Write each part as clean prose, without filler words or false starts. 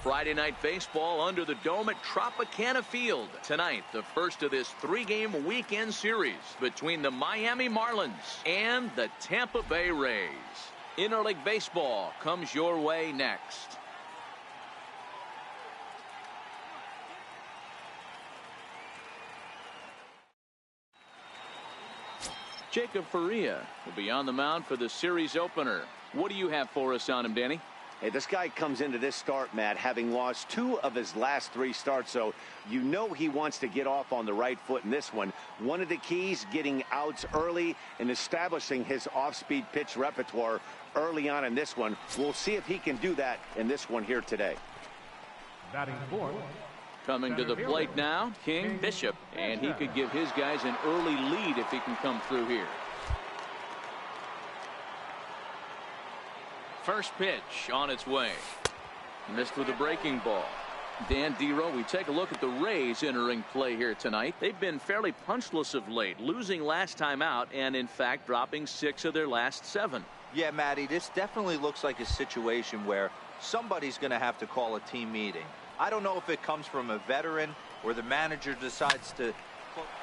Friday Night Baseball under the dome at Tropicana Field. Tonight, the first of this three-game weekend series between the Miami Marlins and the Tampa Bay Rays. Interleague Baseball comes your way next. Jacob Faria will be on the mound for the series opener. What do you have for us on him, Danny? Hey, this guy comes into this start, Matt, having lost 2 of his last 3 starts, so you know he wants to get off on the right foot in this one. One of the keys, getting outs early and establishing his off-speed pitch repertoire early on in this one. We'll see if he can do that in this one here today. Batting fourth. Coming to the plate now, King Bishop, and he could give his guys an early lead if he can come through here. First pitch on its way. Missed with a breaking ball. Dan Dero, we take a look at the Rays entering play here tonight. They've been fairly punchless of late, losing last time out and in fact dropping 6 of their last 7. Yeah, Matty, this definitely looks like a situation where somebody's going to have to call a team meeting. I don't know if it comes from a veteran or the manager decides to.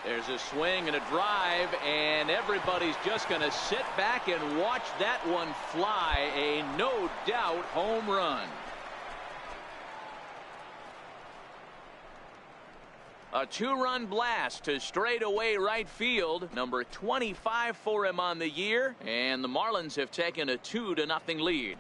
There's a swing and a drive, and everybody's just going to sit back and watch that one fly. A no doubt home run. A 2-run blast to straightaway right field. Number 25 for him on the year, and the Marlins have taken a 2-0 lead.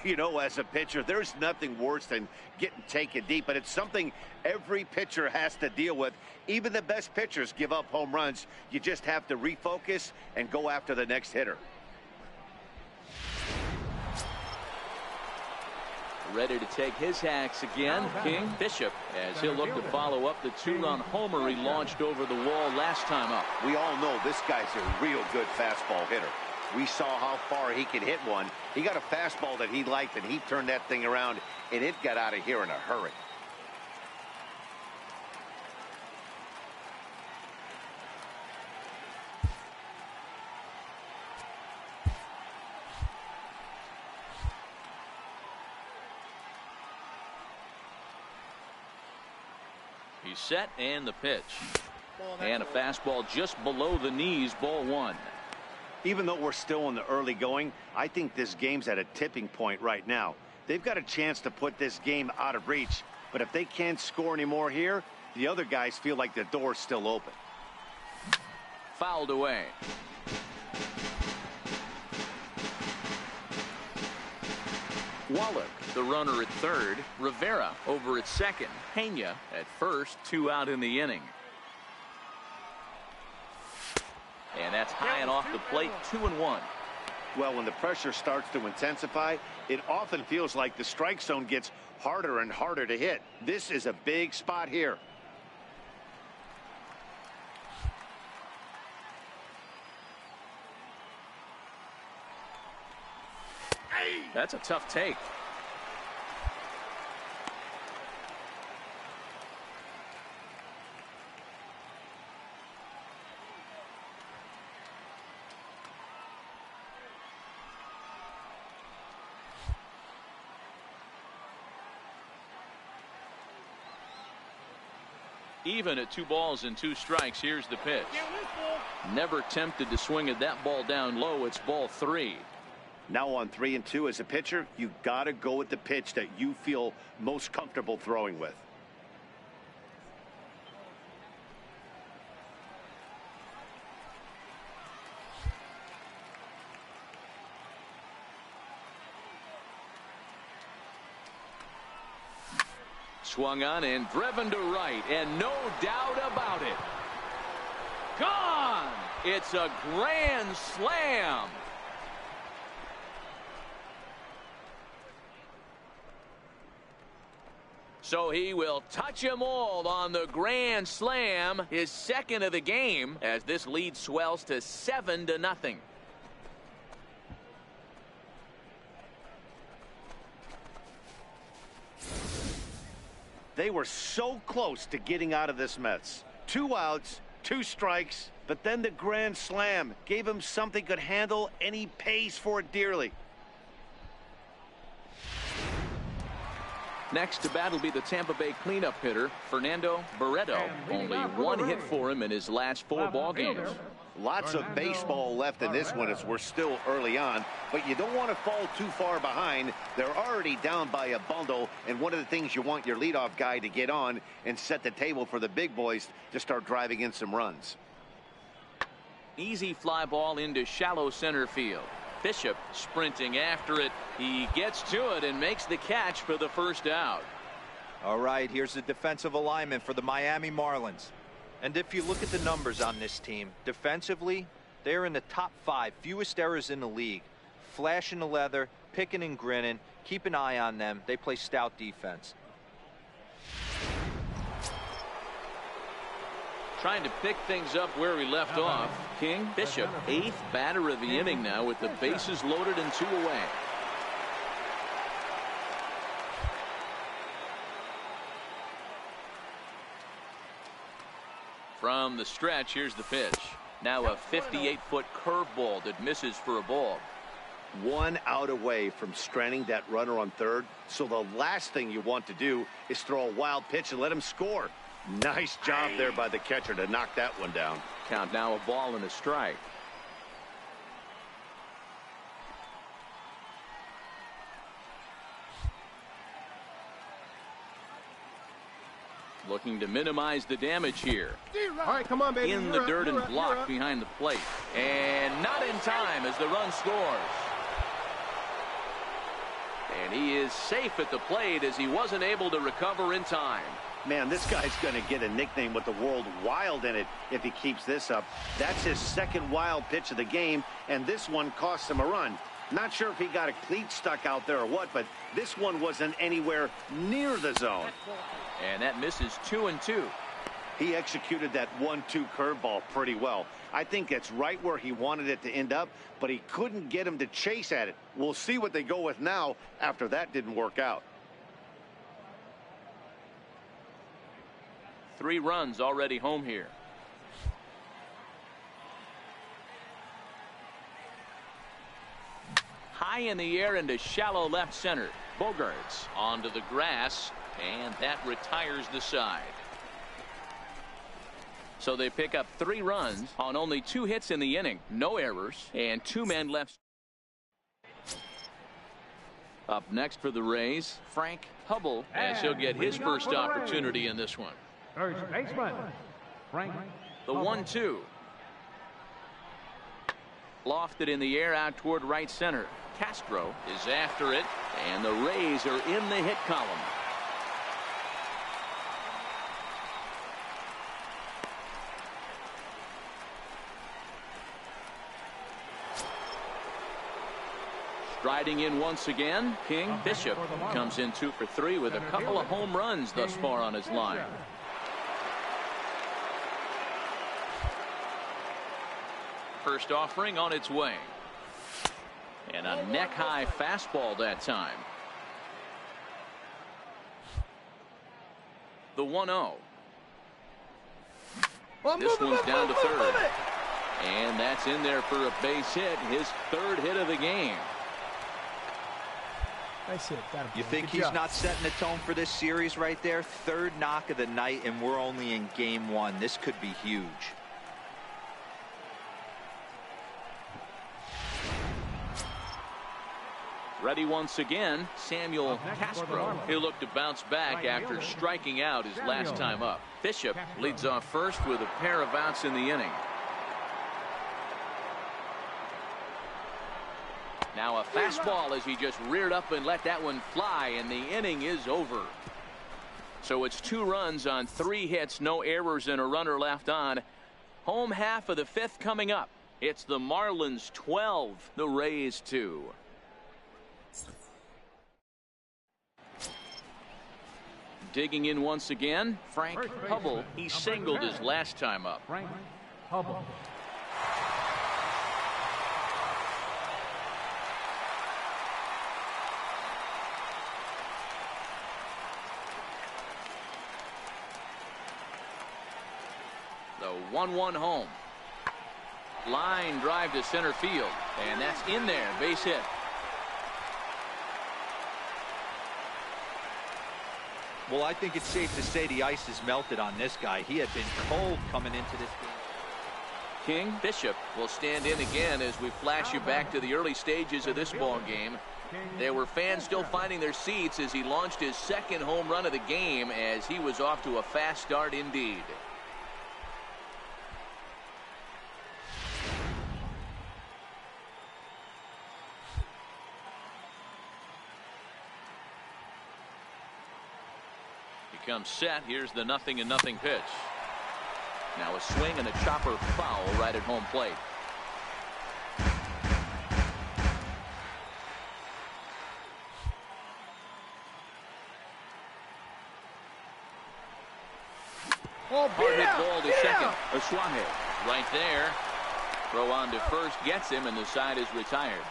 You know, as a pitcher, there's nothing worse than getting taken deep, but it's something every pitcher has to deal with. Even the best pitchers give up home runs. You just have to refocus and go after the next hitter. Ready to take his hacks again, King Bishop, as he'll look to follow up the 2-run homer he launched over the wall last time up. We all know this guy's a real good fastball hitter. We saw how far he could hit one. He got a fastball that he liked, and he turned that thing around, and it got out of here in a hurry. He's set, and the pitch. And a fastball just below the knees, ball 1. Even though we're still in the early going, I think this game's at a tipping point right now. They've got a chance to put this game out of reach, but if they can't score anymore here, the other guys feel like the door's still open. Fouled away. Wallach, the runner at third. Rivera over at second. Pena at first. 2 out in the inning. And that's high and off the plate, 2-1. Well, when the pressure starts to intensify, it often feels like the strike zone gets harder and harder to hit. This is a big spot here. That's a tough take. Even at 2 balls and 2 strikes, here's the pitch. Never tempted to swing at that ball down low. It's ball 3. Now on 3-2 as a pitcher, you got to go with the pitch that you feel most comfortable throwing with. Swung on and driven to right, and no doubt about it. Gone! It's a grand slam. So he will touch them all on the grand slam, his second of the game, as this lead swells to 7-0. They were so close to getting out of this mess. 2 outs, 2 strikes, but then the grand slam gave him something he could handle, and he pays for it dearly. Next to bat will be the Tampa Bay cleanup hitter, Fernando Barreto. Only 1 hit for him in his last 4 ball games. Lots of baseball left in this one as we're still early on, but you don't want to fall too far behind. They're already down by a bundle, and one of the things you want your leadoff guy to get on and set the table for the big boys to start driving in some runs. Easy fly ball into shallow center field. Bishop sprinting after it. He gets to it and makes the catch for the first out. All right, here's the defensive alignment for the Miami Marlins. And if you look at the numbers on this team, defensively, they're in the top 5 fewest errors in the league. Flashing the leather, picking and grinning. Keep an eye on them. They play stout defense. Trying to pick things up where he left off. King Bishop, 8th batter of the inning now with the bases loaded and 2 away. From the stretch, here's the pitch. Now a 58-foot curveball that misses for a ball. 1 out away from stranding that runner on third, so the last thing you want to do is throw a wild pitch and let him score. Nice job there by the catcher to knock that one down. Count now a ball and a strike. Looking to minimize the damage here. All right, come on, baby. In the dirt and blocked behind the plate. And not in time as the run scores. And he is safe at the plate as he wasn't able to recover in time. Man, this guy's going to get a nickname with the word wild in it if he keeps this up. That's his 2nd wild pitch of the game, and this one cost him a run. Not sure if he got a cleat stuck out there or what, but this one wasn't anywhere near the zone. And that misses 2-2. He executed that 1-2 curveball pretty well. I think that's right where he wanted it to end up, but he couldn't get him to chase at it. We'll see what they go with now after that didn't work out. 3 runs already home here. High in the air into shallow left center. Bogarts onto the grass, and that retires the side. So they pick up 3 runs on only 2 hits in the inning. No errors, and 2 men left. Up next for the Rays, Frank Hubble, as he'll get his first opportunity in this one. First baseman, Frank. The 1-2. Lofted in the air out toward right center. Castro is after it, and the Rays are in the hit column. Striding in once again, King Bishop comes in 2 for 3 with a couple of home runs thus far on his line. First offering on its way. And a neck-high fastball that time. The 1-0. This one's down to third. And that's in there for a base hit, his 3rd hit of the game. You think he's not setting the tone for this series right there? 3rd knock of the night, and we're only in game 1. This could be huge. Ready once again, Samuel Castro. He'll look to bounce back after striking out his last time up. Bishop leads off first with a pair of outs in the inning. Now a fastball as he just reared up and let that one fly, and the inning is over. So it's 2 runs on 3 hits, no errors, and a runner left on. Home half of the 5th coming up. It's the Marlins 12, the Rays 2. Digging in once again, Frank Hubble. He singled his last time up. Frank Hubble. 1-1 home. Line drive to center field, and that's in there. Base hit. Well, I think it's safe to say the ice has melted on this guy. He had been cold coming into this game. King Bishop will stand in again as we flash you back to the early stages of this ball game. There were fans still finding their seats as he launched his second home run of the game, as he was off to a fast start indeed. He comes set. Here's the 0-0 pitch. Now a swing and a chopper foul right at home plate. Hard hit ball to second. Aswahe right there. Throw on to first gets him, and the side is retired.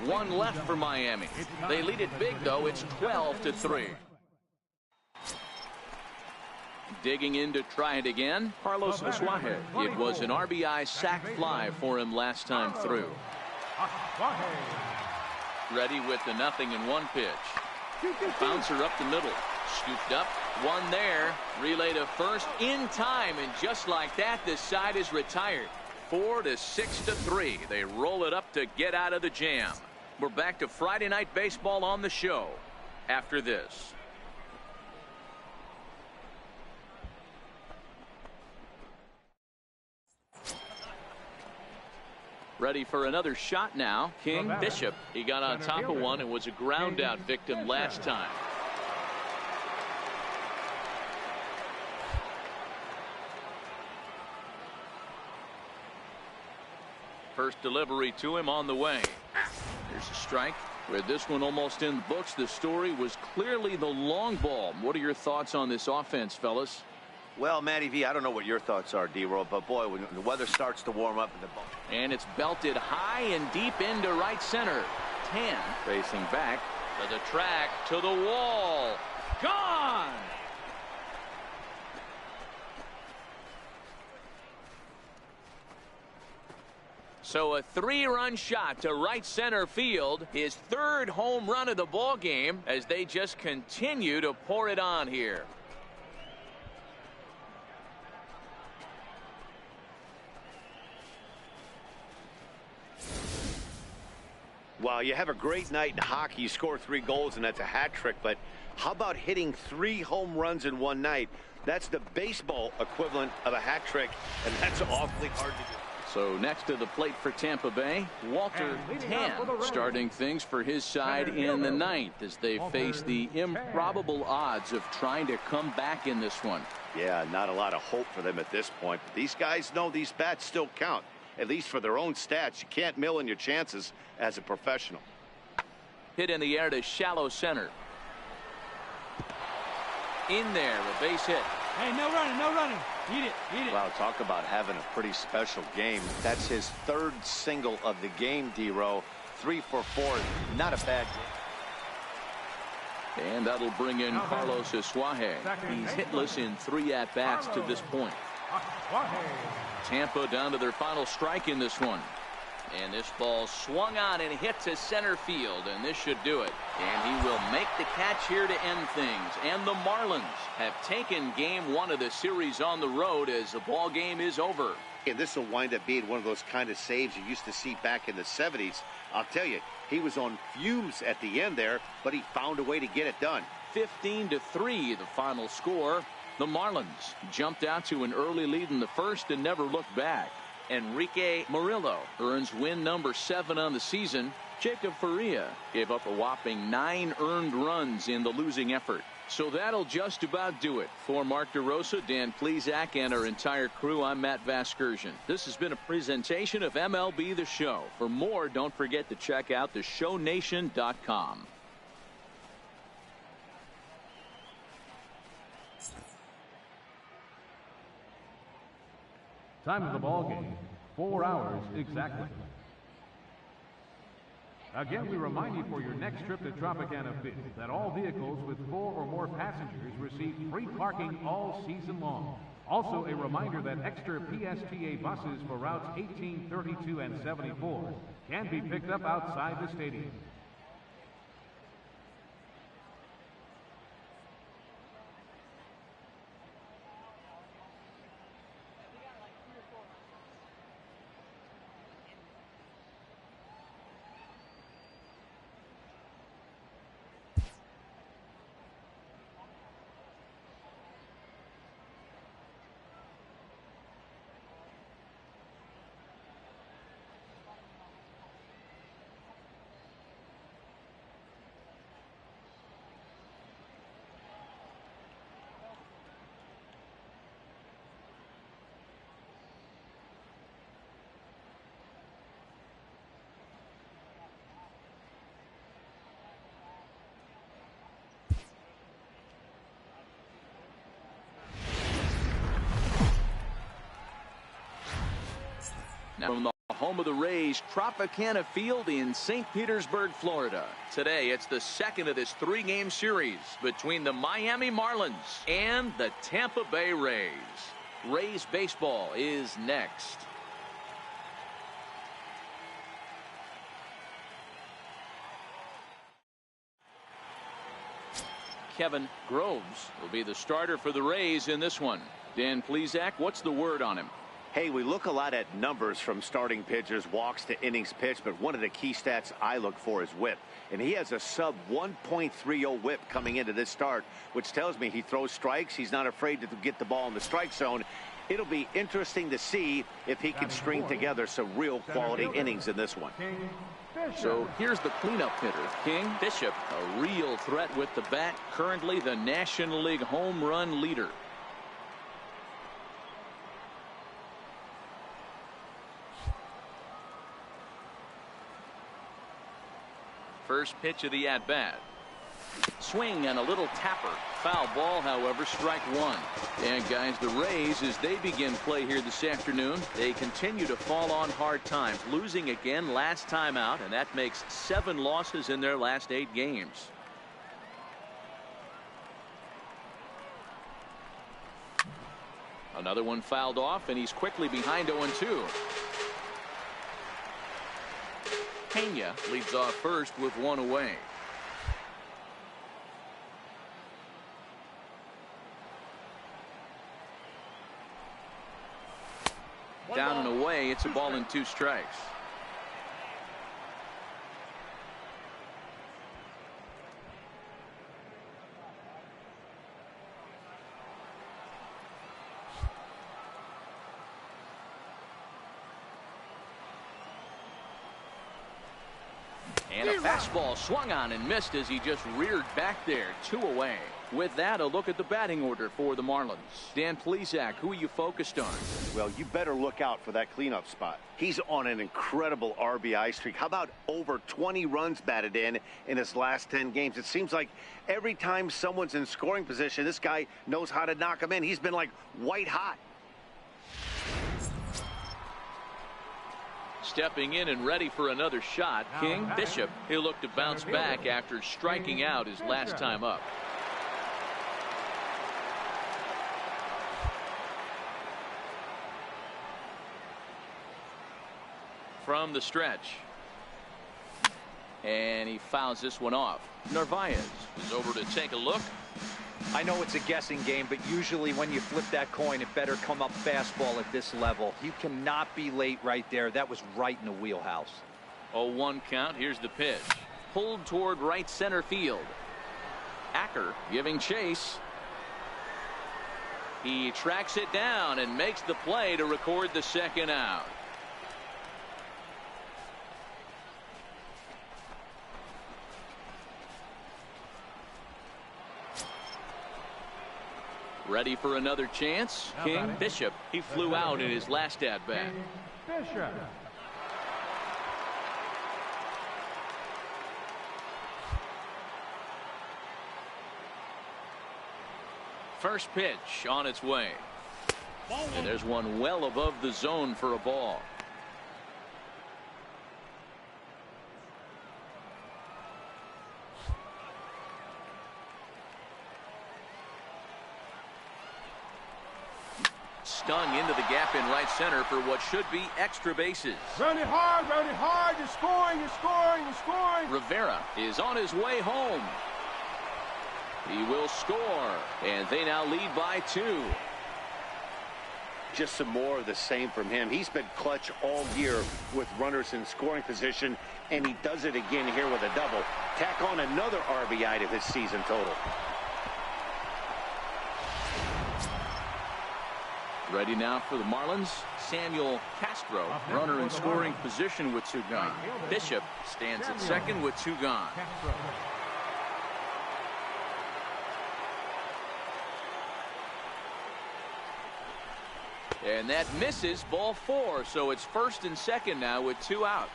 One left for Miami. They lead it big, though. It's 12-3. Digging in to try it again, Carlos Aswahe. It was an RBI sac fly for him last time through. Ready with the 0-1 pitch. Bouncer up the middle. Scooped up. One there. Relay to first in time, and just like that, this side is retired. 4-6-3. They roll it up to get out of the jam. We're back to Friday Night Baseball on the show after this. Ready for another shot now. King Bishop. He got on top of one and was a ground out victim last time. First delivery to him on the way. There's a strike. With this one almost in the books, the story was clearly the long ball. What are your thoughts on this offense, fellas? Well, Matty V, I don't know what your thoughts are, D-Roll, but boy, when the weather starts to warm up in the ball. And it's belted high and deep into right center. Tan racing back to the track, to the wall. Gone! So a 3-run shot to right center field, his third home run of the ball game, as they just continue to pour it on here. Well, you have a great night in hockey. You score 3 goals, and that's a hat trick. But how about hitting 3 home runs in one night? That's the baseball equivalent of a hat trick, and that's awfully hard to do. So next to the plate for Tampa Bay, Walter Tan starting things for his side in the ninth as they face the improbable odds of trying to come back in this one. Yeah, not a lot of hope for them at this point. But these guys know these bats still count, at least for their own stats. You can't mill in your chances as a professional. Hit in the air to shallow center. In there, a base hit. Hey, no running, no running. Eat it, eat it. Wow, talk about having a pretty special game. That's his 3rd single of the game, D-Row. 3 for 4, not a bad game. And that'll bring in Carlos Aswahe. He's hitless in 3 at-bats to this point. Tampa down to their final strike in this one. And this ball swung on and hit to center field, and this should do it. And he will make the catch here to end things. And the Marlins have taken game 1 of the series on the road as the ball game is over. And this will wind up being one of those kind of saves you used to see back in the 70s. I'll tell you, he was on fumes at the end there, but he found a way to get it done. 15-3 the final score. The Marlins jumped out to an early lead in the first and never looked back. Enrique Murillo earns win number 7 on the season. Jacob Faria gave up a whopping 9 earned runs in the losing effort. So that'll just about do it. For Mark DeRosa, Dan Plesac, and our entire crew, I'm Matt Vasgersian. This has been a presentation of MLB The Show. For more, don't forget to check out theshownation.com. Time of the ball game, 4 hours exactly. Again, we remind you for your next trip to Tropicana Field that all vehicles with 4 or more passengers receive free parking all season long. Also, a reminder that extra PSTA buses for routes 18, 32, and 74 can be picked up outside the stadium. Now from the home of the Rays, Tropicana Field in St. Petersburg, Florida. Today, it's the second of this three-game series between the Miami Marlins and the Tampa Bay Rays. Rays baseball is next. Kevin Groves will be the starter for the Rays in this one. Dan Plesac, what's the word on him? Hey, we look a lot at numbers from starting pitchers, walks to innings pitched, but one of the key stats I look for is whip. And he has a sub 1.30 whip coming into this start, which tells me he throws strikes. He's not afraid to get the ball in the strike zone. It'll be interesting to see if he can string together some real quality innings in this one. So here's the cleanup hitter, King Bishop, a real threat with the bat, currently the National League home run leader. First pitch of the at-bat. Swing and a little tapper. Foul ball, however, strike one. And guys, the Rays, as they begin play here this afternoon, they continue to fall on hard times, losing again last time out, and that makes 7 losses in their last 8 games. Another one fouled off, and he's quickly behind 0-2. Pena leads off first with 1 away. Down and away, it's a ball and 2 strikes. And a fastball swung on and missed as he just reared back there. 2 away. With that, a look at the batting order for the Marlins. Dan Plesac, who are you focused on? Well, you better look out for that cleanup spot. He's on an incredible RBI streak. How about over 20 runs batted in his last 10 games? It seems like every time someone's in scoring position, this guy knows how to knock them in. He's been like white hot. Stepping in and ready for another shot, King Bishop. He'll look to bounce back after striking out his last time up. From the stretch. And he fouls this one off. Narvaez is over to take a look. I know it's a guessing game, but usually when you flip that coin, it better come up fastball at this level. You cannot be late right there. That was right in the wheelhouse. 0-1 count. Here's the pitch. Pulled toward right center field. Acker giving chase. He tracks it down and makes the play to record the second out. Ready for another chance. King Bishop. He flew out in his last at-bat. Bishop. First pitch on its way. And there's one well above the zone for a ball. stung into the gap in right center for what should be extra bases. Run it hard, you're scoring, you're scoring, you're scoring. Rivera is on his way home. He will score, and they now lead by 2. Just some more of the same from him. He's been clutch all year with runners in scoring position, and he does it again here with a double. Tack on another RBI to his season total. Ready now for the Marlins, Samuel Castro, runner in scoring position with 2 gone. Bishop stands at second with 2 gone. And that misses, ball 4, so it's first and second now with 2 out.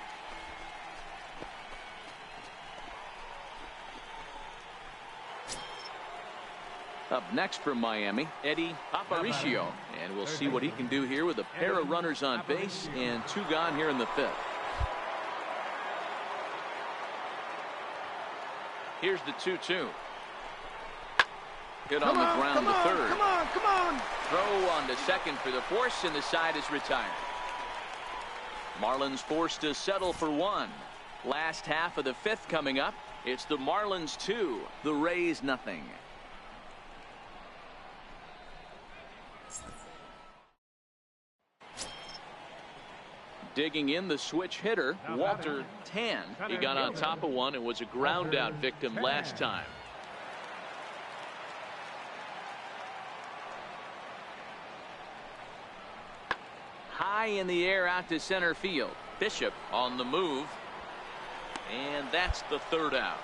Up next from Miami, Eddie Aparicio, and we'll see what he can do here with a pair of runners on base and 2 gone here in the 5th. Here's the 2-2. Hit on the ground to third. Come on. Throw on to second for the force, and the side is retired. Marlins forced to settle for 1. Last half of the 5th coming up. It's the Marlins 2, the Rays nothing. Digging in the switch hitter, Walter Tan. He got on top of one and was a ground out victim last time. High in the air out to center field. Bishop on the move. And that's the 3rd out.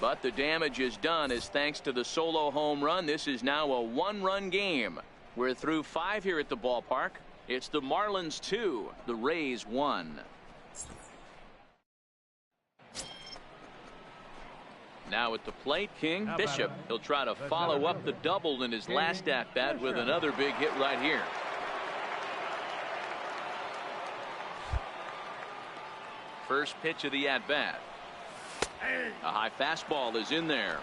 But the damage is done as thanks to the solo home run. This is now a 1-run game. We're through 5 here at the ballpark. It's the Marlins 2, the Rays 1. Now at the plate, King Bishop. He'll try to follow up the double in his last at-bat with another big hit right here. First pitch of the at-bat. A high fastball is in there.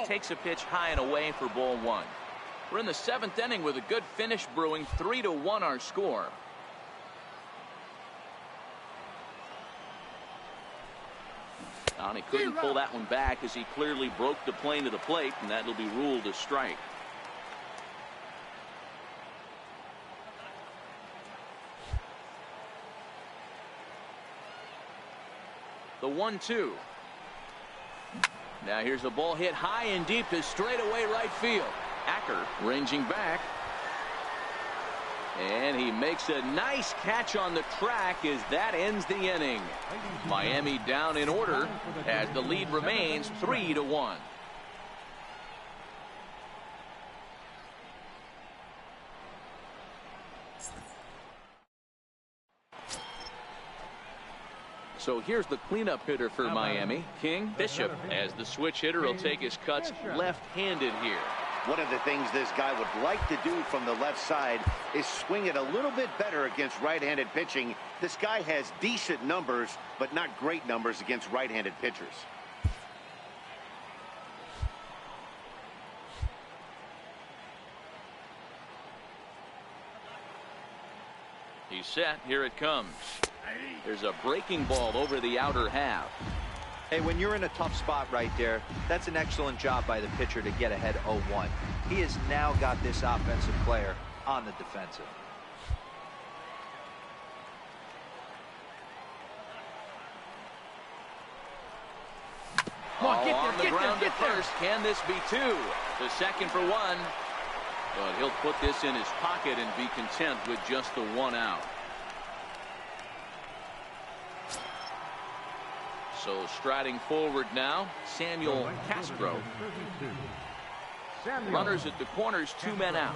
Takes a pitch high and away for ball 1. We're in the 7th inning with a good finish brewing. 3-1 our score. And he couldn't pull that one back as he clearly broke the plane to the plate, and that'll be ruled a strike. The 1-2. Now here's the ball hit high and deep to straightaway right field. Acker ranging back. And he makes a nice catch on the track as that ends the inning. Miami down in order as the lead remains 3-1. So here's the cleanup hitter for Miami, King Bishop, as the switch hitter will take his cuts left-handed here. One of the things this guy would like to do from the left side is swing it a little bit better against right-handed pitching. This guy has decent numbers, but not great numbers against right-handed pitchers. He's set. Here it comes. There's a breaking ball over the outer half. Hey, when you're in a tough spot right there, that's an excellent job by the pitcher to get ahead 0-1. He has now got this offensive player on the defensive. On the ground at first. Can this be 2? The second for 1. But he'll put this in his pocket and be content with just the 1 out. So striding forward now, Samuel Castro. Runners at the corners, 2 men out.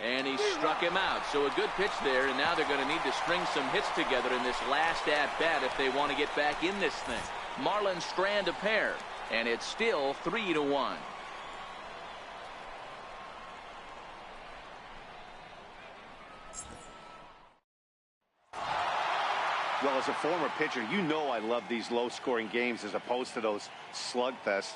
And he struck him out. So a good pitch there, and now they're going to need to string some hits together in this last at-bat if they want to get back in this thing. Marlins strand a pair, and it's still 3-1. Well, as a former pitcher, you know I love these low-scoring games as opposed to those slugfests.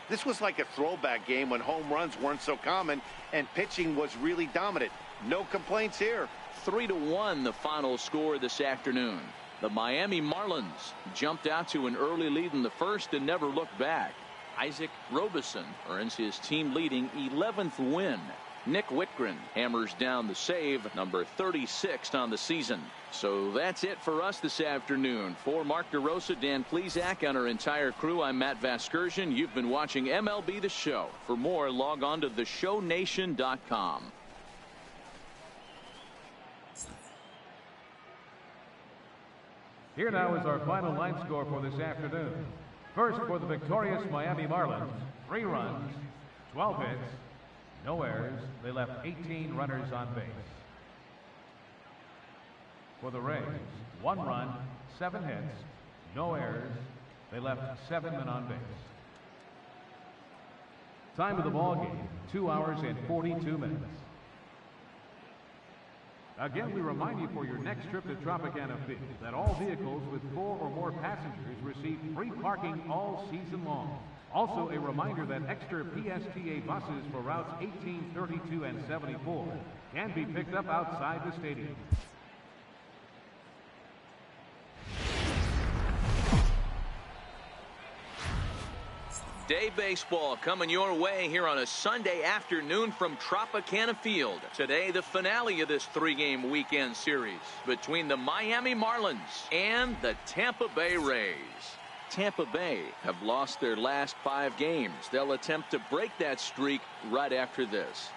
This was like a throwback game when home runs weren't so common and pitching was really dominant. No complaints here. 3-1 the final score this afternoon. The Miami Marlins jumped out to an early lead in the first and never looked back. Isaac Robeson earns his team-leading 11th win. Nick Whitgren hammers down the save, number 36 on the season. So that's it for us this afternoon. For Mark DeRosa, Dan Plesac, and our entire crew, I'm Matt Vasgersian. You've been watching MLB The Show. For more, log on to theshownation.com. Here now is our final line score for this afternoon. First, for the victorious Miami Marlins, 3 runs, 12 hits, no errors. They left 18 runners on base. For the Rays, 1 run, 7 hits, no errors. They left 7 men on base. Time of the ball game, 2 hours and 42 minutes. Again, we remind you for your next trip to Tropicana Field that all vehicles with 4 or more passengers receive free parking all season long. Also, a reminder that extra PSTA buses for routes 18, 32, and 74 can be picked up outside the stadium. Day baseball coming your way here on a Sunday afternoon from Tropicana Field. Today, the finale of this 3-game weekend series between the Miami Marlins and the Tampa Bay Rays. Tampa Bay have lost their last 5 games. They'll attempt to break that streak right after this.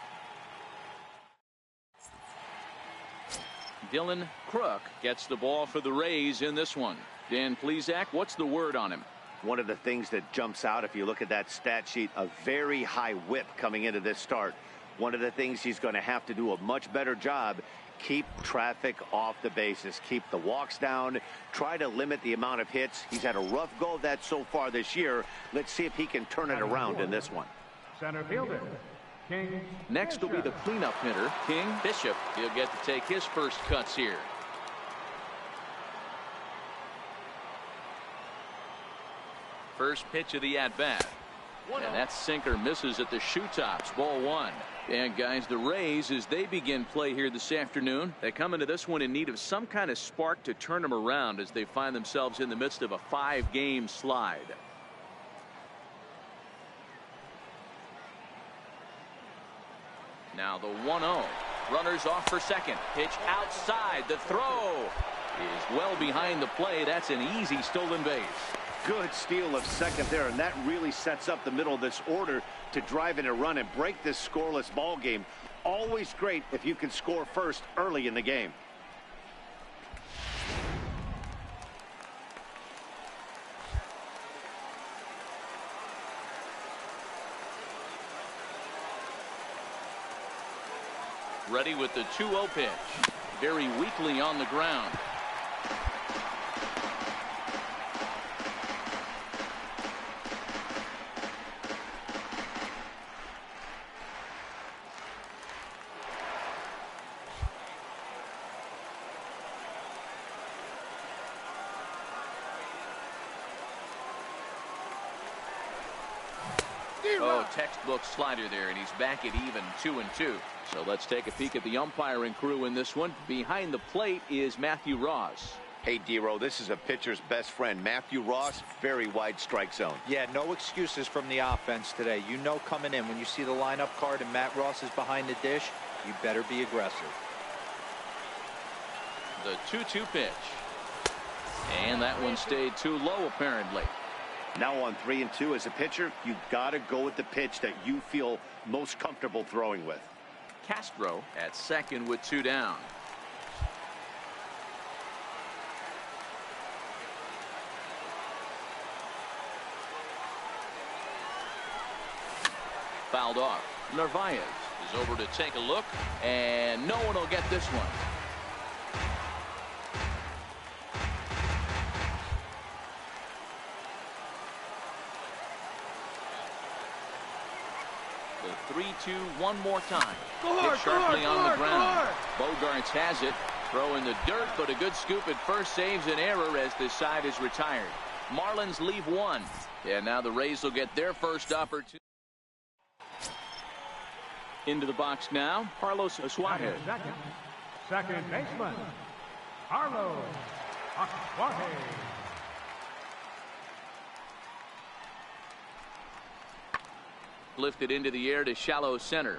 Dylan Crook gets the ball for the Rays in this one. Dan Plesac, what's the word on him? One of the things that jumps out if you look at that stat sheet, a very high whip coming into this start. One of the things he's going to have to do a much better job, keep traffic off the bases, keep the walks down, try to limit the amount of hits. He's had a rough go of that so far this year. Let's see if he can turn it around in this one. Center fielder, King. Next will be the cleanup hitter, King Bishop. He'll get to take his first cuts here. First pitch of the at-bat. And that sinker misses at the shoe tops. Ball 1. And guys, the Rays, as they begin play here this afternoon, they come into this one in need of some kind of spark to turn them around as they find themselves in the midst of a 5-game slide. Now the 1-0. Runners off for second. Pitch outside. The throw is well behind the play. That's an easy stolen base. Good steal of second there, and that really sets up the middle of this order to drive in a run and break this scoreless ball game. Always great if you can score first early in the game. Ready with the 2-0 pitch. Very weakly on the ground. Oh, textbook slider there, and he's back at even 2-2. So let's take a peek at the umpiring crew in this one. Behind the plate is Matthew Ross. Hey, D-Row, this is a pitcher's best friend. Matthew Ross, very wide strike zone. Yeah, no excuses from the offense today. You know coming in when you see the lineup card and Matt Ross is behind the dish, you better be aggressive. The 2-2 pitch. And that one stayed too low, apparently. Now on 3-2 as a pitcher, you've got to go with the pitch that you feel most comfortable throwing with. Castro at second with 2 down. Fouled off. Narvaez is over to take a look, and no one will get this one. The 2 one more time. Go Hit sharply hard, on the ground. go Bogarts has it. Throw in the dirt, but a good scoop at first saves an error as this side is retired. Marlins leave 1. And now the Rays will get their first opportunity. Into the box now, Carlos Suarez. Second baseman, Carlos Suarez. Lifted into the air to shallow center.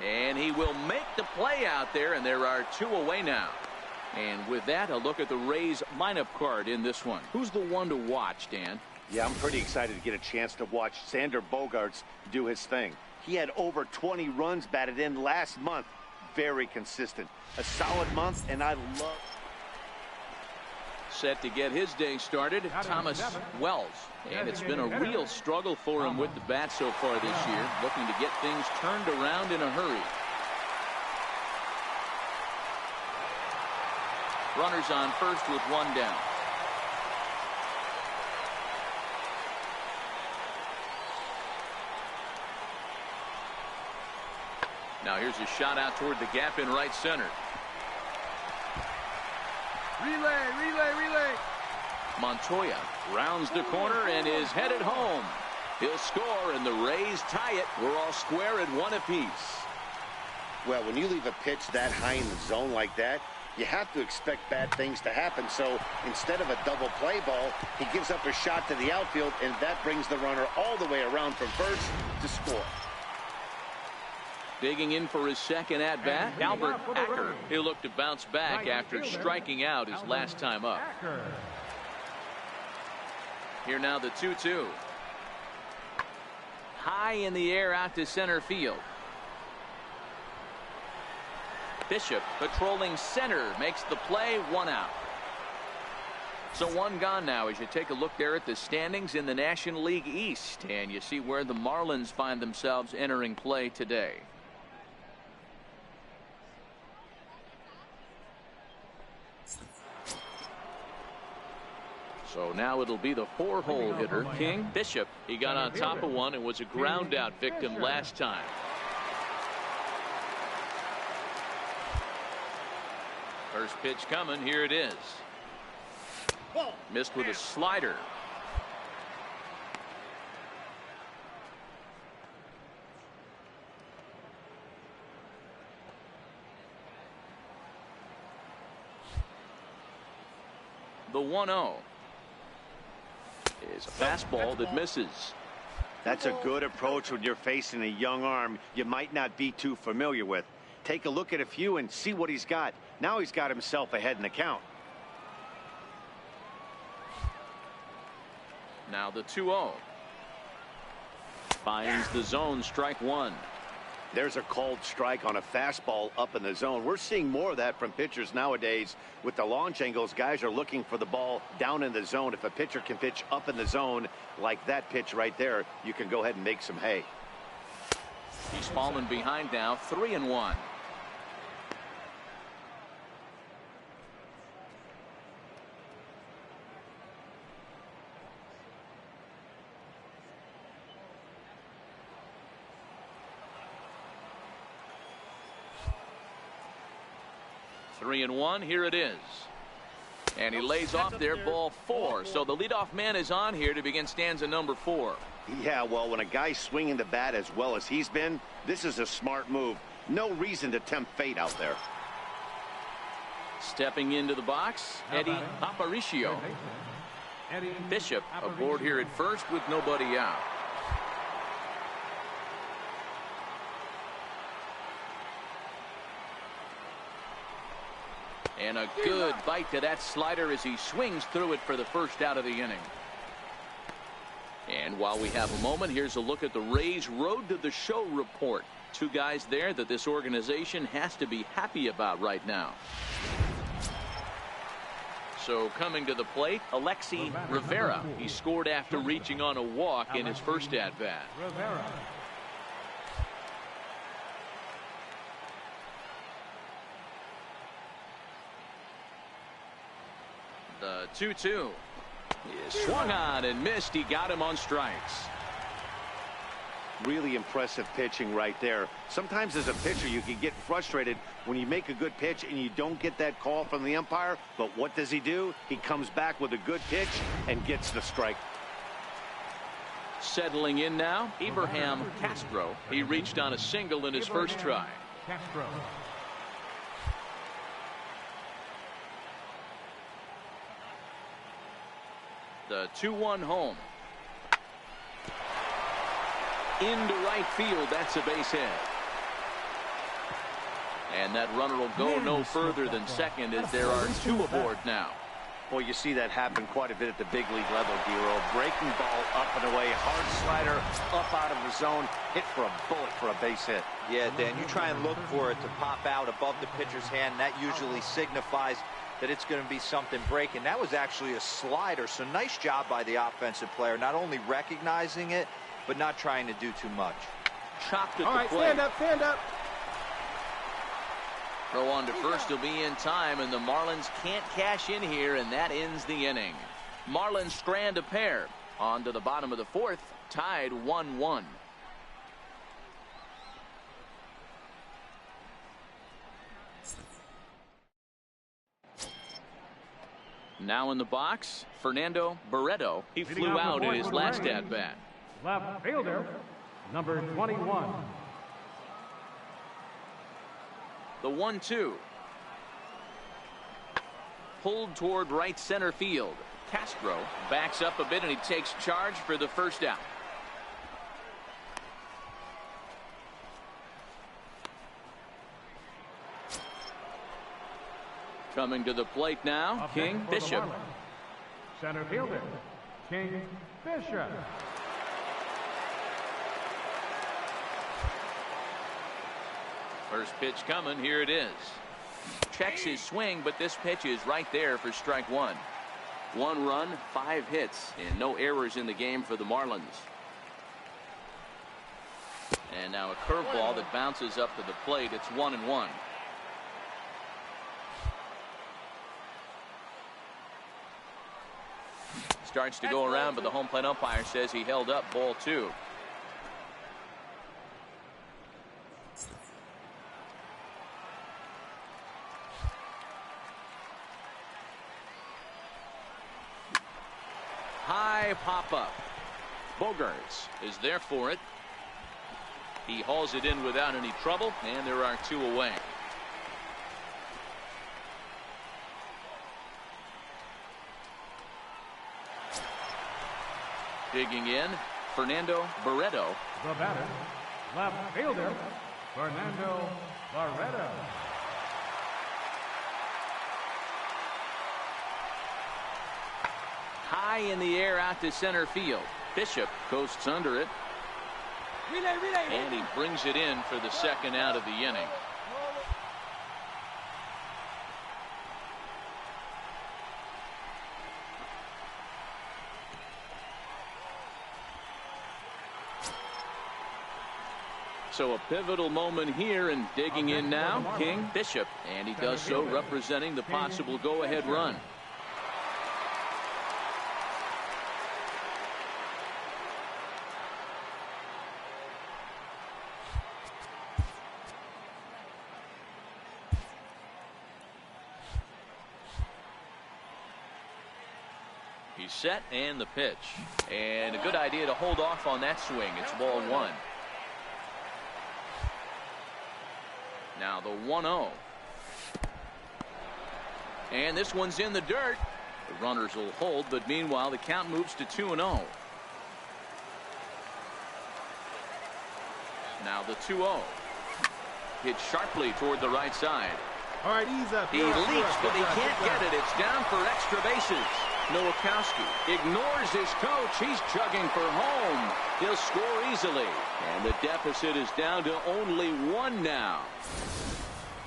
And he will make the play out there, and there are 2 away now. And with that, a look at the Rays lineup card in this one. Who's the one to watch, Dan? Yeah, I'm pretty excited to get a chance to watch Xander Bogaerts do his thing. He had over 20 runs batted in last month. Very consistent. A solid month, and I love... Set to get his day started, Thomas Wells. And it's been a real struggle for him with the bat so far this year, looking to get things turned around in a hurry. Runners on first with 1 down. Now here's a shot out toward the gap in right center. Relay. Montoya rounds the corner and is headed home. He'll score, and the Rays tie it. We're all square at 1 apiece. Well, when you leave a pitch that high in the zone like that, you have to expect bad things to happen. So instead of a double play ball, he gives up a shot to the outfield, and that brings the runner all the way around from first to score. Digging in for his second at-bat, Albert Acker. He'll look to bounce back after striking out his last time up. Here now the 2-2. High in the air out to center field. Bishop patrolling center makes the play, 1 out. So 1 gone now as you take a look there at the standings in the National League East, and you see where the Marlins find themselves entering play today. So now it'll be the 4-hole hitter, King Bishop. He got on top of one and was a ground out victim last time. First pitch coming. Here it is. Missed with a slider. The 1-0 is a fastball that misses. That's a good approach when you're facing a young arm you might not be too familiar with. Take a look at a few and see what he's got. Now he's got himself ahead in the count. Now the 2-0. Finds the zone, strike 1. There's a called strike on a fastball up in the zone. We're seeing more of that from pitchers nowadays. With the launch angles, guys are looking for the ball down in the zone. If a pitcher can pitch up in the zone like that pitch right there, you can go ahead and make some hay. He's fallen behind now, 3-1. Here it is. And he lays off there, ball 4. So the leadoff man is on here to begin stanza number 4. Yeah, well, when a guy's swinging the bat as well as he's been, this is a smart move. No reason to tempt fate out there. Stepping into the box, Eddie Aparicio. Bishop aboard here at first with nobody out. And a good bite to that slider as he swings through it for the first out of the inning. And while we have a moment, here's a look at the Rays Road to the Show report. 2 guys there that this organization has to be happy about right now. So coming to the plate, Alexi Rivera. He scored after reaching on a walk in his first at-bat. The 2-2 is swung on and missed. He got him on strikes. Really impressive pitching right there. Sometimes as a pitcher, you can get frustrated when you make a good pitch and you don't get that call from the umpire. But what does he do? He comes back with a good pitch and gets the strike. Settling in now, Abraham Castro. He reached on a single in his first try. Castro. The 2-1 home. Into right field. That's a base hit. And that runner will go no further than second as there are 2 aboard now. Well, you see that happen quite a bit at the big league level, Giro. Breaking ball up and away, hard slider up out of the zone, hit for a bullet for a base hit. Yeah, Dan, you try and look for it to pop out above the pitcher's hand. That usually signifies that it's going to be something breaking. That was actually a slider, so nice job by the offensive player, not only recognizing it, but not trying to do too much. Chopped at All the right, plate. stand up, stand up. Throw on to first will be in time, and the Marlins can't cash in here, and that ends the inning. Marlins strand a pair. On to the bottom of the 4th, tied 1-1. Now in the box, Fernando Barreto. He flew out in his last at-bat. Left fielder, number 21. The 1-2. Pulled toward right center field. Castro backs up a bit and he takes charge for the first out. Coming to the plate now, King Bishop. Center fielder, King Bishop. First pitch coming, here it is. Checks his swing, but this pitch is right there for strike 1. 1 run, 5 hits, and no errors in the game for the Marlins. And now a curveball that bounces up to the plate. It's 1-1. Starts to go around, but the home plate umpire says he held up ball 2. High pop-up. Bogarts is there for it. He hauls it in without any trouble, and there are 2 away. Digging in, Fernando Barreto. The batter, left fielder, Fernando Barreto. High in the air out to center field. Bishop coasts under it. Relay, relay. And he brings it in for the second out of the inning. So a pivotal moment here, and digging in now, King Bishop. And he does so representing the possible go-ahead run. He's set, and the pitch. And a good idea to hold off on that swing. It's ball 1. Now the 1-0. And this one's in the dirt. The runners will hold, but meanwhile the count moves to 2-0. Now the 2-0. Hit sharply toward the right side. All right, ease up. He leaps, but he can't get it. It's down for extra bases. Nowakowski ignores his coach. He's chugging for home. He'll score easily. And the deficit is down to only 1 now.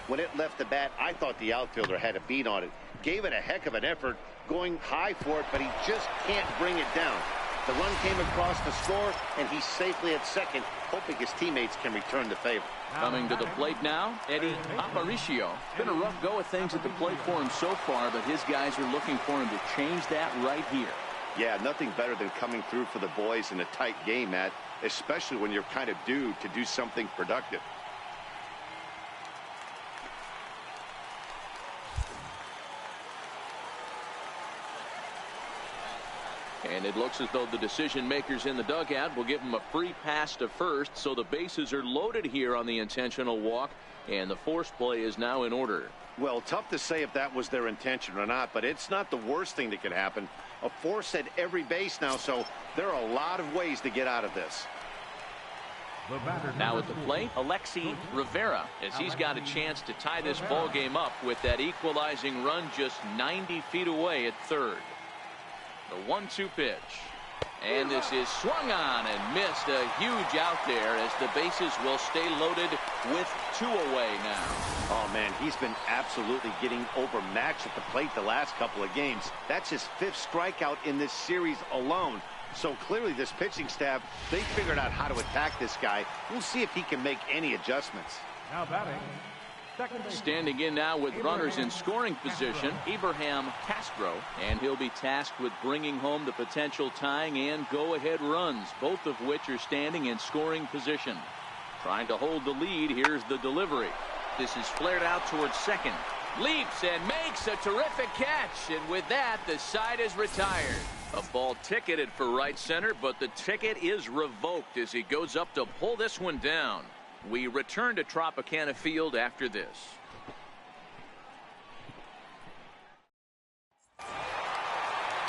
When it left the bat, I thought the outfielder had a beat on it. Gave it a heck of an effort, going high for it, but he just can't bring it down. The run came across to score, and he's safely at second, hoping his teammates can return the favor. Coming to the plate now, Eddie Aparicio. It's been a rough go of things at the plate for him so far, but his guys are looking for him to change that right here. Yeah, nothing better than coming through for the boys in a tight game, Matt, especially when you're kind of due to do something productive. And it looks as though the decision makers in the dugout will give him a free pass to first, so the bases are loaded here on the intentional walk, and the force play is now in order. Well, tough to say if that was their intention or not, but it's not the worst thing that could happen. A force at every base now, so there are a lot of ways to get out of this. Now at the plate, Alexi Rivera, as he's got a chance to tie this ball game up with that equalizing run just 90 feet away at third. The 1-2 pitch. And this is swung on and missed. A huge out there as the bases will stay loaded with 2 away now. Oh, man, he's been absolutely getting overmatched at the plate the last couple of games. That's his 5th strikeout in this series alone. So clearly this pitching staff, they figured out how to attack this guy. We'll see if he can make any adjustments. Now batting. Standing in now with runners in scoring position, Abraham Castro, and he'll be tasked with bringing home the potential tying and go-ahead runs, both of which are standing in scoring position. Trying to hold the lead. Here's the delivery. This is flared out towards second. Leaps and makes a terrific catch, and with that, the side is retired. A ball ticketed for right center, but the ticket is revoked as he goes up to pull this one down. We return to Tropicana Field after this.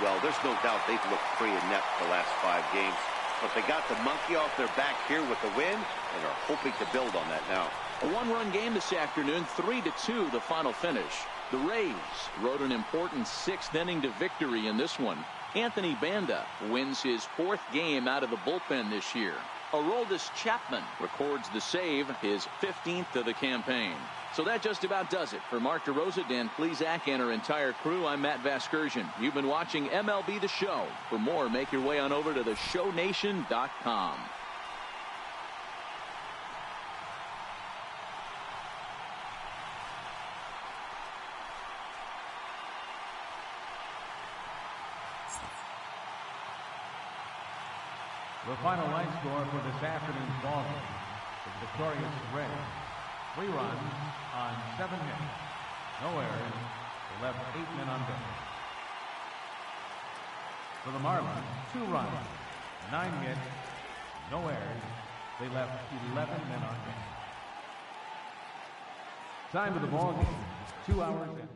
Well, there's no doubt they've looked pretty inept the last 5 games. But they got the monkey off their back here with the win and are hoping to build on that now. A 1-run game this afternoon, 3-2 the final finish. The Rays rode an important 6th inning to victory in this one. Anthony Banda wins his 4th game out of the bullpen this year. Aroldis Chapman records the save, his 15th of the campaign. So that just about does it. For Mark DeRosa, Dan Plesac, and our entire crew, I'm Matt Vasgersian. You've been watching MLB The Show. For more, make your way on over to theshownation.com. The final line score for this afternoon's ball game is victorious Rays. 3 runs on 7 hits. No errors. They left 8 men on base. For the Marlins, 2 runs, 9 hits, no errors. They left 11 men on base. Time of the ball game, 2 hours and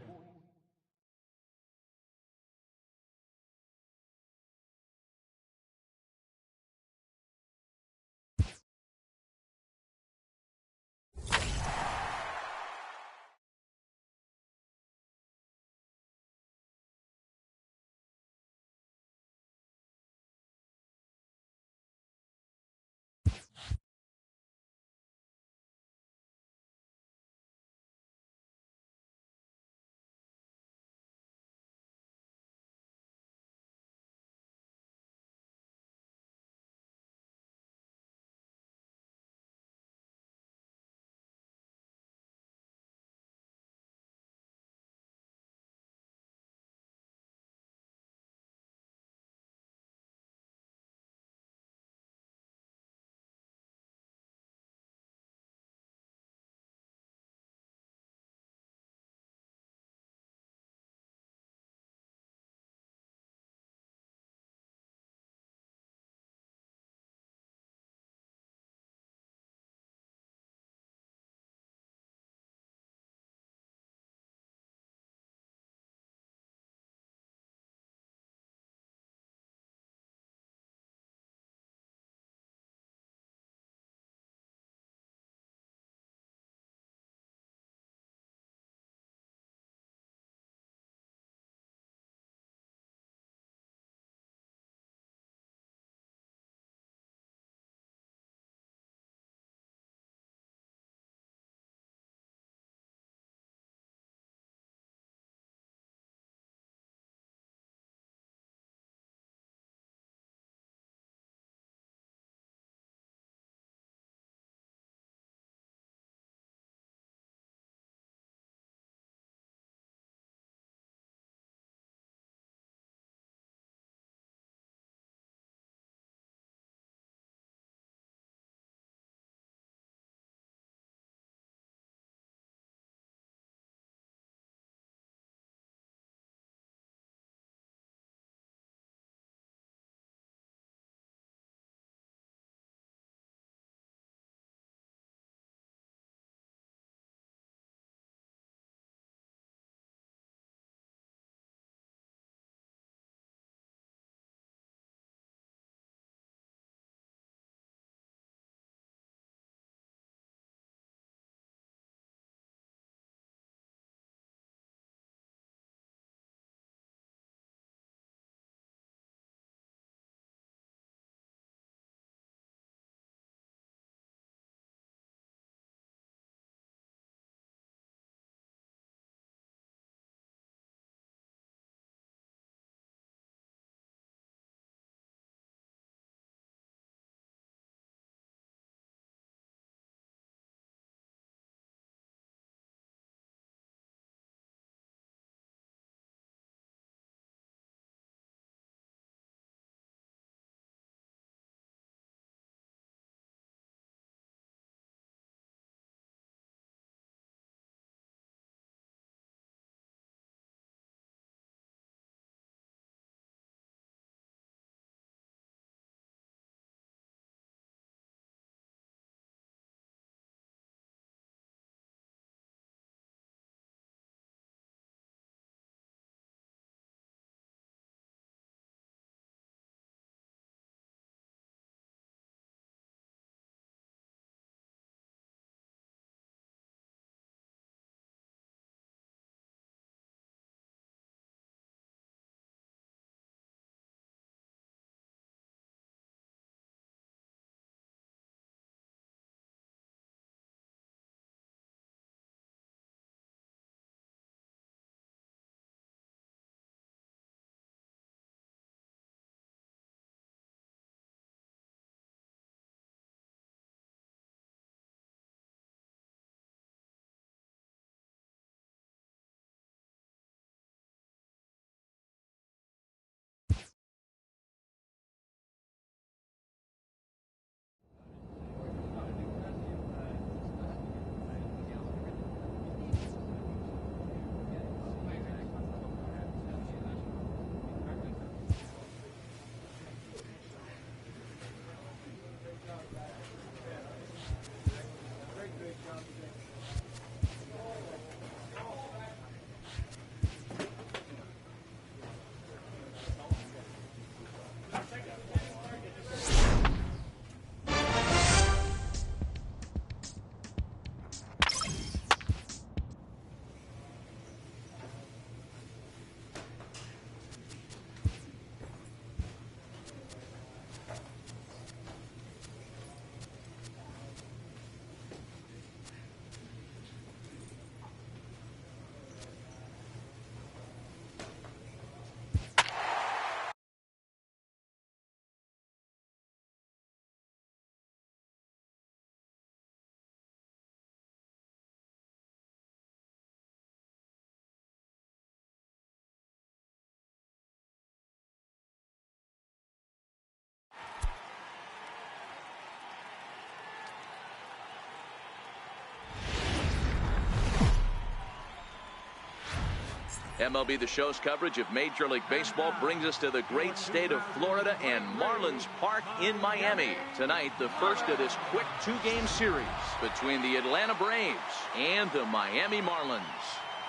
MLB The Show's coverage of Major League Baseball brings us to the great state of Florida and Marlins Park in Miami. Tonight, the first of this quick two-game series between the Atlanta Braves and the Miami Marlins.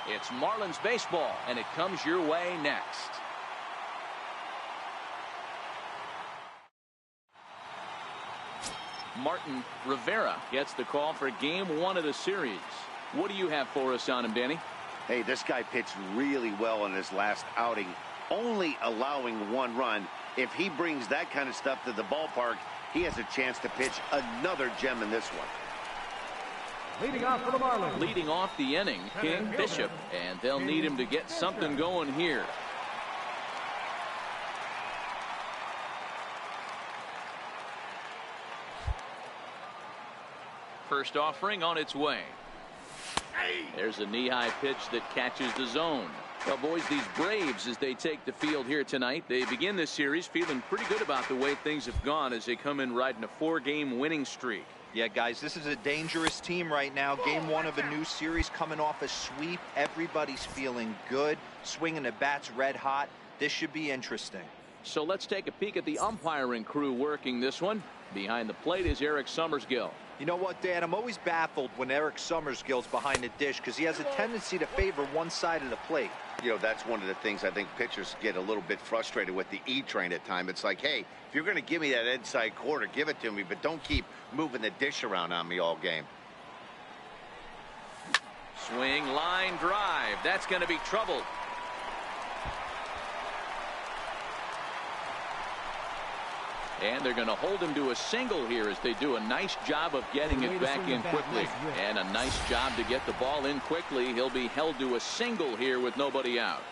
It's Marlins baseball, and it comes your way next. Martin Rivera gets the call for game one of the series. What do you have for us on him, Danny? Hey, this guy pitched really well in his last outing, only allowing one run. If he brings that kind of stuff to the ballpark, he has a chance to pitch another gem in this one. Leading off for the Marlins. Leading off the inning, King Bishop, and they'll need him to get something going here. First offering on its way. There's a knee-high pitch that catches the zone. Well, boys, these Braves, as they take the field here tonight, they begin this series feeling pretty good about the way things have gone as they come in riding a 4-game winning streak. Yeah, guys, this is a dangerous team right now. Game one of a new series, coming off a sweep. Everybody's feeling good, swinging the bats red hot. This should be interesting. So let's take a peek at the umpiring crew working this one. Behind the plate is Eric Summersgill. You know what, Dan? I'm always baffled when Eric Summersgill's behind the dish because he has a tendency to favor one side of the plate. You know, that's one of the things I think pitchers get a little bit frustrated with the E-train at times. It's like, hey, if you're going to give me that inside quarter, give it to me, but don't keep moving the dish around on me all game. Swing, line, drive. That's going to be trouble. And they're going to hold him to a single here as they do a nice job of getting it back in quickly. And a nice job to get the ball in quickly. He'll be held to a single here with nobody out.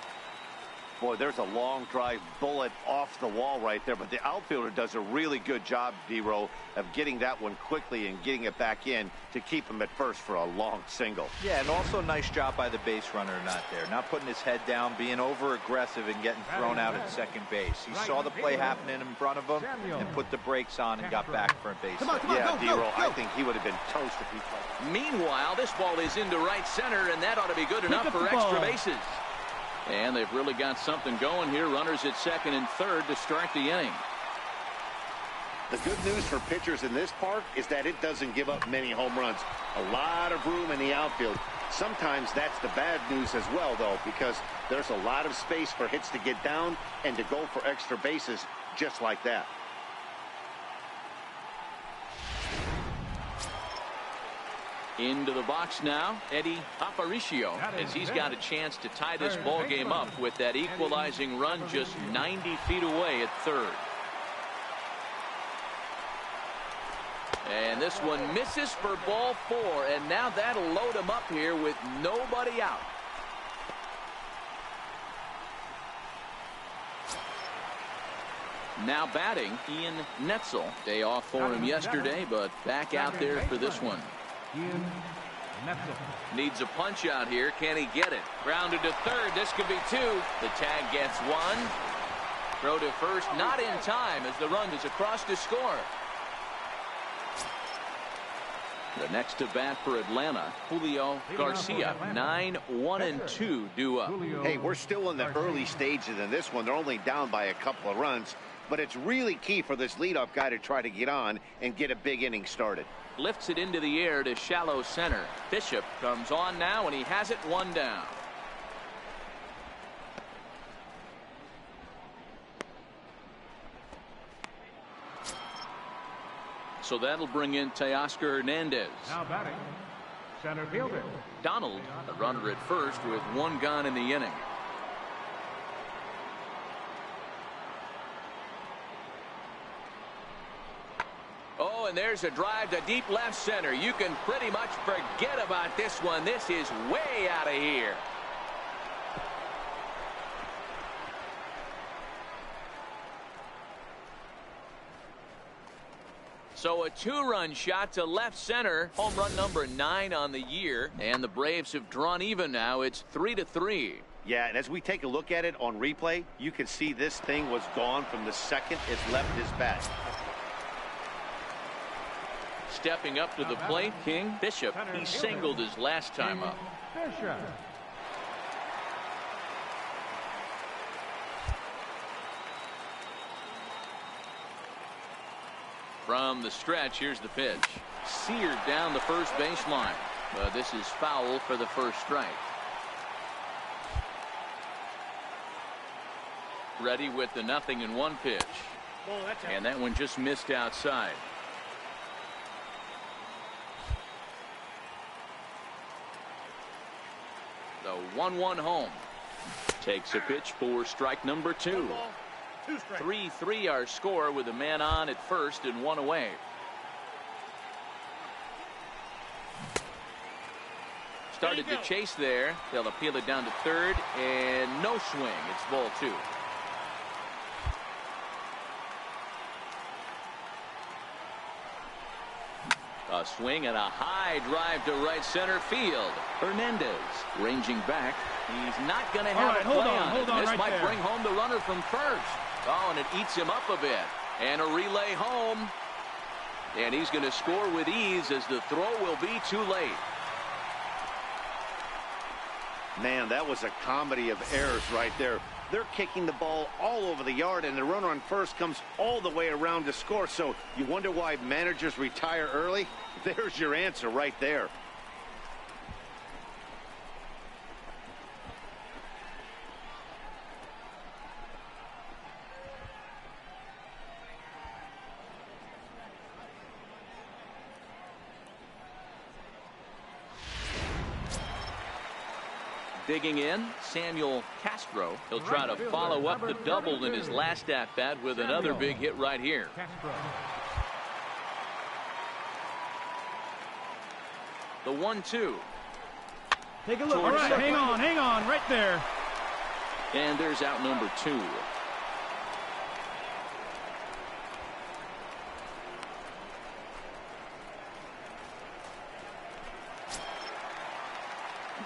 Boy, there's a long drive bullet off the wall right there, but the outfielder does a really good job, D-Row, of getting that one quickly and getting it back in to keep him at first for a long single. Yeah, and also nice job by the base runner not there, not putting his head down, being over aggressive and getting thrown out at second base. He saw the play happening in front of him and put the brakes on and got back for a base. Yeah, D-Row, I think he would have been toast if he played. Meanwhile, this ball is into right center, and that ought to be good enough for extra bases. And they've really got something going here. Runners at second and third to start the inning. The good news for pitchers in this park is that it doesn't give up many home runs. A lot of room in the outfield. Sometimes that's the bad news as well, though, because there's a lot of space for hits to get down and to go for extra bases just like that. Into the box now, Eddie Aparicio, as he's got a chance to tie this ball game up with that equalizing run just 90 feet away at third. And this one misses for ball 4, and now that'll load him up here with nobody out. Now batting, Ian Netzel. Day off for him yesterday, but back out there for this one. Needs a punch out here. Can he get it? Grounded to third. This could be 2. The tag gets 1. Throw to first, not in time as the run is across to score. The next to bat for Atlanta, Julio Garcia. 9-1-2 due up. Hey, we're still in the early stages in this one. They're only down by a couple of runs, but it's really key for this leadoff guy to try to get on and get a big inning started. Lifts it into the air to shallow center. Bishop comes on now, and he has it 1 down. So that'll bring in Teoscar Hernandez. Now batting, center fielder Donald, a runner at first with 1 gone in the inning. Oh, and there's a drive to deep left center. You can pretty much forget about this one. This is way out of here. So a 2-run shot to left center. Home run number 9 on the year. And the Braves have drawn even now. It's 3-3. Yeah, and as we take a look at it on replay, you can see this thing was gone from the second it left his bat. Stepping up to the plate, King Bishop. He singled his last time up. From the stretch, here's the pitch. Seared down the first baseline. But this is foul for the first strike. Ready with the 0-1 pitch. And that one just missed outside. The 1-1 home. Takes a pitch for strike number 2. 3-3 our score with a man on at first and one away. Started to chase there. They'll appeal it down to third and no swing. It's ball 2. A swing and a high drive to right center field. Hernandez ranging back. He's not going to have a play on it. This might bring home the runner from first. Oh, and it eats him up a bit. And a relay home. And he's going to score with ease as the throw will be too late. Man, that was a comedy of errors right there. They're kicking the ball all over the yard, and the runner on first comes all the way around to score. So you wonder why managers retire early? There's your answer right there. Digging in, Samuel Castro. He'll try to follow up the double in his last at-bat with another big hit right here. The 1-2. Take a look. All right, hang on, right there. And there's out number 2.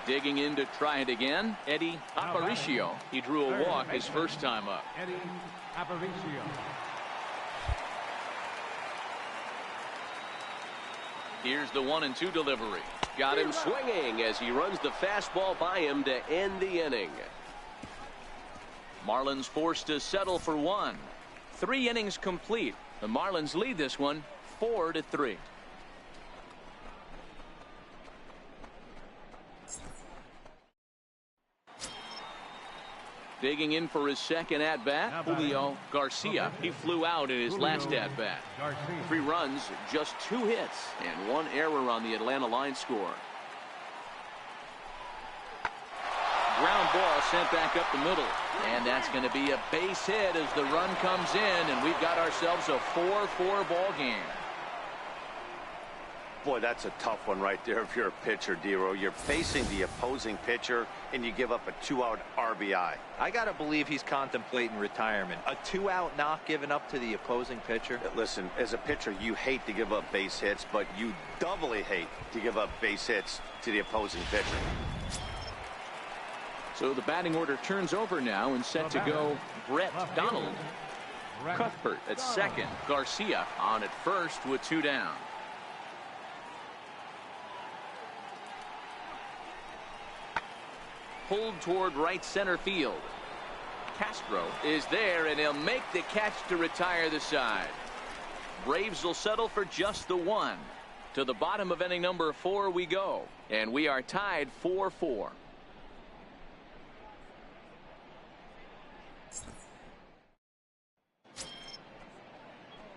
Digging in to try it again, Eddie Aparicio. He drew a walk his first time up. Eddie Aparicio. Here's the 1-2 delivery. Got him swinging as he runs the fastball by him to end the inning. Marlins forced to settle for 1. 3 innings complete. The Marlins lead this one 4-3. Digging in for his second at-bat, Julio Garcia. He flew out in his last at-bat. 3 runs, just 2 hits, and 1 error on the Atlanta line score. Ground ball sent back up the middle. And that's going to be a base hit as the run comes in, and we've got ourselves a 4-4 ball game. Boy, that's a tough one right there if you're a pitcher, Dero. You're facing the opposing pitcher, and you give up a 2-out RBI. I got to believe he's contemplating retirement. A 2-out knock given up to the opposing pitcher. Listen, as a pitcher, you hate to give up base hits, but you doubly hate to give up base hits to the opposing pitcher. So the batting order turns over now and set to go Brett Donald. Cuthbert at second. Garcia on at first with 2 down. Pulled toward right center field. Castro is there, and he'll make the catch to retire the side. Braves will settle for just the 1. To the bottom of inning number 4 we go, and we are tied 4-4.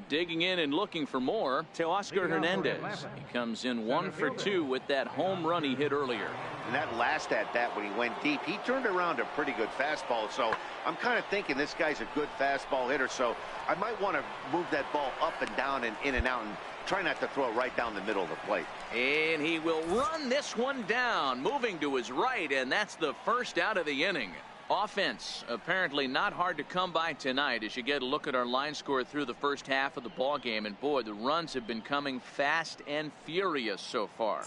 Digging in and looking for more, Teoscar Hernandez. He comes in 1 for 2 with that home run he hit earlier. And that last at-bat when he went deep, he turned around a pretty good fastball. So I'm kind of thinking this guy's a good fastball hitter. So I might want to move that ball up and down and in and out and try not to throw it right down the middle of the plate. And he will run this one down, moving to his right, and that's the first out of the inning. Offense apparently not hard to come by tonight as you get a look at our line score through the first half of the ball game, and boy, the runs have been coming fast and furious so far.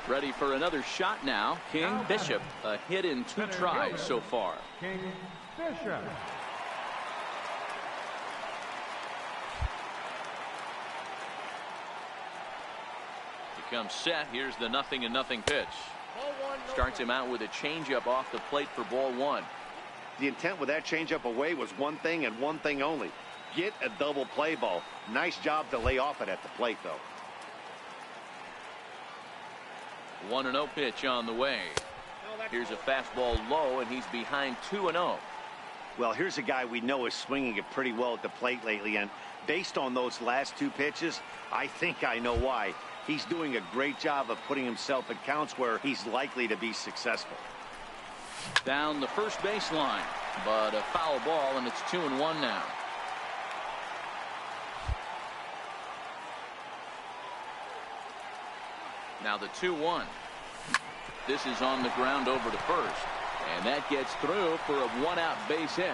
Ready for another shot now. King Bishop, a hit in 2 tries so far. King Bishop. He comes set. Here's the 0-0 pitch. Starts him out with a changeup off the plate for ball 1. The intent with that changeup away was one thing and one thing only. get a double play ball. Nice job to lay off it at the plate, though. 1-0 pitch on the way. Here's a fastball low, and he's behind 2-0. Well, here's a guy we know is swinging it pretty well at the plate lately, and based on those last two pitches, I think I know why. He's doing a great job of putting himself at counts where he's likely to be successful. Down the first baseline, but a foul ball, and it's 2-1 now. Now the 2-1. This is on the ground over to first, and that gets through for a one-out base hit.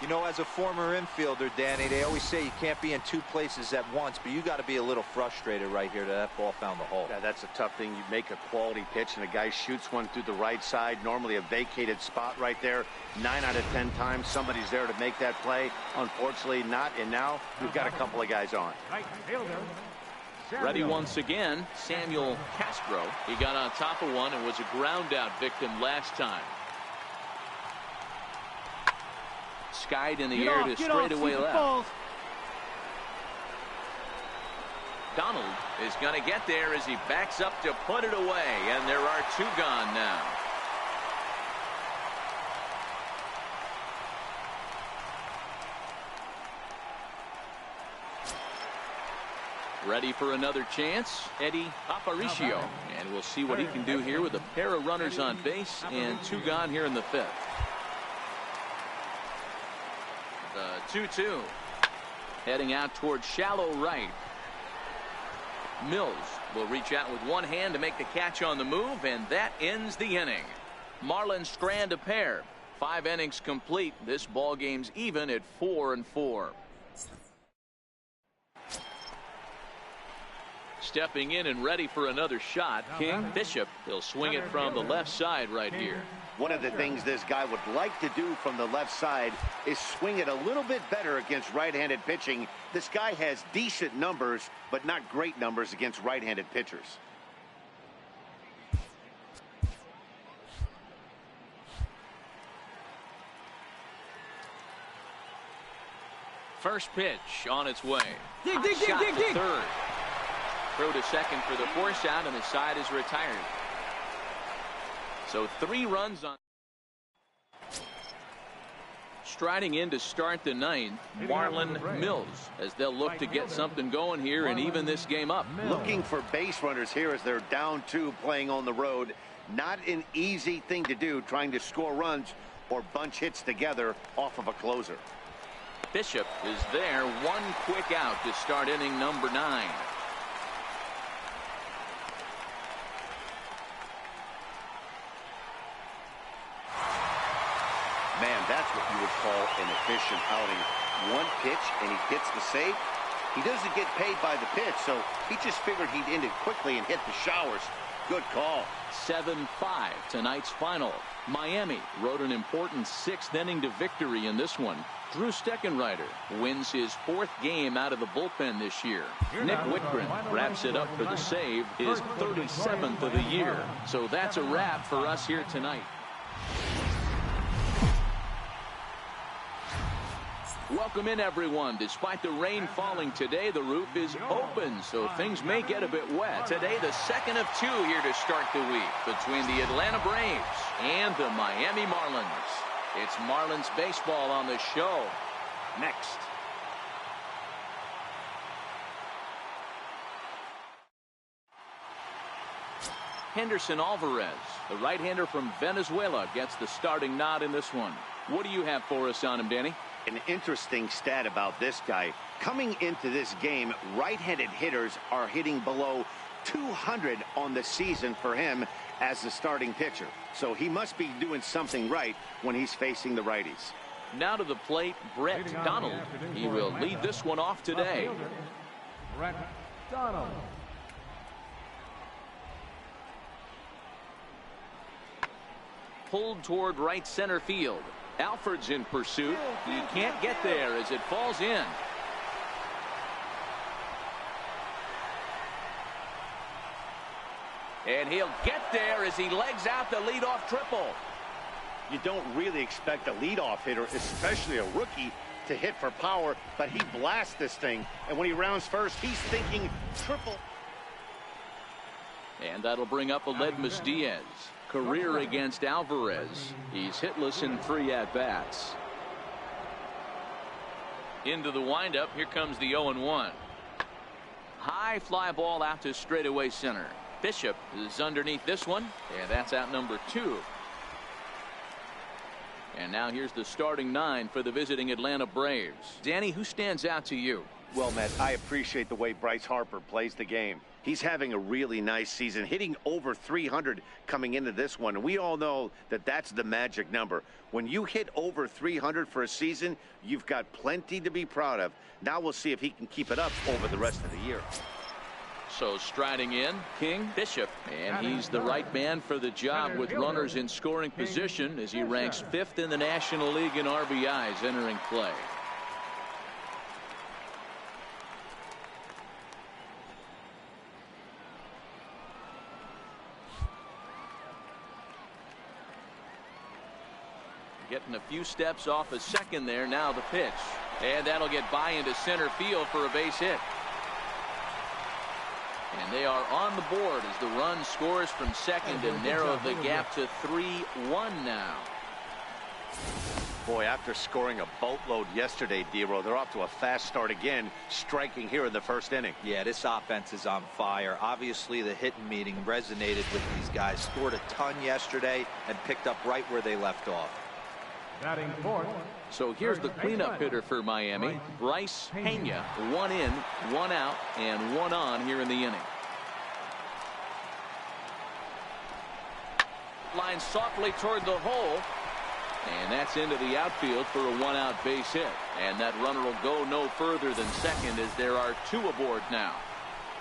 You know, as a former infielder, Danny, they always say you can't be in two places at once, but you got to be a little frustrated right here that ball found the hole. Yeah, that's a tough thing. You make a quality pitch and a guy shoots one through the right side, normally a vacated spot right there. 9 out of 10 times somebody's there to make that play. Unfortunately not, and now we've got a couple of guys on. Right fielder. Ready once again, Samuel Castro. He got on top of one and was a ground out victim last time. Skied in the air to straightaway left. Donald is going to get there as he backs up to put it away, and there are two gone now. Ready for another chance, Eddie Aparicio, and we'll see what he can do here with a pair of runners on base and two gone here in the fifth. The 2-2 heading out towards shallow right. Mills will reach out with one hand to make the catch on the move, and that ends the inning. Marlins strand a pair. 5 innings complete. This ball game's even at 4-4. Stepping in and ready for another shot, King Bishop. He'll swing it from the left side right here. One of the things this guy would like to do from the left side is swing it a little bit better against right-handed pitching. This guy has decent numbers, but not great numbers against right-handed pitchers. First pitch on its way. Dig. Third. Throw to second for the force out, and the side is retired. So 3 runs on. Striding in to start the 9th, Marlon Mills, as they'll look to get something going here and even this game up. Looking for base runners here as they're down 2 playing on the road. Not an easy thing to do, trying to score runs or bunch hits together off of a closer. Bishop is there, 1 quick out to start inning number 9. Man, that's what you would call an efficient outing. 1 pitch and he gets the save. He doesn't get paid by the pitch, so he just figured he'd end it quickly and hit the showers. Good call. 7-5 tonight's final. Miami rode an important 6th inning to victory in this one. Drew Steckenrider wins his 4th game out of the bullpen this year. Nick Whitgren wraps it up for the save, his 37th of the year. So that's a wrap for us here tonight. Welcome in, everyone. Despite the rain falling today, the roof is open, so things may get a bit wet. Today, the 2nd of 2 here to start the week between the Atlanta Braves and the Miami Marlins. It's Marlins baseball on the show next. Henderson Alvarez, the right-hander from Venezuela, gets the starting nod in this one. What do you have for us on him, Danny? An interesting stat about this guy. Coming into this game, right-handed hitters are hitting below 200 on the season for him as the starting pitcher. So he must be doing something right when he's facing the righties. Now to the plate, Brett Donald. He will lead this one off today. Brett Donald. Pulled toward right center field. Alford's in pursuit. He can't get there as it falls in. And he'll get there as he legs out the leadoff triple. You don't really expect a leadoff hitter, especially a rookie, to hit for power, but he blasts this thing. And when he rounds first, he's thinking triple. And that'll bring up Aledmus Diaz. Career against Alvarez. He's hitless in 3 at-bats. Into the windup. Here comes the 0-1. High fly ball out to straightaway center. Bishop is underneath this one, and that's out number 2. And now here's the starting 9 for the visiting Atlanta Braves. Danny, who stands out to you? Well, Matt, I appreciate the way Bryce Harper plays the game. He's having a really nice season, hitting over 300 coming into this one. And we all know that that's the magic number. When you hit over 300 for a season, you've got plenty to be proud of. Now we'll see if he can keep it up over the rest of the year. So striding in, King Bishop, and he's the right man for the job with runners in scoring position as he ranks 5th in the National League in RBIs entering play. Getting a few steps off a second there. Now the pitch, and that'll get by into center field for a base hit. And they are on the board as the run scores from second to narrow the gap to 3-1 now. Boy, after scoring a boatload yesterday, D-Row, they're off to a fast start again, striking here in the first inning. Yeah, this offense is on fire. Obviously, the hitting meeting resonated with these guys. Scored a ton yesterday and picked up right where they left off. Batting fourth. So here's the cleanup hitter for Miami, Bryce Pena. 1 in, 1 out, and 1 on here in the inning. Line softly toward the hole, and that's into the outfield for a 1-out base hit. And that runner will go no further than second as there are 2 aboard now.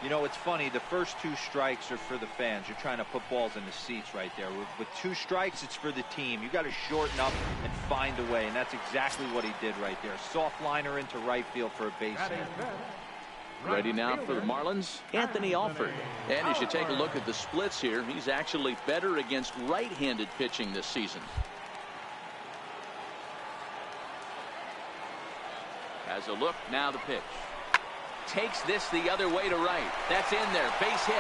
You know, it's funny, the first 2 strikes are for the fans. You're trying to put balls in the seats right there. With 2 strikes, it's for the team. You got to shorten up and find a way, and that's exactly what he did right there. Soft liner into right field for a base hit. Ready now for the Marlins, Anthony Alford. And as you take a look at the splits here, he's actually better against right-handed pitching this season. Has a look, now the pitch. Takes this the other way to right. That's in there. Base hit.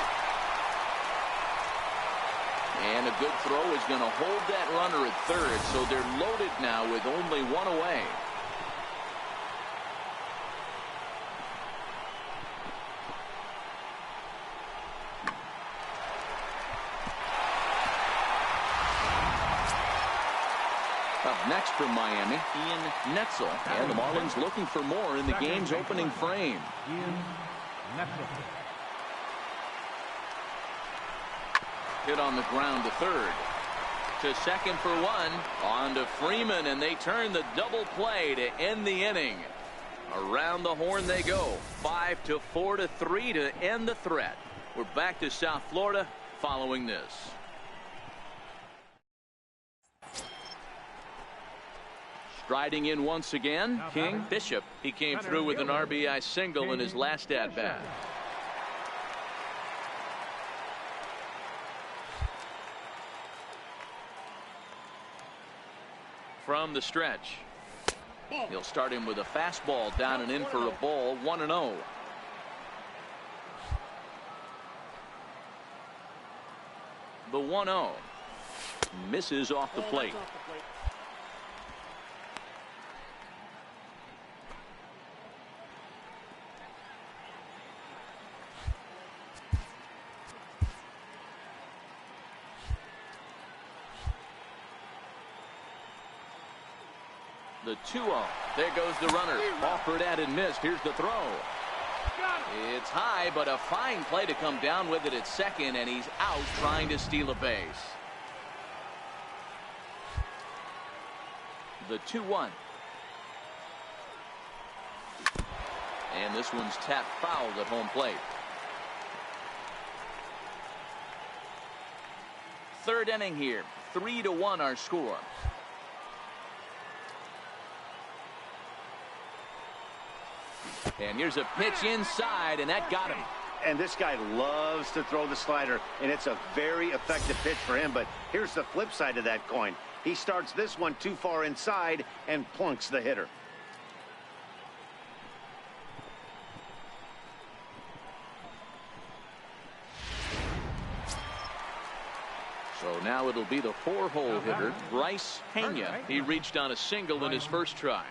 And a good throw is going to hold that runner at third. So they're loaded now with only 1 away. Up next from Miami, Ian Netzel. And the Marlins looking for more in the game's opening frame. Ian Netzel. Hit on the ground to third. To second for 1. On to Freeman, and they turn the double play to end the inning. Around the horn they go. 5-4-3 to end the threat. We're back to South Florida following this. Striding in once again, King Bishop. He came through with an RBI single in his last at-bat. From the stretch, he'll start him with a fastball down and in for a ball. 1-0. The 1-0 misses off the plate. The 2-0. There goes the runner. Offered at and missed. Here's the throw. It's high, but a fine play to come down with it at second, and he's out trying to steal a base. The 2-1. And this one's tapped foul at home plate. Third inning here. 3-1 our score. And here's a pitch inside, and that got him. And this guy loves to throw the slider, and it's a very effective pitch for him. But here's the flip side of that coin. He starts this one too far inside and plunks the hitter. So now it'll be the 4-hole hitter, Bryce Pena. He reached on a single in his first try.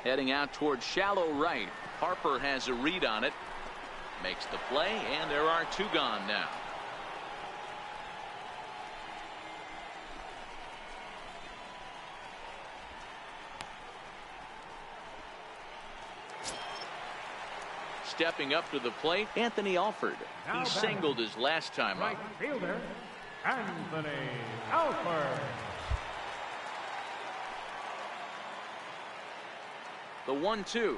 Heading out towards shallow right. Harper has a read on it. Makes the play, and there are 2 gone now. Stepping up to the plate, Anthony Alford. He singled his last time up. Fielder, Anthony Alford. The 1-2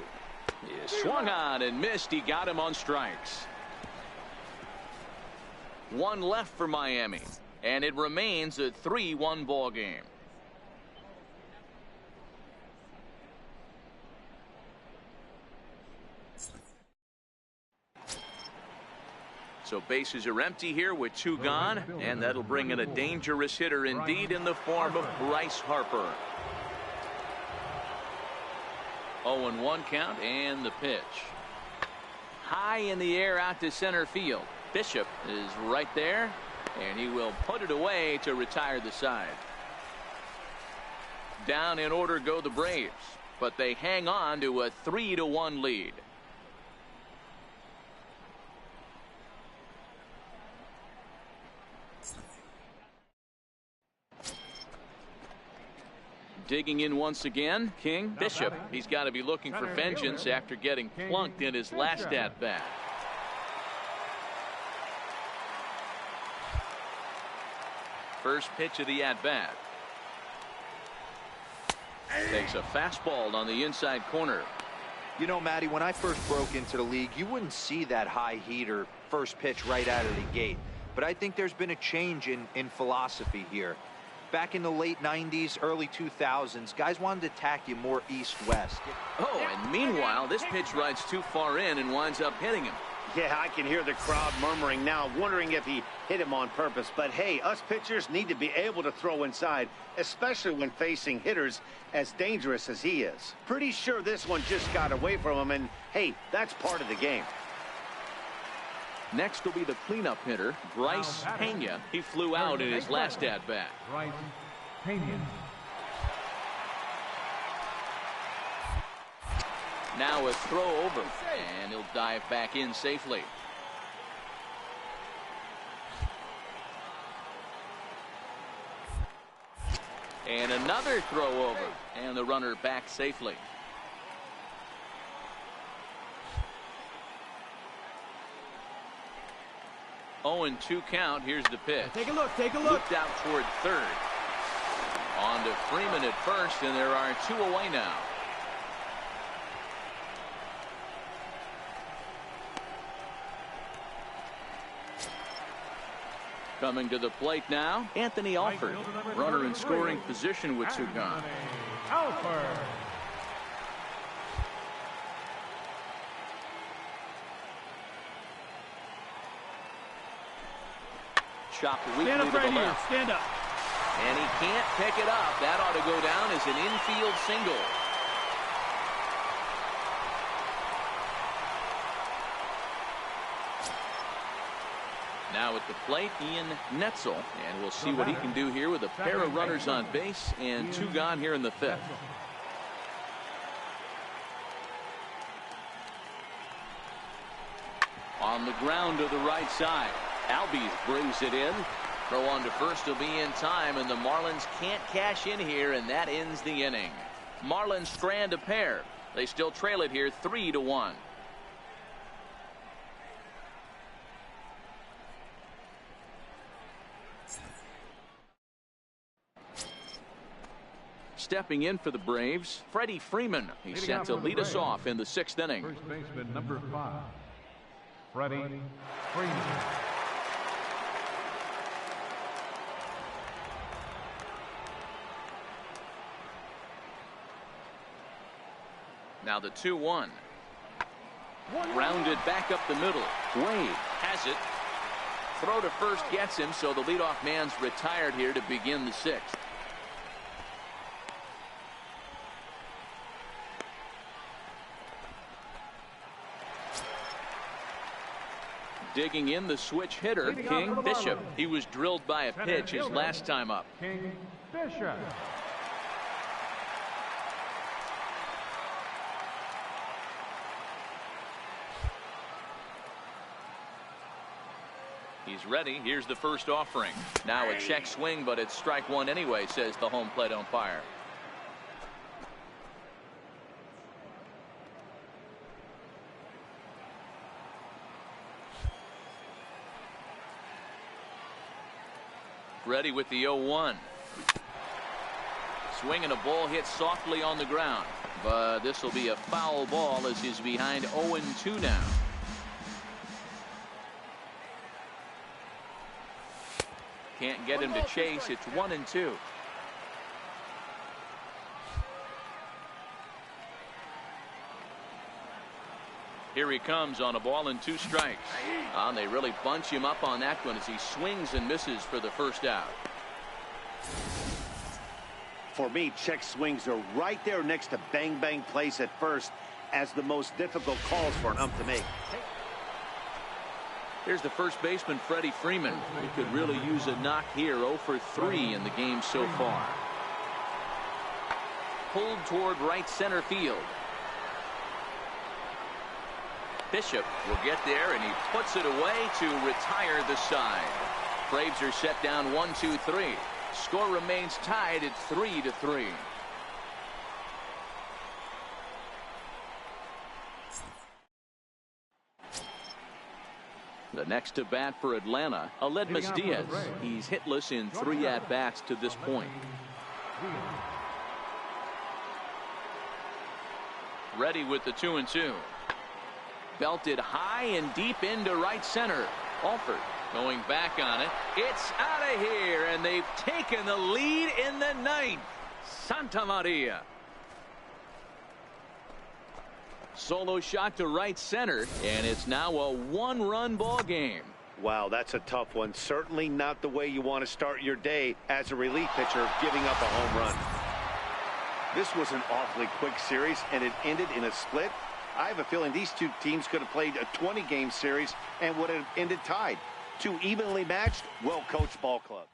is swung on and missed. He got him on strikes. 1 left for Miami, and it remains a 3-1 ball game. So bases are empty here with 2 gone, and that'll bring in a dangerous hitter indeed in the form of Bryce Harper. 0-1 count, and the pitch. High in the air out to center field. Bishop is right there, and he will put it away to retire the side. Down in order go the Braves, but they hang on to a 3-1 lead. Digging in once again, King. Bishop. He's got to be looking for vengeance after getting plunked in his last at-bat. First pitch of the at-bat. Takes a fastball on the inside corner. You know, Matty, when I first broke into the league, you wouldn't see that high heater first pitch right out of the gate. But I think there's been a change in philosophy here. Back in the late 90s, early 2000s, guys wanted to attack you more east-west. Oh, and meanwhile, this pitch rides too far in and winds up hitting him. Yeah, I can hear the crowd murmuring now, wondering if he hit him on purpose. But hey, us pitchers need to be able to throw inside, especially when facing hitters as dangerous as he is. Pretty sure this one just got away from him, and hey, that's part of the game. Next will be the cleanup hitter, Bryce Pena. He flew out in his last at-bat. Bryce Pena. Now a throw over, and he'll dive back in safely. And another throw over, and the runner back safely. Oh, and 2 count. Here's the pitch. Take a look. Take a look. Looked out toward third. On to Freeman at first, and there are 2 away now. Coming to the plate now, Anthony Alford. Runner in scoring position with 2 gone. Alford. Chopped weakly Stand up to right the here. left. Stand up. And he can't pick it up. That ought to go down as an infield single. Now at the plate, Ian Netzel. And we'll see what he can do here with a pair of runners on base and 2 gone here in the 5th. On the ground to the right side. Albies brings it in. Throw on to first will be in time, and the Marlins can't cash in here, and that ends the inning. Marlins strand a pair. They still trail it here 3-1. Stepping in for the Braves, Freddie Freeman. He's set to lead us off in the 6th inning. First baseman number 5, Freddie Freeman. Now the 2-1. Grounded back up the middle. Wade has it. Throw to first gets him, so the leadoff man's retired here to begin the 6th. Digging in the switch hitter, King Bishop. He was drilled by a pitch his last time up. King Bishop. He's ready. Here's the first offering. Now a check swing, but it's strike one anyway, says the home plate umpire. Ready with the 0-1. Swing and a ball hit softly on the ground, but this will be a foul ball as he's behind 0-2 now. Can't get him to chase. It's 1-2. Here he comes on a ball and 2 strikes. And they really bunch him up on that one as he swings and misses for the first out. For me, check swings are right there next to bang bang plays at first as the most difficult calls for an ump to make. Here's the first baseman, Freddie Freeman. He could really use a knock here. 0 for 3 in the game so far. Pulled toward right center field. Bishop will get there, and he puts it away to retire the side. Braves are set down 1-2-3. Score remains tied at 3-3. The next to bat for Atlanta, Aledmus Diaz. He's hitless in 3 at-bats to this point. Ready with the 2-2. Belted high and deep into right center. Alford going back on it. It's out of here, and they've taken the lead in the 9th. Santa Maria. Solo shot to right center, and it's now a 1-run ball game. Wow, that's a tough one. Certainly not the way you want to start your day as a relief pitcher, giving up a home run. This was an awfully quick series, and it ended in a split. I have a feeling these two teams could have played a 20-game series and would have ended tied. 2 evenly matched, well-coached ball clubs.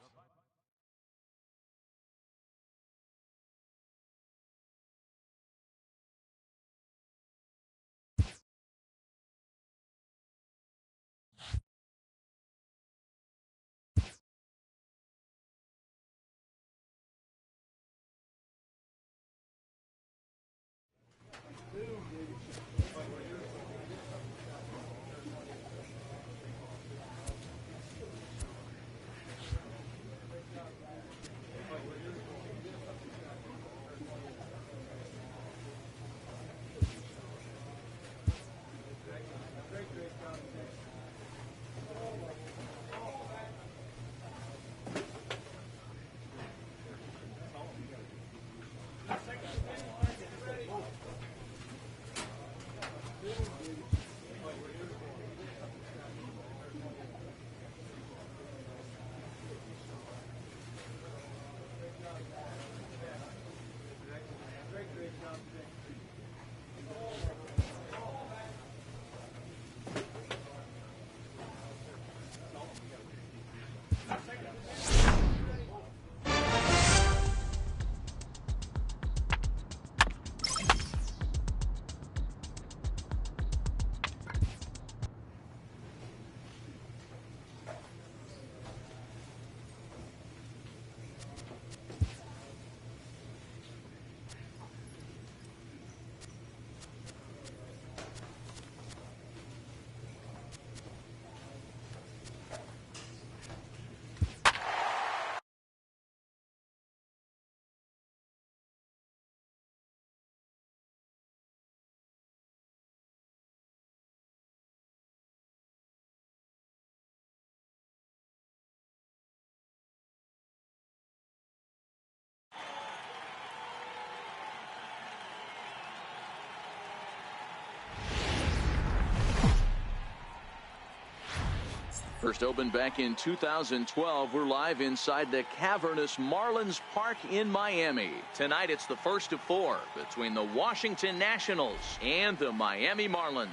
First opened back in 2012. We're live inside the cavernous Marlins Park in Miami. Tonight it's the first of 4 between the Washington Nationals and the Miami Marlins.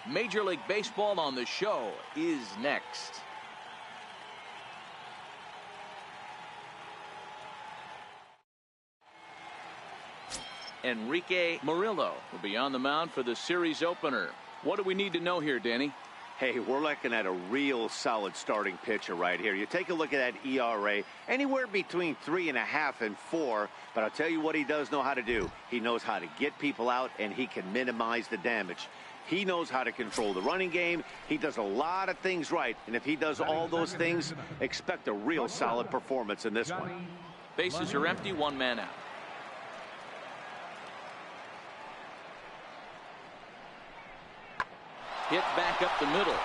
Major League Baseball on the Show is next. Enrique Murillo will be on the mound for the series opener. What do we need to know here, Danny? Hey, we're looking at a real solid starting pitcher right here. You take a look at that ERA, anywhere between 3.5 and 4. But I'll tell you what he does know how to do. He knows how to get people out, and he can minimize the damage. He knows how to control the running game. He does a lot of things right. And if he does all those things, expect a real solid performance in this one. Bases are empty, one man out. Hit back up the middle.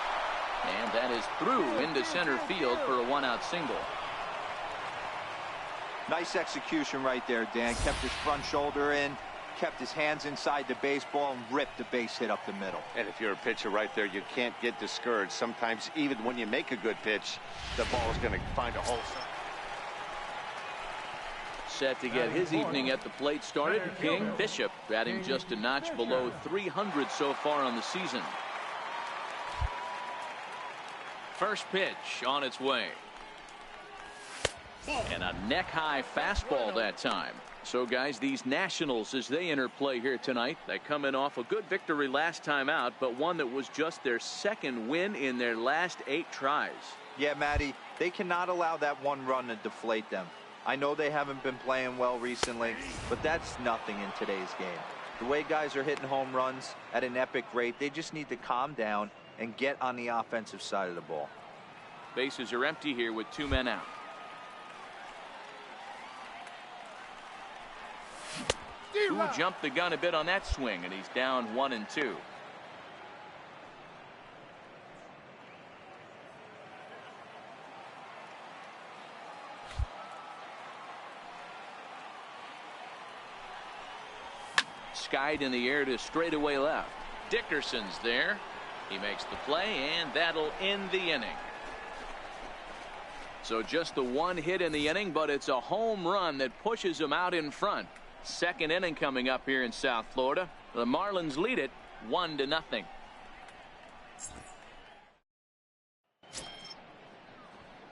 And that is through into center field for a one-out single. Nice execution right there, Dan. Kept his front shoulder in, kept his hands inside the baseball, and ripped the base hit up the middle. And if you're a pitcher right there, you can't get discouraged. Sometimes even when you make a good pitch, the ball is going to find a hole. Set to get his evening at the plate started. King Bishop batting just a notch below 300 so far on the season. First pitch on its way. And a neck-high fastball that time. So, guys, these Nationals, as they enter play here tonight, they come in off a good victory last time out, but one that was just their second win in their last 8 tries. Yeah, Matty, they cannot allow that one run to deflate them. I know they haven't been playing well recently, but that's nothing in today's game. The way guys are hitting home runs at an epic rate, they just need to calm down and get on the offensive side of the ball. Bases are empty here with 2 men out. Who jumped the gun a bit on that swing, and he's down 1-2. Skied in the air to straightaway left. Dickerson's there. He makes the play, and that'll end the inning. So just the one hit in the inning, but it's a home run that pushes him out in front. Second inning coming up here in South Florida. The Marlins lead it 1-0.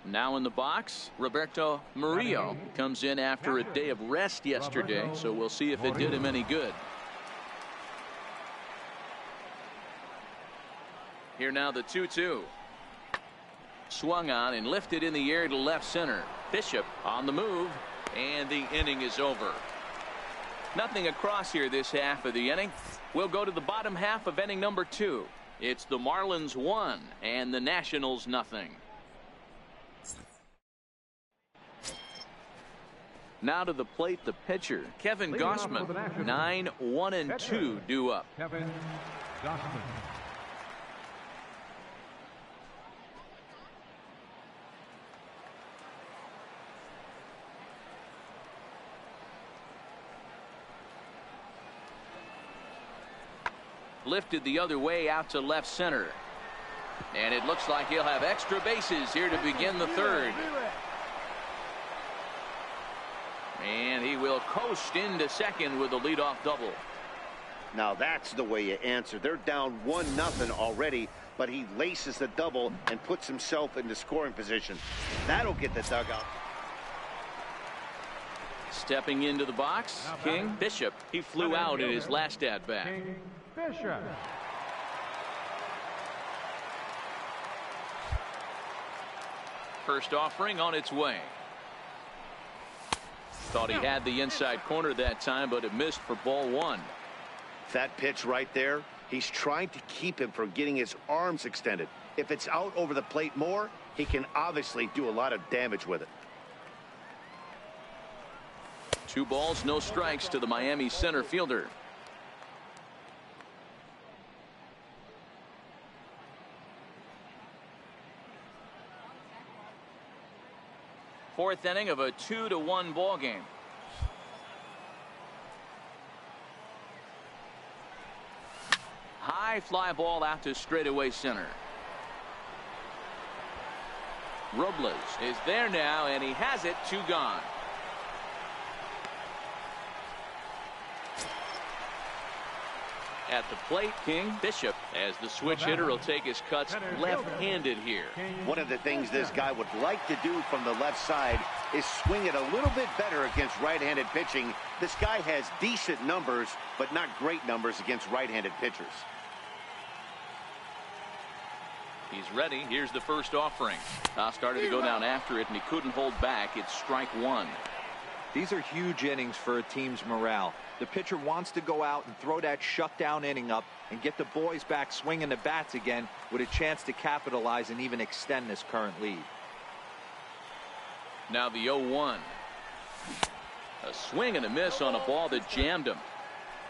Now in the box, Roberto Murillo comes in after a day of rest yesterday, so we'll see if it did him any good. Here now the 2-2. Swung on and lifted in the air to left center. Bishop on the move, and the inning is over. Nothing across here this half of the inning. We'll go to the bottom half of inning number 2. It's the Marlins 1 and the Nationals nothing. Now to the plate, the pitcher, Kevin Gausman. 9-1-2 due up. Kevin Gausman. Lifted the other way out to left center. And it looks like he'll have extra bases here to begin the third. And he will coast into second with a leadoff double. Now that's the way you answer. They're down 1-0 already, but he laces the double and puts himself into scoring position. That'll get the dugout. Stepping into the box, King Bishop. He flew out in his last at-bat. Bishop. First offering on its way. Thought he had the inside corner that time, but it missed for ball 1. That pitch right there, he's trying to keep him from getting his arms extended. If it's out over the plate more, he can obviously do a lot of damage with it. 2 balls, no strikes to the Miami center fielder. Fourth inning of a 2-1 ball game. High fly ball out to straightaway center. Robles is there now, and he has it. 2 gone. At the plate, King Bishop, as the switch hitter, will take his cuts left-handed here. One of the things this guy would like to do from the left side is swing it a little bit better against right-handed pitching. This guy has decent numbers, but not great numbers against right-handed pitchers. He's ready. Here's the first offering. Started to go down after it, and he couldn't hold back. It's strike one. These are huge innings for a team's morale. The pitcher wants to go out and throw that shutdown inning up and get the boys back swinging the bats again with a chance to capitalize and even extend this current lead. Now the 0-1. A swing and a miss on a ball that jammed him.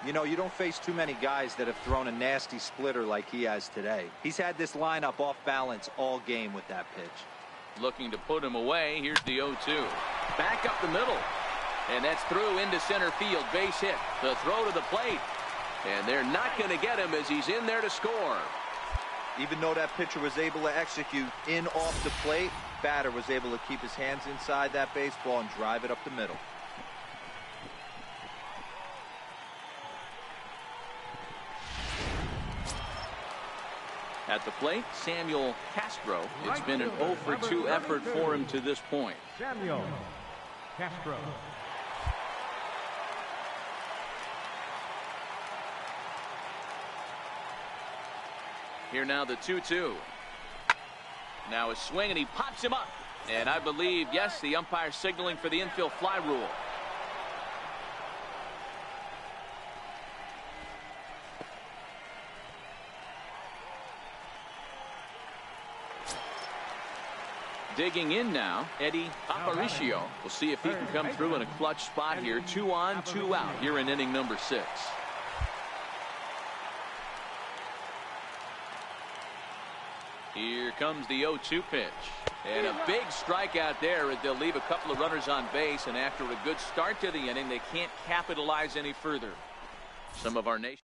You know, you don't face too many guys that have thrown a nasty splitter like he has today. He's had this lineup off balance all game with that pitch. Looking to put him away. Here's the 0-2. Back up the middle. And that's through into center field. Base hit. The throw to the plate. And they're not going to get him as he's in there to score. Even though that pitcher was able to execute in off the plate, batter was able to keep his hands inside that baseball and drive it up the middle. At the plate, Samuel Castro. It's been an 0-for-2 effort for him to this point. Samuel Castro. Here now the 2-2. Now a swing, and he pops him up. And I believe, yes, the umpire signaling for the infield fly rule. Digging in now, Eddie Aparicio. We'll see if he can come through in a clutch spot here. 2 on, 2 out here in inning number 6. Here comes the 0-2 pitch. And a big strikeout there as they'll leave a couple of runners on base. And after a good start to the inning, they can't capitalize any further. Some of our nation.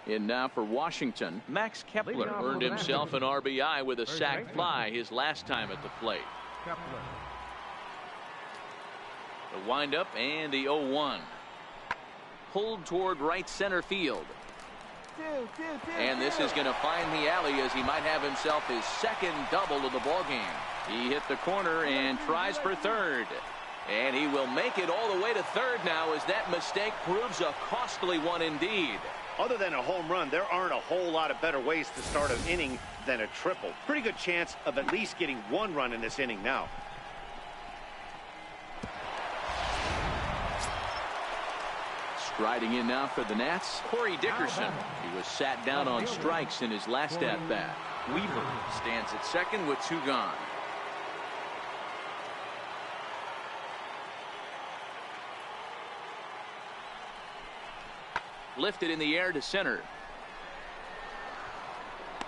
In now for Washington, Max Kepler earned himself an RBI with a sac fly his last time at the plate. The windup and the 0-1. Pulled toward right center field. And this is going to find the alley as he might have himself his second double of the ballgame. He hit the corner and tries for third. And he will make it all the way to third now as that mistake proves a costly one indeed. Other than a home run, there aren't a whole lot of better ways to start an inning than a triple. Pretty good chance of at least getting 1 run in this inning now. Striding in now for the Nats, Corey Dickerson. He was sat down on strikes in his last at-bat. Weaver stands at second with 2 gone. Lifted in the air to center.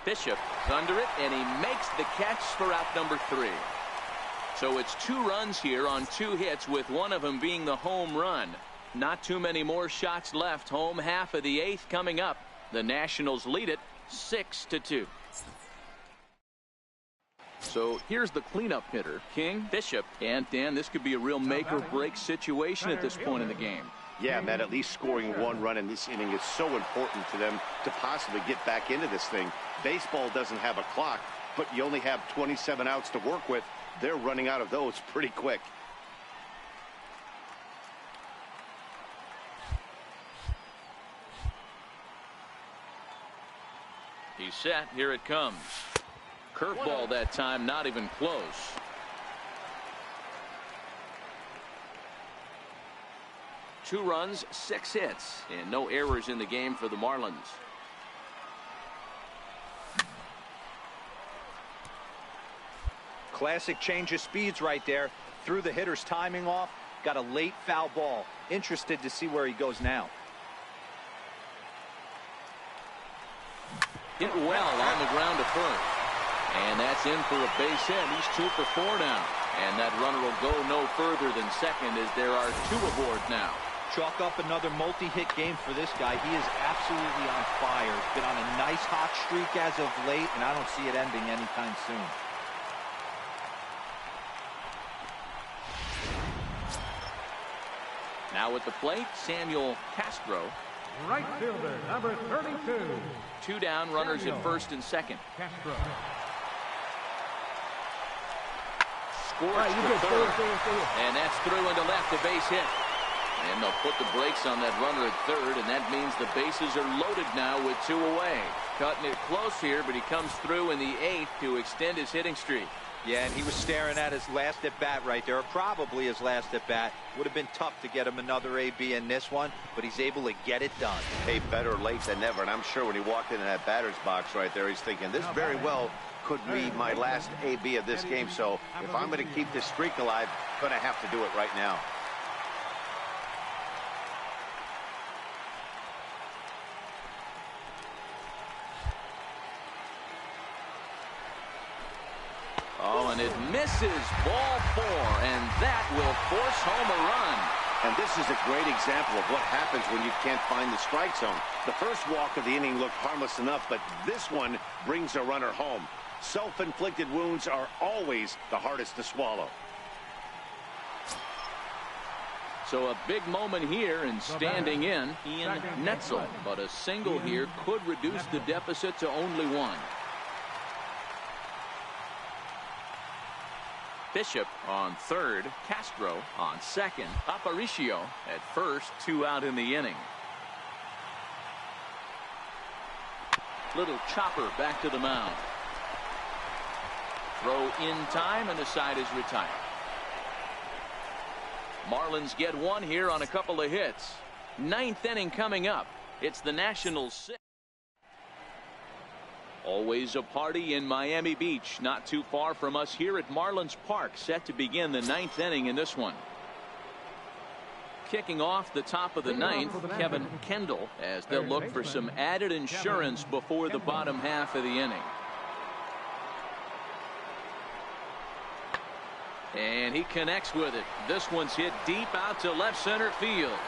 Bishop under it, and he makes the catch for out number 3. So it's 2 runs here on 2 hits, with one of them being the home run. Not too many more shots left. Home half of the 8th coming up. The Nationals lead it 6-2. So here's the cleanup hitter, King Bishop. And Dan, this could be a real make or break situation at this point in the game. Yeah, Matt, at least scoring 1 run in this inning is so important to them to possibly get back into this thing. Baseball doesn't have a clock, but you only have 27 outs to work with. They're running out of those pretty quick. He's set. Here it comes. Curveball that time, not even close. Two runs, 6 hits, and no errors in the game for the Marlins. Classic change of speeds right there. Threw the hitter's timing off. Got a late foul ball. Interested to see where he goes now. Hit well on the ground to first. And that's in for a base hit. He's 2 for 4 now. And that runner will go no further than second as there are 2 aboard now. Chalk up another multi-hit game for this guy. He is absolutely on fire. He's been on a nice hot streak as of late, and I don't see it ending anytime soon. Now at the plate, Samuel Castro. Right fielder, number 32. 2 down, runners at first and second. Castro. Scores to third. And that's through into left, a base hit. And they'll put the brakes on that runner at third, and that means the bases are loaded now with 2 away. Cutting it close here, but he comes through in the 8th to extend his hitting streak. Yeah, and he was staring at his last at bat right there, or probably his last at bat. Would have been tough to get him another AB in this one, but he's able to get it done. Hey, better late than never, and I'm sure when he walked into that batter's box right there, he's thinking, this very well could be my last AB of this game, so if I'm going to keep this streak alive, I'm going to have to do it right now. Oh, and it misses, ball 4, and that will force home a run. And this is a great example of what happens when you can't find the strike zone. The first walk of the inning looked harmless enough, but this one brings a runner home. Self-inflicted wounds are always the hardest to swallow. So a big moment here, and standing in, Ian Netzel. But a single here could reduce the deficit to only 1. Bishop on third, Castro on second, Aparicio at first, 2 out in the inning. Little chopper back to the mound. Throw in time, and the side is retired. Marlins get 1 here on a couple of hits. 9th inning coming up. It's the Nationals 6. Always a party in Miami Beach, not too far from us here at Marlins Park, set to begin the 9th inning in this one. Kicking off the top of the 9th, Kevin Kendall, as they'll look for some added insurance before the bottom half of the inning. And he connects with it. This one's hit deep out to left center field.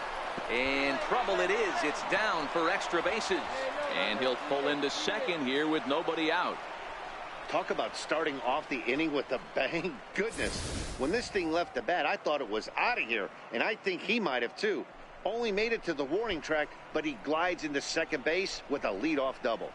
And trouble it is. It's down for extra bases. And he'll pull into second here with nobody out. Talk about starting off the inning with a bang. Goodness. When this thing left the bat, I thought it was out of here. And I think he might have too. Only made it to the warning track, but he glides into second base with a leadoff double.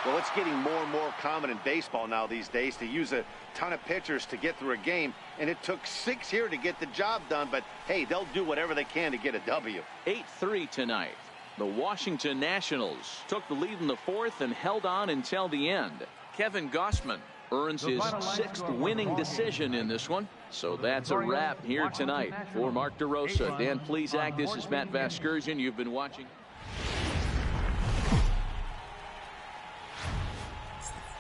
Well, it's getting more and more common in baseball now these days to use a ton of pitchers to get through a game, and it took 6 here to get the job done, but hey, they'll do whatever they can to get a W. 8-3 tonight. The Washington Nationals took the lead in the 4th and held on until the end. Kevin Gausman earns his 6th winning decision in this one. So that's a wrap here tonight. For Mark DeRosa, Dan Plesac, this is Matt Vasgersian. You've been watching.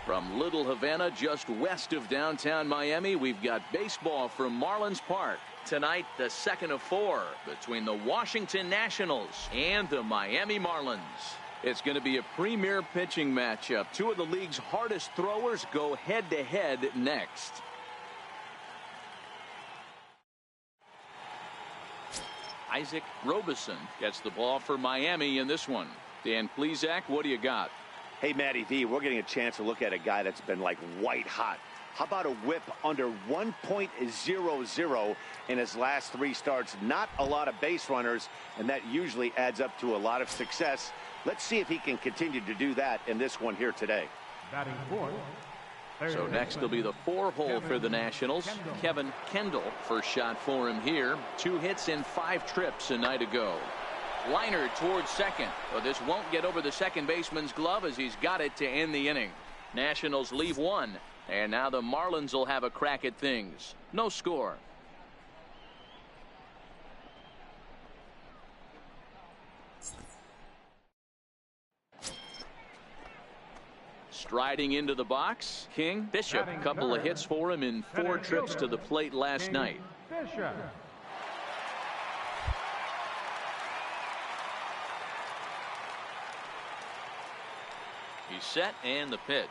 From Little Havana, just west of downtown Miami, we've got baseball from Marlins Park. Tonight, the 2nd of 4 between the Washington Nationals and the Miami Marlins. It's going to be a premier pitching matchup. 2 of the league's hardest throwers go head-to-head next. Isaac Robeson gets the ball for Miami in this one. Dan Plesac, what do you got? Hey, Matty V, we're getting a chance to look at a guy that's been like white hot. How about a whip under 1.00 in his last 3 starts? Not a lot of base runners, and that usually adds up to a lot of success. Let's see if he can continue to do that in this one here today. Batting 4th. So next will be the 4-hole for the Nationals. Kevin Kendall, first shot for him here. 2 hits in 5 trips a night ago. Liner towards second. But this won't get over the second baseman's glove as he's got it to end the inning. Nationals leave 1. And now the Marlins will have a crack at things. No score. Striding into the box, King Bishop. A couple of hits for him in 4 trips to the plate last night. Bishop. He's set, and the pitch.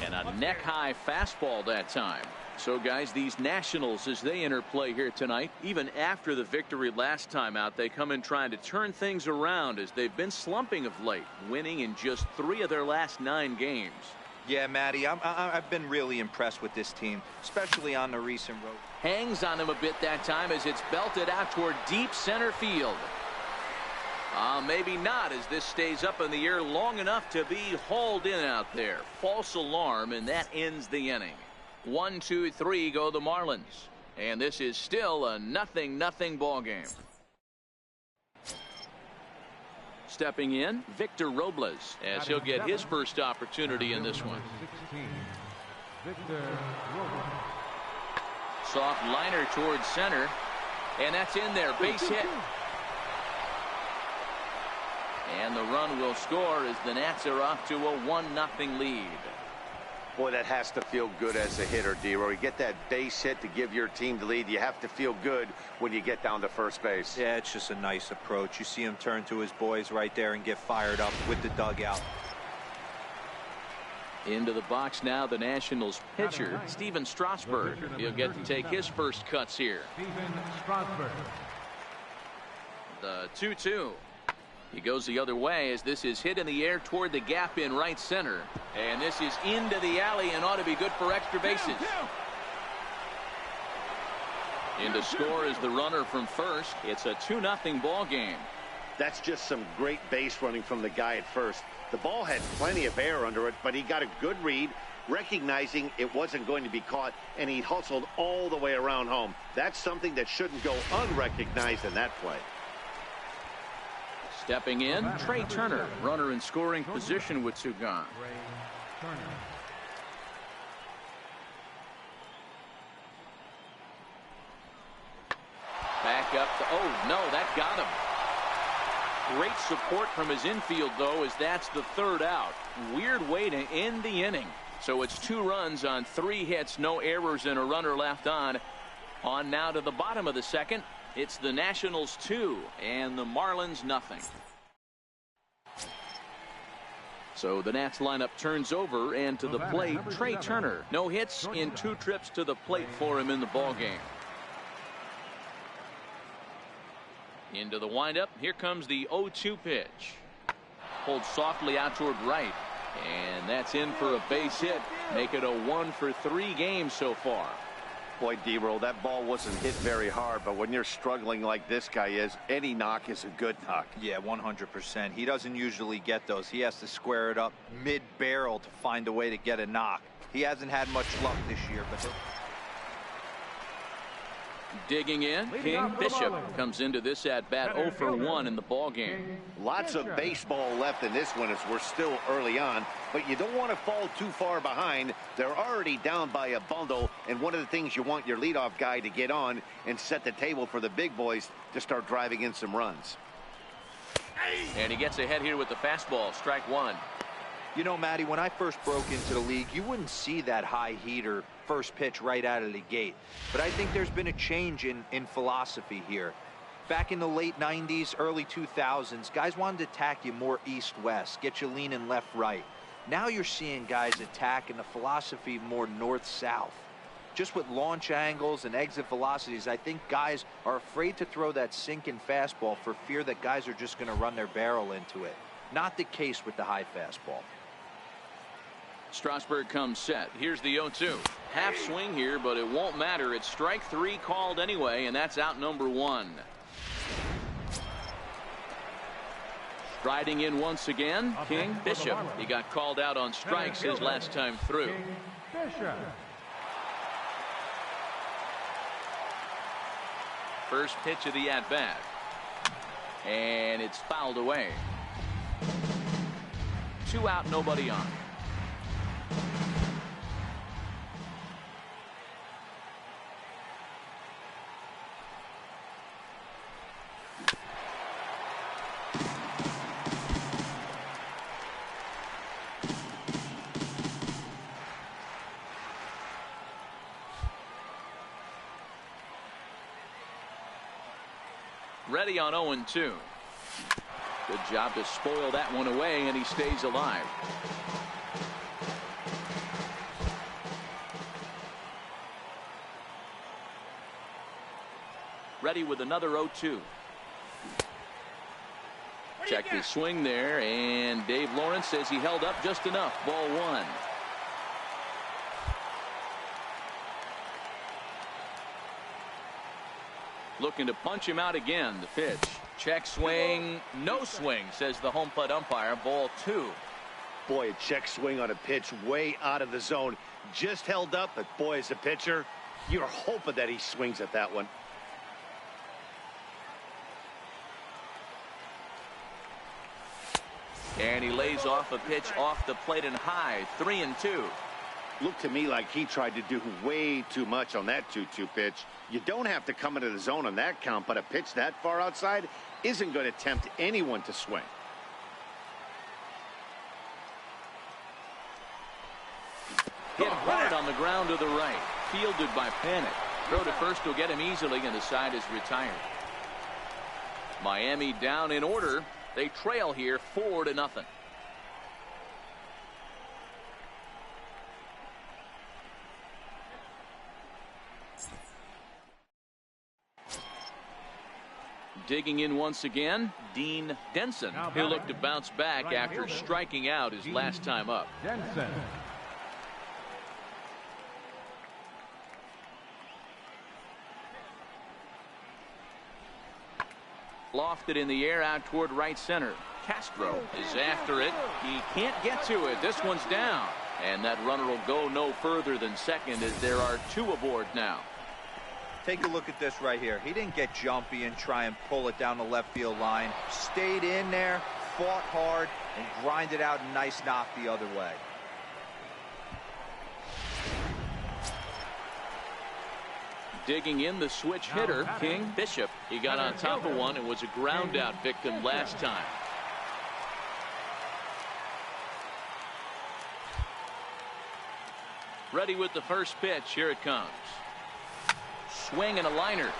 And a neck-high fastball that time. So, guys, these Nationals, as they enter play here tonight, even after the victory last time out, they come in trying to turn things around as they've been slumping of late, winning in just 3 of their last 9 games. Yeah, Matty, I've been really impressed with this team, especially on the recent road. Hangs on him a bit that time as it's belted out toward deep center field. Maybe not, as this stays up in the air long enough to be hauled in out there. False alarm, and that ends the inning. 1, 2, 3 go the Marlins. And this is still a 0-0 ball game. Stepping in, Victor Robles, as he'll get his first opportunity in this one. 16, Victor Robles. Soft liner towards center, and that's in there. Base hit. And the run will score as the Nats are off to a 1-0 lead. Boy, that has to feel good as a hitter, D-Roy. You get that base hit to give your team the lead. You have to feel good when you get down to first base. Yeah, it's just a nice approach. You see him turn to his boys right there and get fired up with the dugout. Into the box now, the Nationals pitcher, Steven Strasburg. He'll get to take his first cuts here. Steven Strasburg. The 2-2. He goes the other way as this is hit in the air toward the gap in right center. And this is into the alley and ought to be good for extra bases. In to score is the runner from first. It's a 2-0 ball game. That's just some great base running from the guy at first. The ball had plenty of air under it, but he got a good read, recognizing it wasn't going to be caught, and he hustled all the way around home. That's something that shouldn't go unrecognized in that play. Stepping in, Trey Turner, runner in scoring position with two gone. Back up to, oh no, that got him. Great support from his infield though, as that's the third out. Weird way to end the inning. So it's 2 runs on 3 hits, no errors, and a runner left on. On now to the bottom of the second. It's the Nationals 2 and the Marlins nothing. So the Nats lineup turns over, and to the plate, Trey Turner. No hits in 2 trips to the plate for him in the ball game. Into the windup. Here comes the 0-2 pitch. Pulled softly out toward right. And that's in for a base hit. Make it a 1-for-3 game so far. Boy, D-Roll, that ball wasn't hit very hard, but when you're struggling like this guy is, any knock is a good knock. Yeah, 100%. He doesn't usually get those. He has to square it up mid-barrel to find a way to get a knock. He hasn't had much luck this year, but... Digging in, King Bishop comes into this at bat 0-for-1 in the ball game. Lots of baseball left in this one as we're still early on, but you don't want to fall too far behind. They're already down by a bundle, and one of the things you want your leadoff guy to get on and set the table for the big boys to start driving in some runs. And he gets ahead here with the fastball, strike 1. You know, Matty, when I first broke into the league, you wouldn't see that high heater first pitch right out of the gate. But I think there's been a change in philosophy here. Back in the late 90s, early 2000s, guys wanted to attack you more east-west, get you leaning left-right. Now you're seeing guys attack in the philosophy more north-south. Just with launch angles and exit velocities, I think guys are afraid to throw that sinking fastball for fear that guys are just going to run their barrel into it. Not the case with the high fastball. Strasburg comes set. Here's the 0-2. Half swing here, but it won't matter. It's strike 3 called anyway, and that's out number 1. Striding in once again, King Bishop. He got called out on strikes his last time through. First pitch of the at-bat. And it's fouled away. 2 out, nobody on. Ready on 0-2. Good job to spoil that one away, and he stays alive. Ready with another 0-2. Check his swing there, and Dave Lawrence says he held up just enough. Ball 1. Looking to punch him out again. The pitch. Check swing. No swing, says the home plate umpire. Ball 2. Boy, a check swing on a pitch way out of the zone. Just held up, but boy, as a pitcher, you're hoping that he swings at that one. And he lays off a pitch off the plate and high. 3-2. Looked to me like he tried to do way too much on that 2-2 pitch. You don't have to come into the zone on that count, but a pitch that far outside isn't going to tempt anyone to swing. Hit hard on the ground to the right. Fielded by Panic. Throw to first will get him easily, and the side is retired. Miami down in order. They trail here 4-0. Digging in once again, Dean Denson. He'll look to bounce back after striking out his last time up. Denson. Lofted in the air out toward right center. Castro is after it. He can't get to it. This one's down. And that runner will go no further than second as there are 2 aboard now. Take a look at this right here. He didn't get jumpy and try and pull it down the left field line. Stayed in there, fought hard, and grinded out a nice knock the other way. Digging in the switch hitter, King Bishop. He got on top of one and was a ground out victim last time. Ready with the first pitch. Here it comes. Swing and a liner.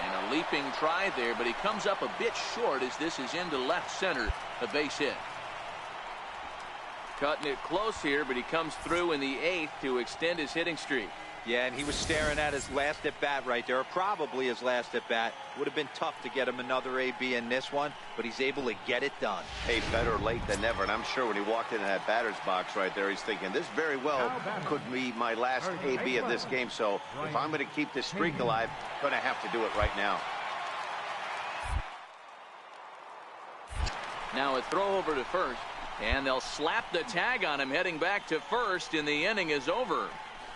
And a leaping try there, but he comes up a bit short as this is into left center. A base hit. Cutting it close here, but he comes through in the 8th to extend his hitting streak. Yeah, and he was staring at his last at bat right there, or probably his last at bat. Would have been tough to get him another AB in this one, but he's able to get it done. Hey, better late than never. And I'm sure when he walked into that batter's box right there, he's thinking this very well could be my last AB of this game. So if I'm going to keep this streak alive, I'm going to have to do it right now. Now a throw over to first, and they'll slap the tag on him heading back to first, and the inning is over.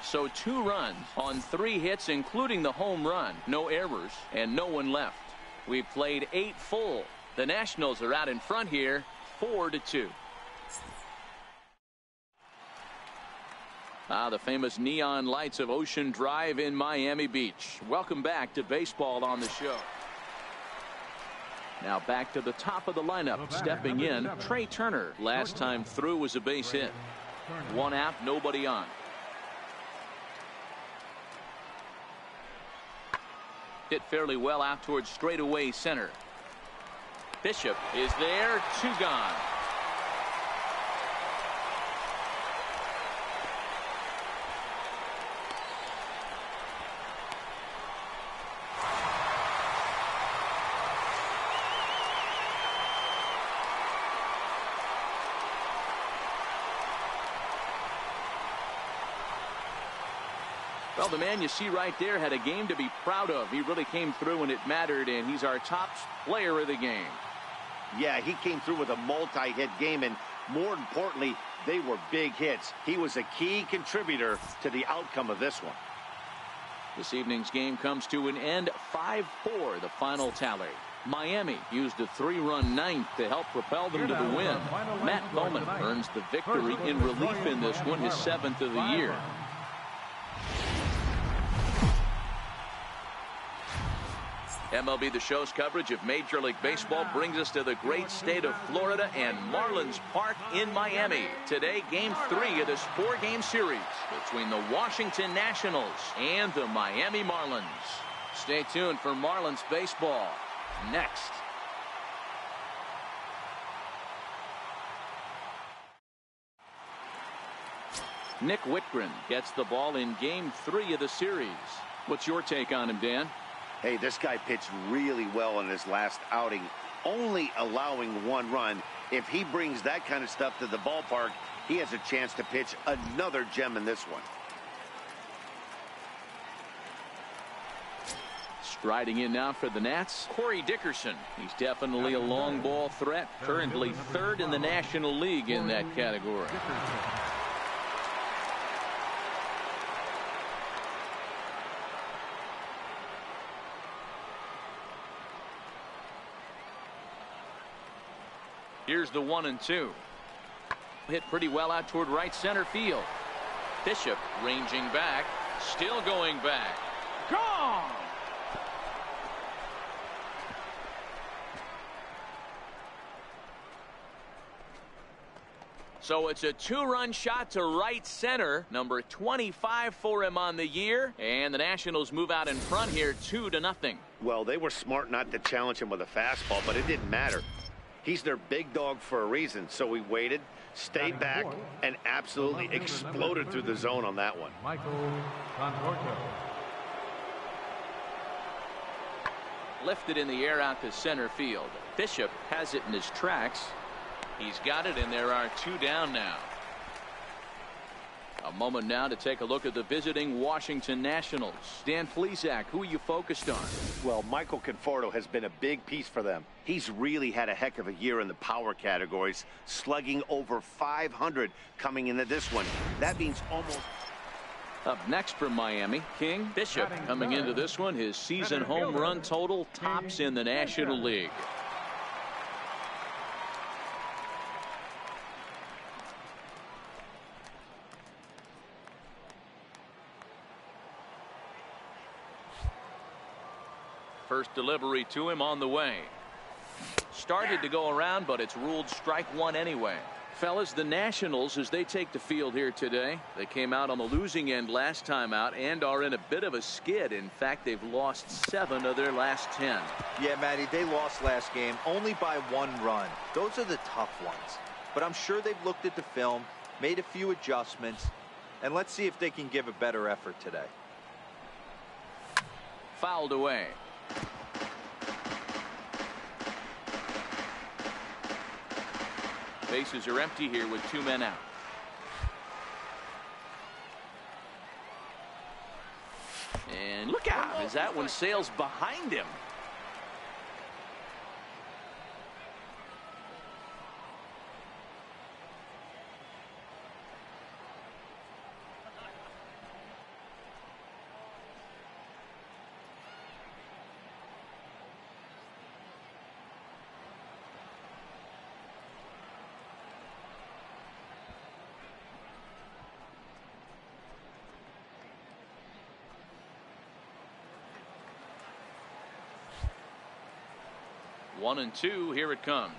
So 2 runs on 3 hits, including the home run. No errors and no one left. We've played 8 full. The Nationals are out in front here, 4-2. The famous neon lights of Ocean Drive in Miami Beach. Welcome back to baseball on the show. Now back to the top of the lineup. Stepping in, Trey Turner. Last time through was a base hit. 1 out, nobody on. Hit fairly well out towards straightaway center. Bishop is there. 2 gone. Well, the man you see right there had a game to be proud of. He really came through when it mattered, and he's our top player of the game. Yeah, he came through with a multi-hit game, and more importantly, they were big hits. He was a key contributor to the outcome of this one. This evening's game comes to an end. 5-4, the final tally. Miami used a 3-run ninth to help propel them to the win. Matt Bowman earns the victory in relief in this one, his 7th of the year. MLB The Show's coverage of Major League Baseball brings us to the great state of Florida and Marlins Park in Miami. Today, Game 3 of this 4-game series between the Washington Nationals and the Miami Marlins. Stay tuned for Marlins baseball next. Nick Whitgren gets the ball in Game 3 of the series. What's your take on him, Dan? Hey, this guy pitched really well in his last outing, only allowing 1 run. If he brings that kind of stuff to the ballpark, he has a chance to pitch another gem in this one. Riding in now for the Nats, Corey Dickerson. He's definitely a long ball threat. Currently third in the National League in that category. Here's the 1-2. Hit pretty well out toward right center field. Bishop ranging back, still going back. Gone! So it's a 2-run shot to right center. Number 25 for him on the year. And the Nationals move out in front here 2-0. Well, they were smart not to challenge him with a fastball, but it didn't matter. He's their big dog for a reason. So he waited, stayed back, and absolutely exploded through the zone on that one. Lifted in the air out to center field. Bishop has it in his tracks. He's got it, and there are 2 down now. A moment now to take a look at the visiting Washington Nationals. Dan Plesac, who are you focused on? Well, Michael Conforto has been a big piece for them. He's really had a heck of a year in the power categories, slugging over 500 coming into this one. That means almost... Up next from Miami, King. Bishop coming into this one. His season home run total tops in the National League. First delivery to him on the way. Started to go around, but it's ruled strike one anyway. Fellas, the Nationals, as they take the field here today, they came out on the losing end last time out and are in a bit of a skid. In fact, they've lost 7 of their last 10. Yeah, Matty, they lost last game only by 1 run. Those are the tough ones. But I'm sure they've looked at the film, made a few adjustments, and let's see if they can give a better effort today. Fouled away. Bases are empty here with 2 men out. And look out as that one sails behind him. One and two, here it comes.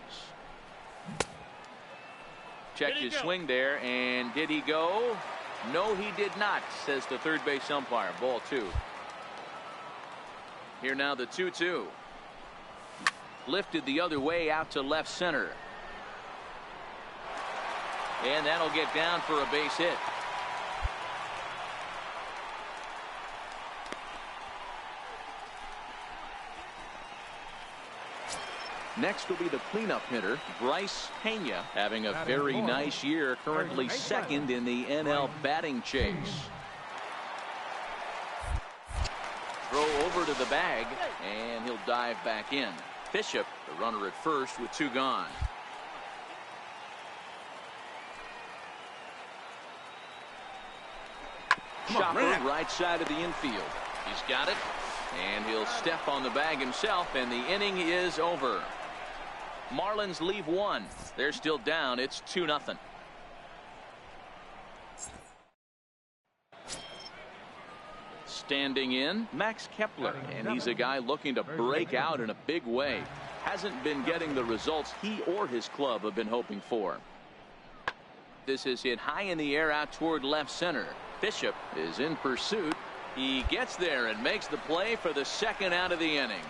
Checked his swing there, and did he go? No, he did not, says the third base umpire. Ball 2. Here now the 2-2. Lifted the other way out to left center. And that'll get down for a base hit. Next will be the cleanup hitter, Bryce Pena, having a very nice year, currently second in the NL batting chase. Throw over to the bag, and he'll dive back in. Bishop, the runner at first with 2 gone. Chopper right side of the infield. He's got it, and he'll step on the bag himself, and the inning is over. Marlins leave 1. They're still down. It's 2-0. Standing in, Max Kepler, and he's a guy looking to break out in a big way. Hasn't been getting the results he or his club have been hoping for. This is hit high in the air out toward left center. Bishop is in pursuit. He gets there and makes the play for the second out of the inning.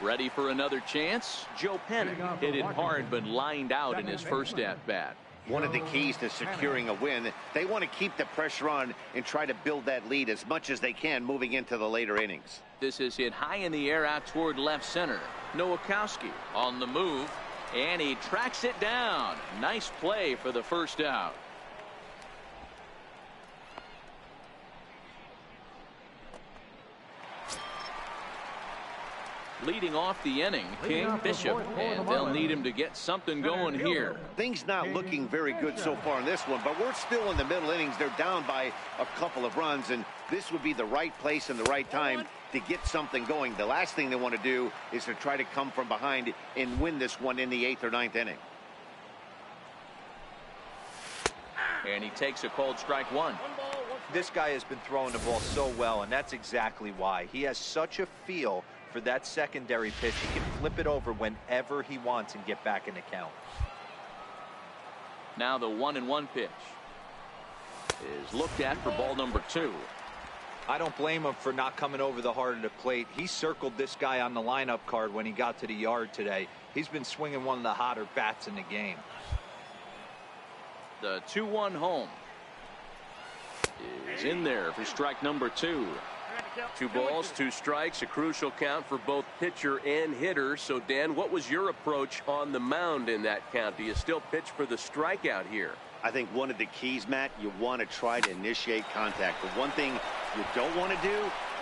Ready for another chance? Joe Penn hit it hard but lined out in his first at-bat. One of the keys to securing a win, they want to keep the pressure on and try to build that lead as much as they can moving into the later innings. This is hit high in the air out toward left center. Nowakowski on the move. And he tracks it down. Nice play for the first out. Leading off the inning, King Bishop, and they'll need him to get something going here. Things not looking very good so far in this one, but we're still in the middle innings. They're down by a couple of runs, and this would be the right place and the right time to get something going. The last thing they want to do is to try to come from behind and win this one in the 8th or 9th inning. And he takes a called strike one. This guy has been throwing the ball so well, and that's exactly why. He has such a feel for that secondary pitch. He can flip it over whenever he wants and get back in the count. Now the 1-1 pitch is looked at for ball number 2. I don't blame him for not coming over the heart of the plate. He circled this guy on the lineup card when he got to the yard today. He's been swinging one of the hotter bats in the game. The 2-1 home is in there for strike number 2. 2 balls, 2 strikes, a crucial count for both pitcher and hitter. So, Dan, what was your approach on the mound in that count? Do you still pitch for the strikeout here? I think one of the keys, Matt, you want to try to initiate contact. The one thing you don't want to do,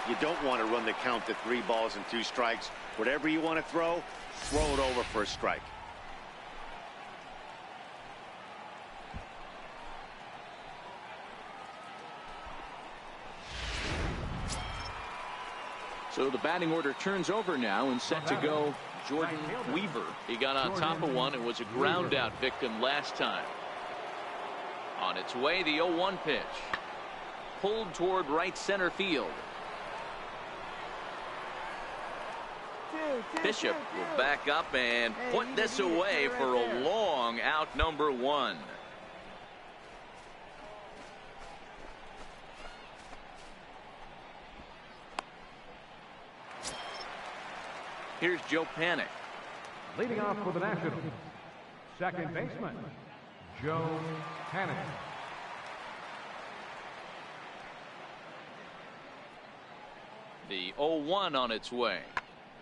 you don't want to run the count to 3 balls and 2 strikes. Whatever you want to throw it over for a strike. So the batting order turns over now, and set to go Jordan Weaver. He got on top of one and was a ground out victim last time. On its way, the 0-1 pitch. Pulled toward right center field. Bishop will back up and put this away for a long out number 1. Here's Joe Panic. Leading off for the Nationals, second baseman, Joe Panic. The 0-1 on its way.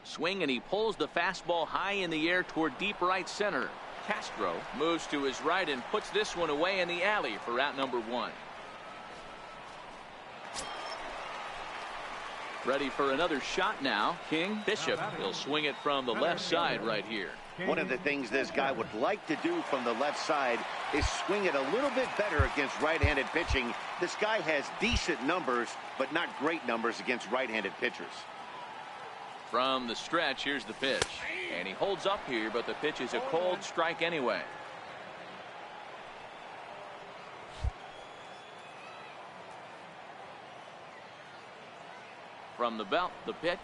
Swing, and he pulls the fastball high in the air toward deep right center. Castro moves to his right and puts this one away in the alley for out number 1. Ready for another shot now. King Bishop will swing it from the left side right here. One of the things this guy would like to do from the left side is swing it a little bit better against right-handed pitching. This guy has decent numbers, but not great numbers against right-handed pitchers. From the stretch, here's the pitch. And he holds up here, but the pitch is a cold strike anyway. From the belt, the pitch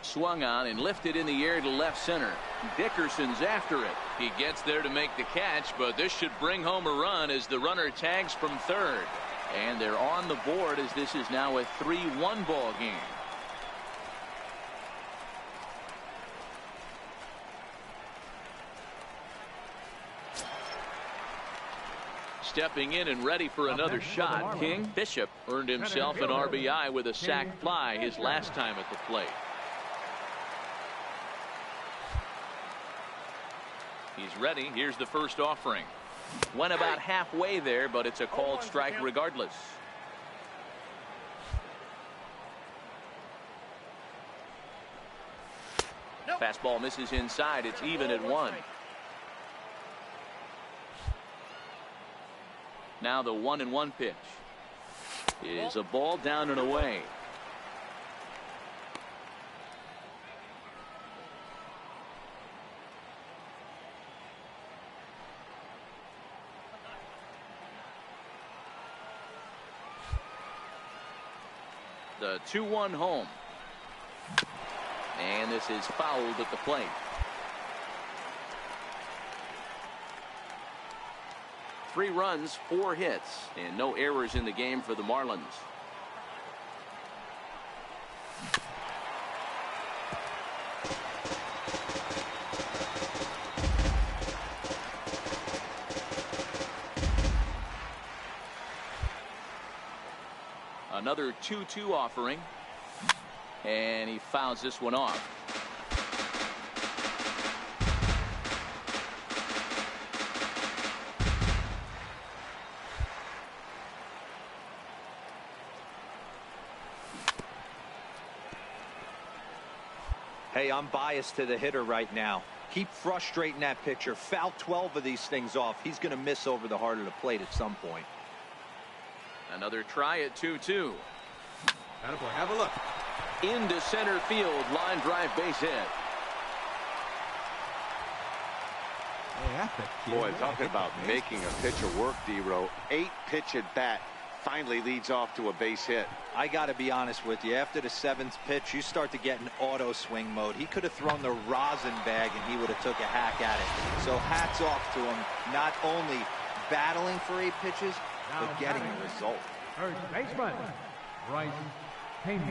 swung on and lifted in the air to left center. Dickerson's after it. He gets there to make the catch, but this should bring home a run as the runner tags from third. And they're on the board as this is now a 3-1 ball game. Stepping in and ready for another shot, King Bishop earned himself an RBI with a sac fly his last time at the plate. He's ready. Here's the first offering. Went about halfway there, but it's a called strike regardless. Fastball misses inside. It's even at 1. Now the 1-1 pitch is a ball down and away. The 2-1 home. And this is fouled at the plate. Three runs, 4 hits, and no errors in the game for the Marlins. Another 2-2 offering, and he fouls this one off. Hey, I'm biased to the hitter right now. Keep frustrating that pitcher. Foul 12 of these things off. He's going to miss over the heart of the plate at some point. Another try at 2-2. Attaboy, have a look. Into center field, line drive, base hit. Boy, talking about making a pitcher work, D-Row. 8-pitch at bat finally leads off to a base hit. I got to be honest with you. After the 7th pitch, you start to get in auto swing mode. He could have thrown the rosin bag and he would have took a hack at it. So hats off to him, not only battling for 8 pitches, but getting a result. First baseman, Bryce Payne.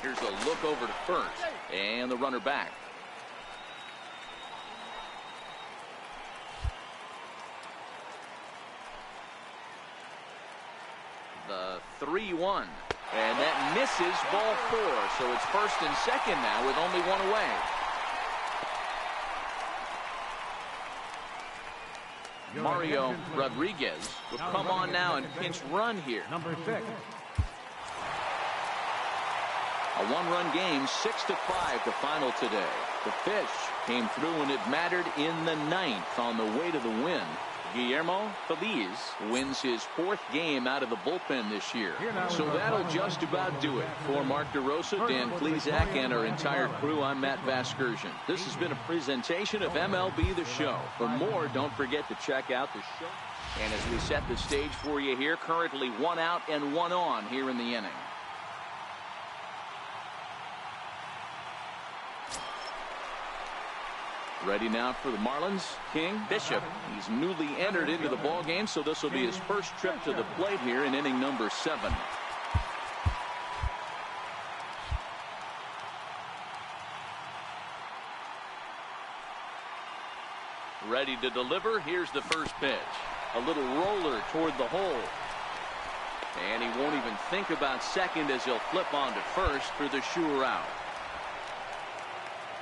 Here's a look over to first, and the runner back. The 3-1, and that misses, ball 4. So it's first and second now with only one away. Mario Rodriguez will come on now and pinch run here. Number 6. A 1-run game, 6-5 the final today. The pitch came through and it mattered in the 9th on the way to the win. Guillermo Feliz wins his 4th game out of the bullpen this year. So that'll just about do it. For Mark DeRosa, Dan Plesac, and our entire crew, I'm Matt Vasgersian. This has been a presentation of MLB The Show. For more, don't forget to check out the show. And as we set the stage for you here, currently 1 out and 1 on here in the inning. Ready now for the Marlins. King Bishop. He's newly entered into the ball game, so this will be his first trip to the plate here in inning number 7. Ready to deliver. Here's the first pitch. A little roller toward the hole. And he won't even think about second as he'll flip on to first for the sure out.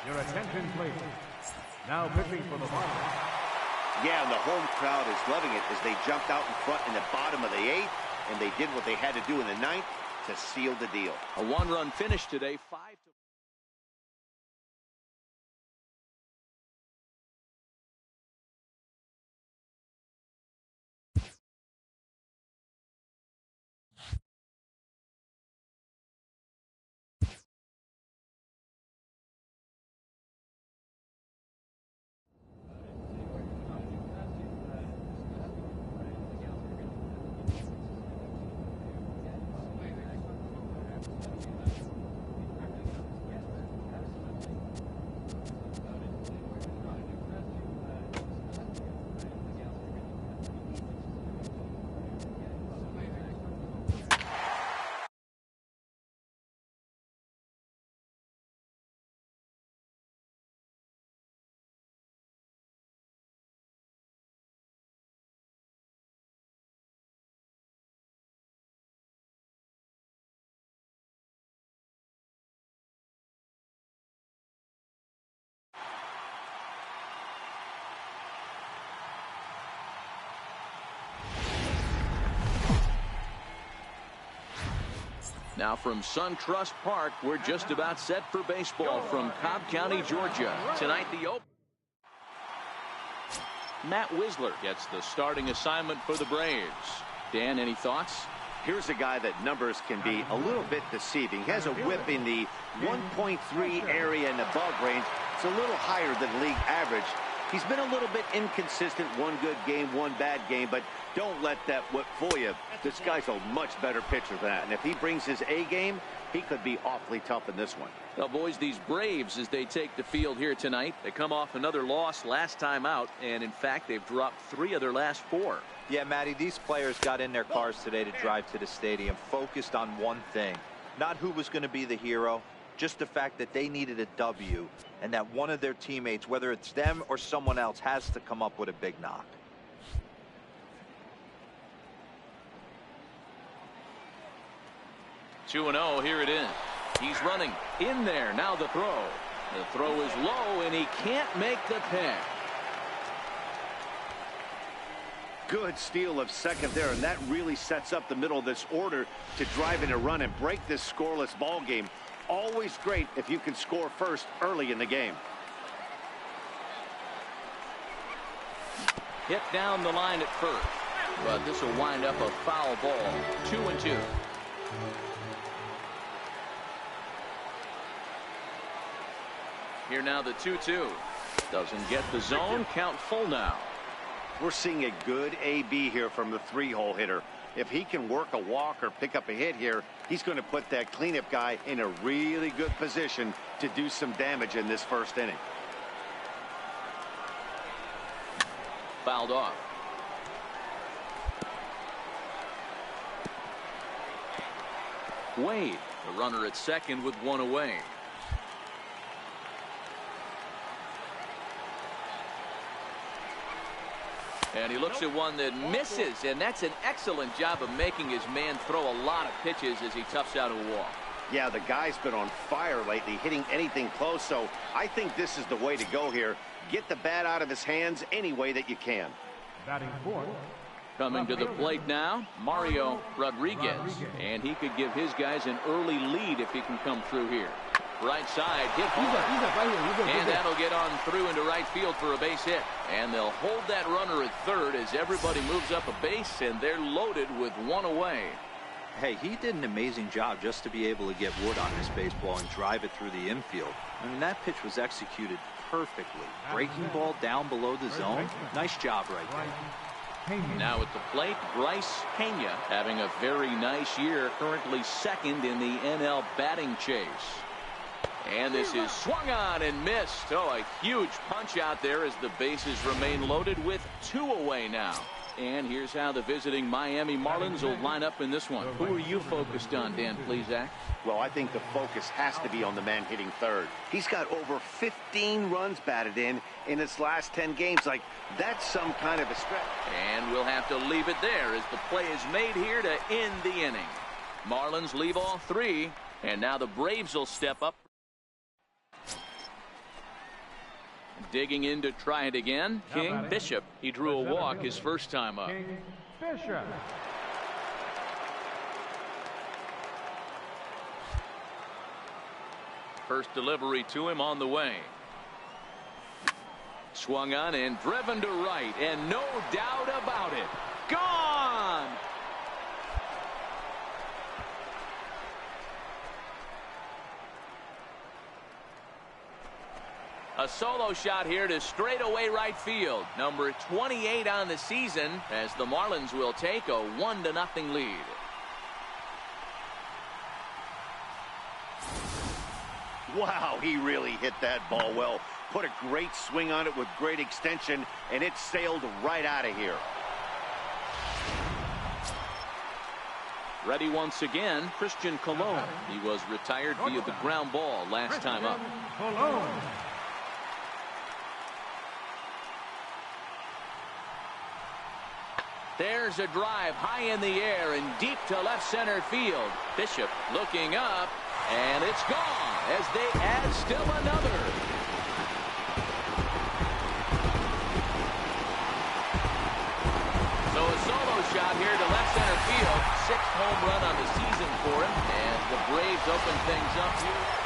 Your attention, please. Now pitching for the Marlins. Yeah, and the home crowd is loving it as they jumped out in front in the bottom of the 8th, and they did what they had to do in the 9th to seal the deal. A 1-run finish today, 5-. Now from SunTrust Park, we're just about set for baseball from Cobb County, Georgia. Tonight, the open. Matt Wisler gets the starting assignment for the Braves. Dan, any thoughts? Here's a guy that numbers can be a little bit deceiving. He has a whip in the 1.3 area and above range. It's a little higher than league average. He's been a little bit inconsistent. One good game, one bad game, but don't let that whip fool you. This guy's a much better pitcher than that. And if he brings his A game, he could be awfully tough in this one. Well, boys, these Braves, as they take the field here tonight, they come off another loss last time out. And in fact, they've dropped 3 of their last 4. Yeah, Matty, these players got in their cars today to drive to the stadium, focused on one thing. Not who was going to be the hero, just the fact that they needed a W, and that one of their teammates, whether it's them or someone else, has to come up with a big knock. Two 2-0, here it is. He's running in there. Now the throw. The throw is low, and he can't make the pick. Good steal of second there, and that really sets up the middle of this order to drive in a run and break this scoreless ball game. Always great if you can score first early in the game. Hit down the line at first, but this will wind up a foul ball. 2-2. Here now the 2-2. Doesn't get the zone. Count full now. We're seeing a good AB here from the 3-hole hitter. If he can work a walk or pick up a hit here, he's going to put that cleanup guy in a really good position to do some damage in this first inning. Fouled off. Wade, the runner at second with one away. And he looks at one that misses, and that's an excellent job of making his man throw a lot of pitches as he toughs out a walk. Yeah, the guy's been on fire lately, hitting anything close, so I think this is the way to go here. Get the bat out of his hands any way that you can. Batting fourth. Coming to the plate now, Mario Rodriguez. And he could give his guys an early lead if he can come through here. Right side, hit hard. And that'll get on through into right field for a base hit. And they'll hold that runner at third as everybody moves up a base, and they're loaded with one away. Hey, he did an amazing job just to be able to get wood on this baseball and drive it through the infield. I mean, that pitch was executed perfectly. Breaking ball down below the zone. Nice job right there. Now at the plate, Bryce Pena having a very nice year, currently second in the NL batting chase. And this is swung on and missed. Oh, a huge punch out there as the bases remain loaded with two away now. And here's how the visiting Miami Marlins will line up in this one. Who are you focused on, Dan Plesac? Well, I think the focus has to be on the man hitting third. He's got over 15 runs batted in his last 10 games. Like, that's some kind of a stretch. And we'll have to leave it there as the play is made here to end the inning. Marlins leave all three, and now the Braves will step up. Digging in to try it again, King Bishop. He drew a walk his first time up. King Bishop. First delivery to him on the way. Swung on and driven to right, and no doubt about it. Gone! A solo shot here to straightaway right field. Number 28 on the season as the Marlins will take a 1-0 lead. Wow, he really hit that ball well. Put a great swing on it with great extension, and it sailed right out of here. Ready once again, Christian Colon. He was retired via the ground ball last time up. Colon. There's a drive high in the air and deep to left center field. Bishop looking up, and it's gone as they add still another. So a solo shot here to left center field. 6th home run on the season for him, and the Braves open things up here.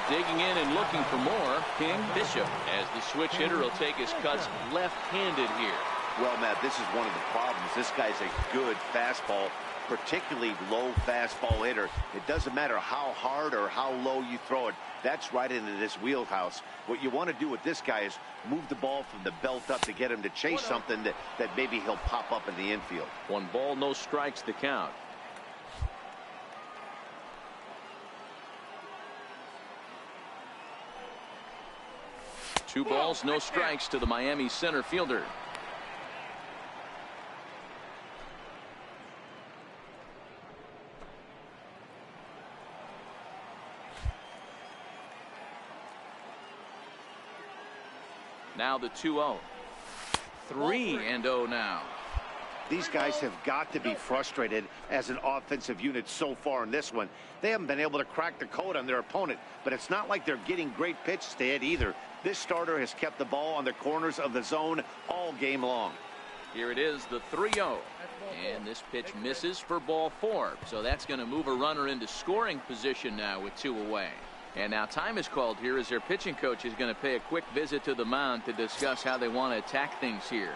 Digging in and looking for more, King Bishop, as the switch hitter will take his cuts left-handed here. Well, Matt, this is one of the problems. This guy's a good fastball, particularly low fastball hitter. It doesn't matter how hard or how low you throw it. That's right into this wheelhouse. What you want to do with this guy is move the ball from the belt up to get him to chase something that maybe he'll pop up in the infield. 1 ball, no strikes the count. Two balls, no strikes to the Miami center fielder. Now the 2-0. 3-0 now. These guys have got to be frustrated as an offensive unit so far in this one. They haven't been able to crack the code on their opponent, but it's not like they're getting great pitches to hit either. This starter has kept the ball on the corners of the zone all game long. Here it is, the 3-0. And this pitch misses for ball 4. So that's going to move a runner into scoring position now with 2 away. And now time is called here as their pitching coach is going to pay a quick visit to the mound to discuss how they want to attack things here.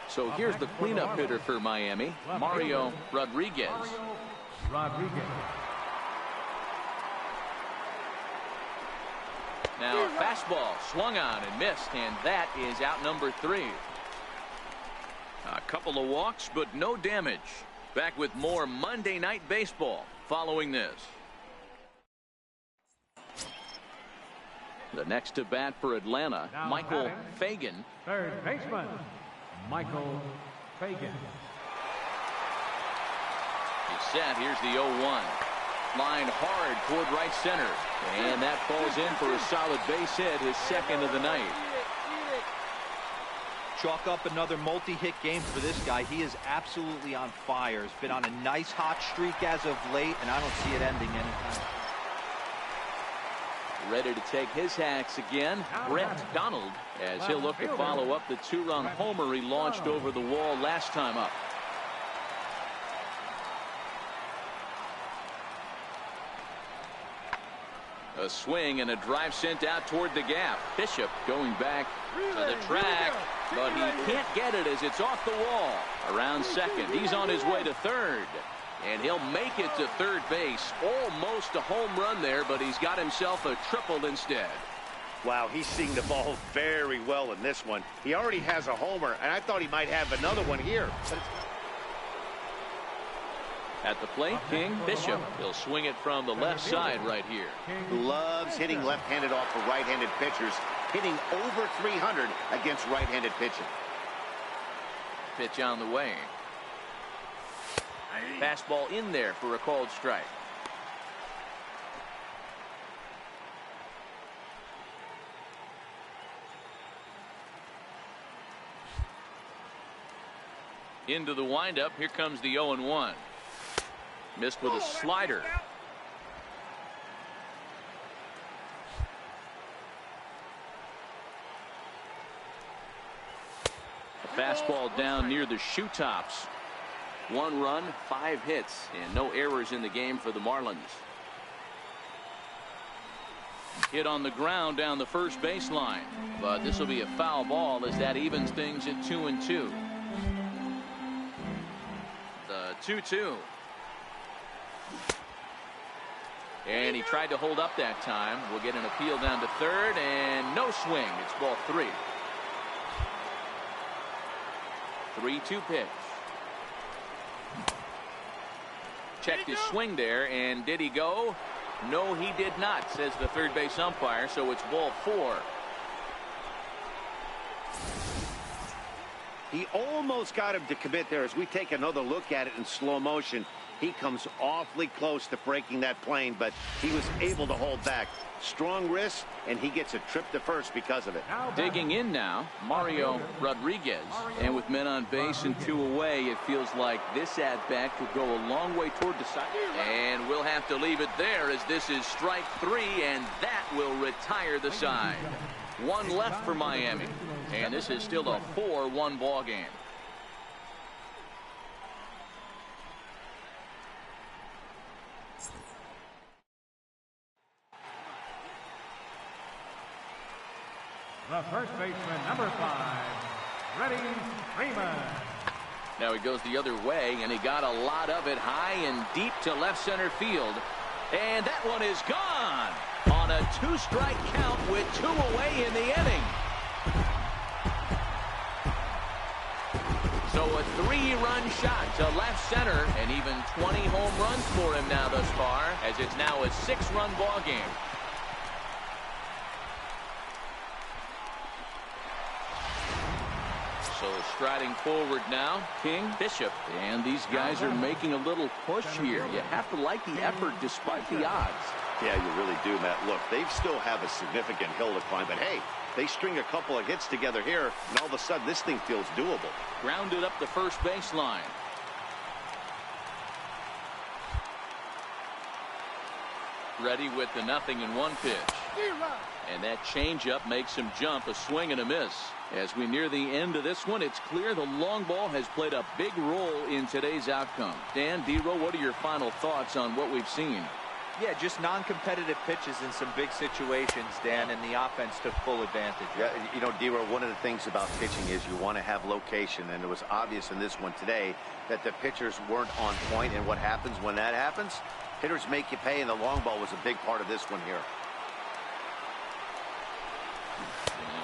So here's the cleanup hitter for Miami, Mario Rodriguez. Now a fastball swung on and missed, and that is out number 3. A couple of walks, but no damage. Back with more Monday Night Baseball following this. The next to bat for Atlanta, Now Michael batting, Fagan. Third baseman, Michael Fagan. He's set. Here's the 0-1. Line hard toward right center. And that falls in for a solid base hit, his second of the night. Chalk up another multi-hit game for this guy. He is absolutely on fire. He's been on a nice hot streak as of late, and I don't see it ending anytime. Ready to take his hacks again, Brett Donald, as he'll look to follow up the 2-run homer he launched over the wall last time up. A swing and a drive sent out toward the gap. Bishop going back to the track, but he can't get it as it's off the wall. Around second, he's on his way to third. And he'll make it to third base. Almost a home run there, but he's got himself a triple instead. Wow, he's seeing the ball very well in this one. He already has a homer, and I thought he might have another one here. But at the plate, King Bishop. He'll swing it from the left side right here. Loves hitting left-handed off of right-handed pitchers, hitting over 300 against right-handed pitching. Pitch on the way. Fastball in there for a called strike. Into the windup. Here comes the 0-1. Missed with a slider. A fastball down near the shoe tops. 1 run, 5 hits, and no errors in the game for the Marlins. Hit on the ground down the first baseline, but this will be a foul ball as that evens things at 2-2. The 2-2. And he tried to hold up that time. We'll get an appeal down to third, and no swing. It's ball 3. 3-2 pitch. Checked his swing there, and did he go? No, he did not, says the third base umpire, so it's ball 4. He almost got him to commit there. As we take another look at it in slow motion, he comes awfully close to breaking that plane, but he was able to hold back. Strong wrist, and he gets a trip to first because of it. Digging in now, Mario Rodriguez. And with men on base and 2 away, it feels like this at-bat could go a long way toward the side. And we'll have to leave it there as this is strike 3, and that will retire the side. 1 left for Miami, and this is still a 4-1 ball game. The first baseman, number 5, Freddie Freeman. Now he goes the other way, and he got a lot of it high and deep to left center field. And that one is gone on a 2-strike count with 2 away in the inning. So a 3-run shot to left center, and even 20 home runs for him now thus far, as it's now a 6-run ball game. So striding forward now, King, Bishop, and these guys are making a little push here. You have to like the effort despite the odds. Yeah, you really do, Matt. Look, they still have a significant hill to climb, but hey, they string a couple of hits together here, and all of a sudden this thing feels doable. Grounded up the first baseline. Ready with the 0-1 pitch. And that changeup makes him jump, a swing and a miss. As we near the end of this one, it's clear the long ball has played a big role in today's outcome. Dan, D-Row, what are your final thoughts on what we've seen? Yeah, just non-competitive pitches in some big situations, Dan, and the offense took full advantage. Yeah, you know, D-Row, one of the things about pitching is you want to have location, and it was obvious in this one today that the pitchers weren't on point, and what happens when that happens? Hitters make you pay, and the long ball was a big part of this one here.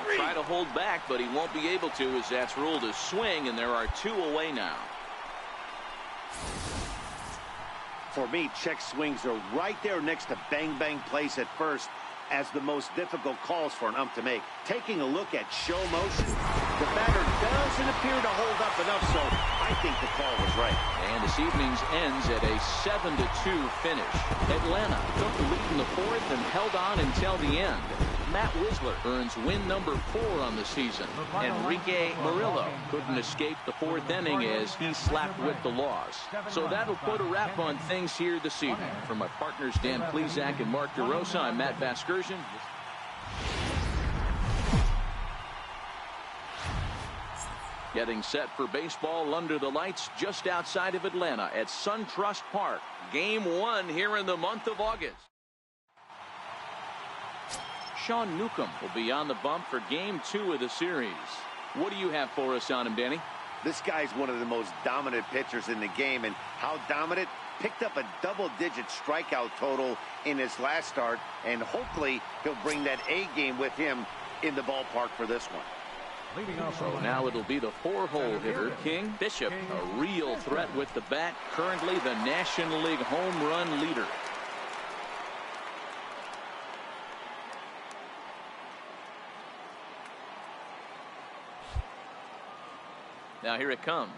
He'll try to hold back, but he won't be able to, as that's ruled a swing, and there are 2 away now. For me, check swings are right there next to bang-bang plays at first as the most difficult calls for an ump to make. Taking a look at show motion, the batter doesn't appear to hold up enough, so I think the call was right. And this evening's ends at a 7-2 finish. Atlanta took the lead in the 4th and held on until the end. Matt Wisler earns win number 4 on the season. Enrique Murillo couldn't escape the 4th inning as he slapped with the loss. So that'll put a wrap on things here this evening. For my partners Dan Plesac and Mark DeRosa, I'm Matt Vasgersian. Getting set for baseball under the lights just outside of Atlanta at SunTrust Park. Game 1 here in the month of August. Sean Newcomb will be on the bump for Game 2 of the series. What do you have for us on him, Danny? This guy's one of the most dominant pitchers in the game, and how dominant? Picked up a double-digit strikeout total in his last start, and hopefully he'll bring that A game with him in the ballpark for this one. So now it'll be the 4-hole hitter, King Bishop, a real threat with the bat, currently the National League home run leader. Now here it comes.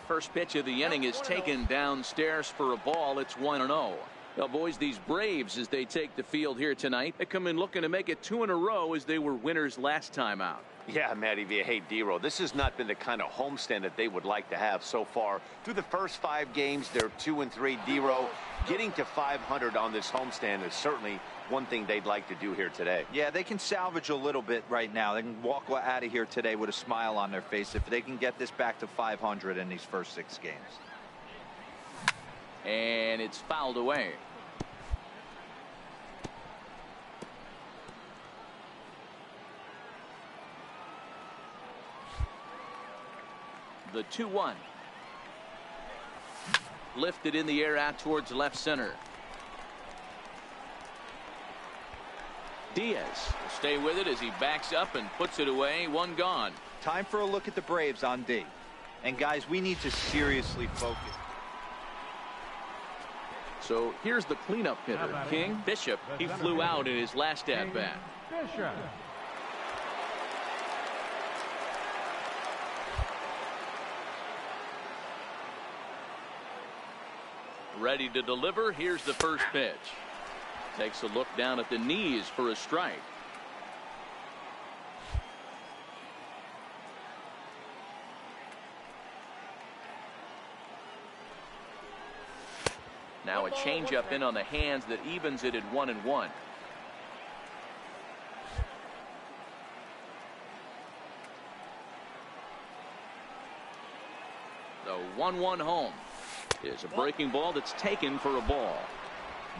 First pitch of the inning is taken downstairs for a ball. It's 1-0. Now, boys, these Braves, as they take the field here tonight, they come in looking to make it 2 in a row as they were winners last time out. Yeah, Matty V. Hey, D-Row, this has not been the kind of homestand that they would like to have so far. Through the first 5 games, they're 2-3. D-Row, getting to 500 on this homestand is certainly one thing they'd like to do here today. Yeah, they can salvage a little bit right now. They can walk out of here today with a smile on their face if they can get this back to 500 in these first 6 games. And it's fouled away. The 2-1. Lifted in the air out towards left center. Diaz will stay with it as he backs up and puts it away. 1 gone. Time for a look at the Braves on D. And guys, we need to seriously focus. So here's the cleanup hitter, King Bishop. He flew out in his last at bat. Bishop. Ready to deliver. Here's the first pitch. Takes a look down at the knees for a strike. Now a changeup in on the hands that evens it at 1-1. The 1-1 home is a breaking ball that's taken for a ball.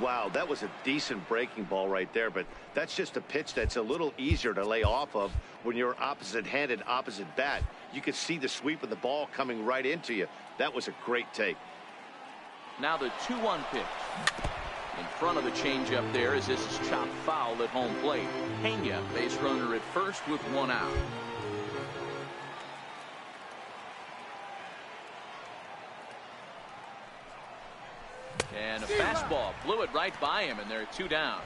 Wow, that was a decent breaking ball right there, but that's just a pitch that's a little easier to lay off of when you're opposite-handed, opposite bat. You could see the sweep of the ball coming right into you. That was a great take. Now the 2-1 pitch. In front of the changeup there as this is chopped foul at home plate. Pena, base runner at first with 1 out. And a fastball blew it right by him, and they're 2 down.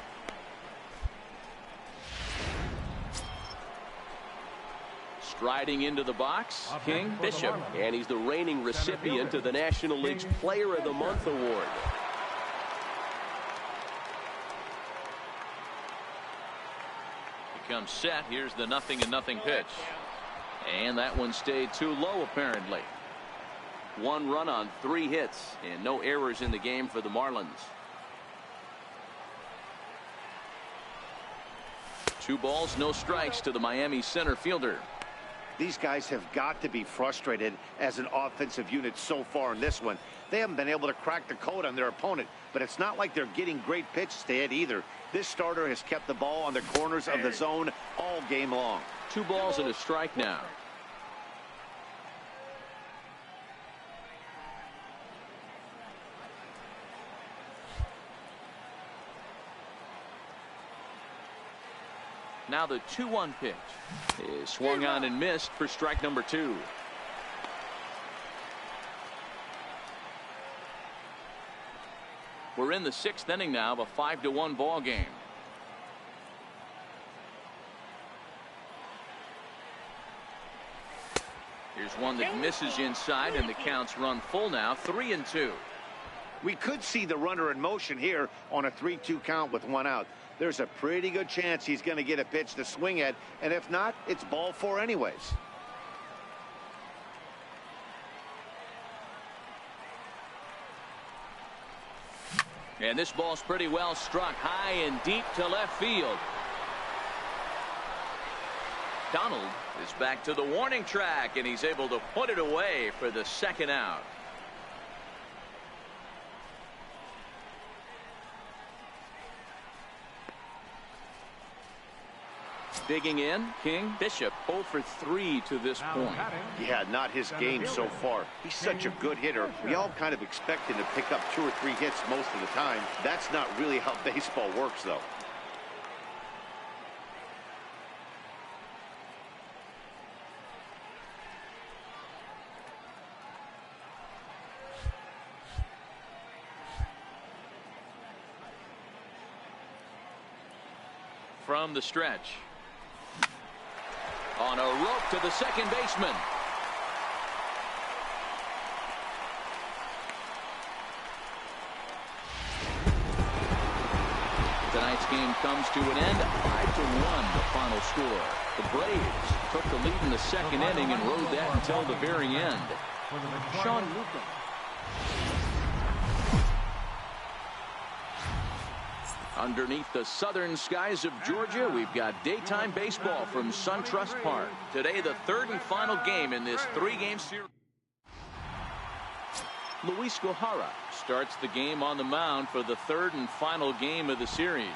Striding into the box, King Bishop. And he's the reigning recipient of the National League's Player of the Month award. comes set. Here's the 0-0 pitch. And that one stayed too low, apparently. 1 run on 3 hits and no errors in the game for the Marlins. 2 balls, no strikes to the Miami center fielder. These guys have got to be frustrated as an offensive unit so far in this one. They haven't been able to crack the code on their opponent, but it's not like they're getting great pitches to hit either. This starter has kept the ball on the corners of the zone all game long. 2 balls and a strike now. Now the 2-1 pitch is swung on and missed for strike number 2. We're in the 6th inning now of a 5-1 ball game. Here's one that misses inside, and the count's run full now, 3-2. We could see the runner in motion here on a 3-2 count with 1 out. There's a pretty good chance he's going to get a pitch to swing at, and if not, it's ball 4 anyways. And this ball's pretty well struck high and deep to left field. Donald is back to the warning track, and he's able to put it away for the 2nd out. Digging in, King. Bishop 0 for 3 to this point. Yeah, not his game so far. He's such a good hitter. We all kind of expect him to pick up 2 or 3 hits most of the time. That's not really how baseball works, though. From the stretch. On a rope to the second baseman. Tonight's game comes to an end. 5-1 the final score. The Braves took the lead in the 2nd inning and rode that until the very end. Sean Luca. Underneath the southern skies of Georgia, we've got daytime baseball from SunTrust Park. Today, the 3rd and final game in this 3-game series. Luis Gohara starts the game on the mound for the 3rd and final game of the series.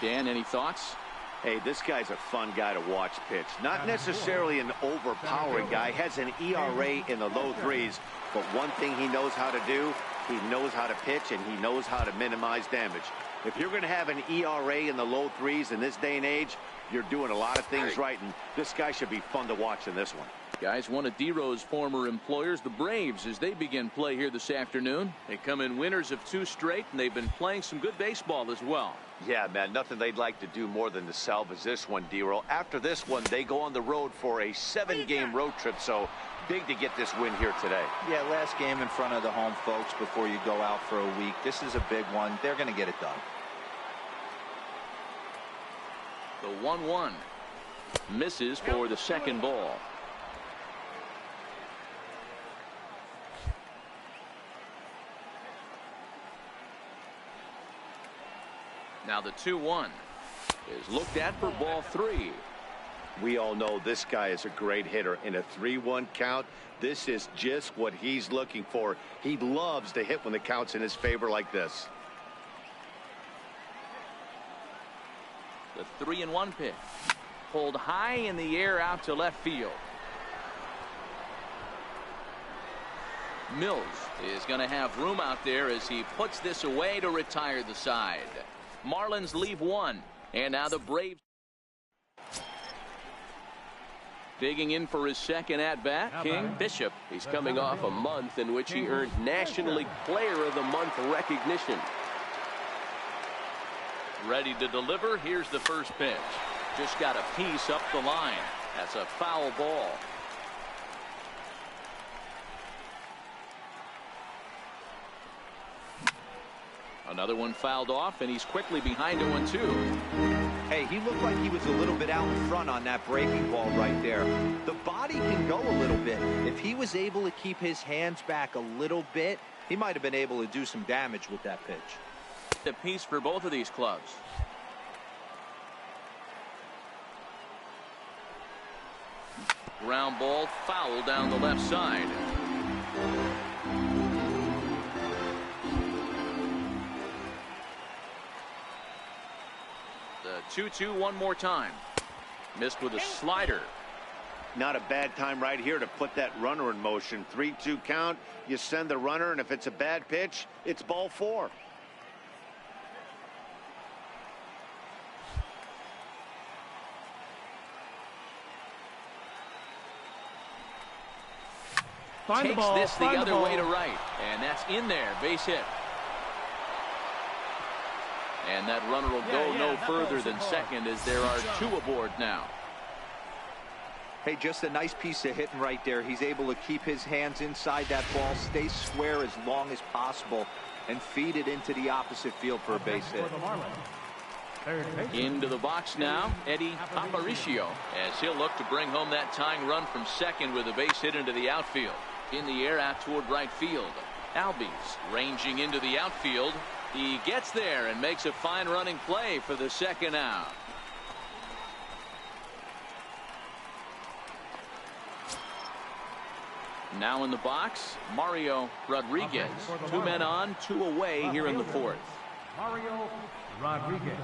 Dan, any thoughts? Hey, this guy's a fun guy to watch pitch. Not necessarily an overpowering guy. Has an ERA in the low 3s. But one thing he knows how to do, he knows how to pitch, and he knows how to minimize damage. If you're going to have an ERA in the low 3s in this day and age, you're doing a lot of things right, and this guy should be fun to watch in this one. Guys, one of D-Row's former employers, the Braves, as they begin play here this afternoon. They come in winners of 2 straight, and they've been playing some good baseball as well. Yeah, man, nothing they'd like to do more than to salvage this one, D-Row. After this one, they go on the road for a 7-game road trip, so big to get this win here today. Yeah, last game in front of the home folks before you go out for a week. This is a big one. They're going to get it done. The 1-1 misses for the 2nd ball. Now the 2-1 is looked at for ball 3. We all know this guy is a great hitter. In a 3-1 count, this is just what he's looking for. He loves to hit when the count's in his favor like this. The 3-1 pitch pulled high in the air out to left field. Mills is going to have room out there as he puts this away to retire the side. Marlins leave 1, and now the Braves digging in for his 2nd at-bat. King. Bishop. He's coming off a month in which he earned National League Player of the Month recognition. Ready to deliver. Here's the first pitch. Just got a piece up the line. That's a foul ball. Another one fouled off, and he's quickly behind 0-2. Hey, he looked like he was a little bit out in front on that breaking ball right there. The body can go a little bit. If he was able to keep his hands back a little bit, he might have been able to do some damage with that pitch. The piece for both of these clubs. Ground ball foul down the left side. The 2-2 one more time. Missed with a slider. Not a bad time right here to put that runner in motion. 3-2 count. You send the runner, and if it's a bad pitch, it's ball 4. Takes this the other way to right, and that's in there. Base hit. And that runner will go no further than second, as there are 2 aboard now. Hey, just a nice piece of hitting right there. He's able to keep his hands inside that ball, stay square as long as possible, and feed it into the opposite field for a base hit. Into the box now, Eddie Aparicio, as he'll look to bring home that tying run from second with a base hit into the outfield. In the air out toward right field. Albies ranging into the outfield. He gets there and makes a fine running play for the second out. Now in the box, Mario Rodriguez. 2 men on, 2 away here in the 4th. Mario Rodriguez.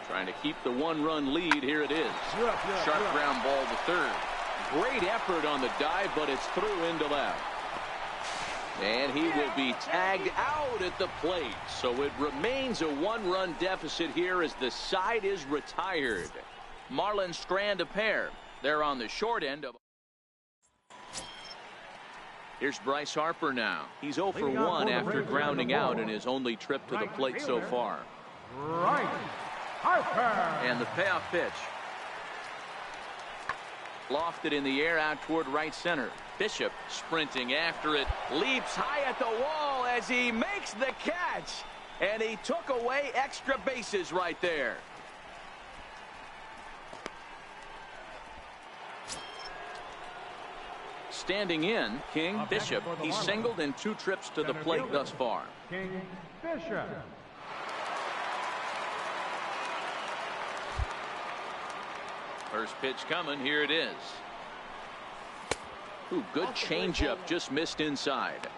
Trying to keep the 1-run lead. Here it is. Sharp ground ball to third. Great effort on the dive, but it's through into left. And he will be tagged out at the plate. So it remains a 1-run deficit here as the side is retired. Marlins strand a pair. They're on the short end of. Here's Bryce Harper now. He's 0 for 1 after grounding out in his only trip to the plate so far. Right. Harper. And the payoff pitch. Lofted in the air out toward right center. Bishop sprinting after it. Leaps high at the wall as he makes the catch. And he took away extra bases right there. Standing in, King Bishop. He's singled in 2 trips to the plate thus far. King Bishop. First pitch coming. Here it is. Ooh, good changeup, just missed inside.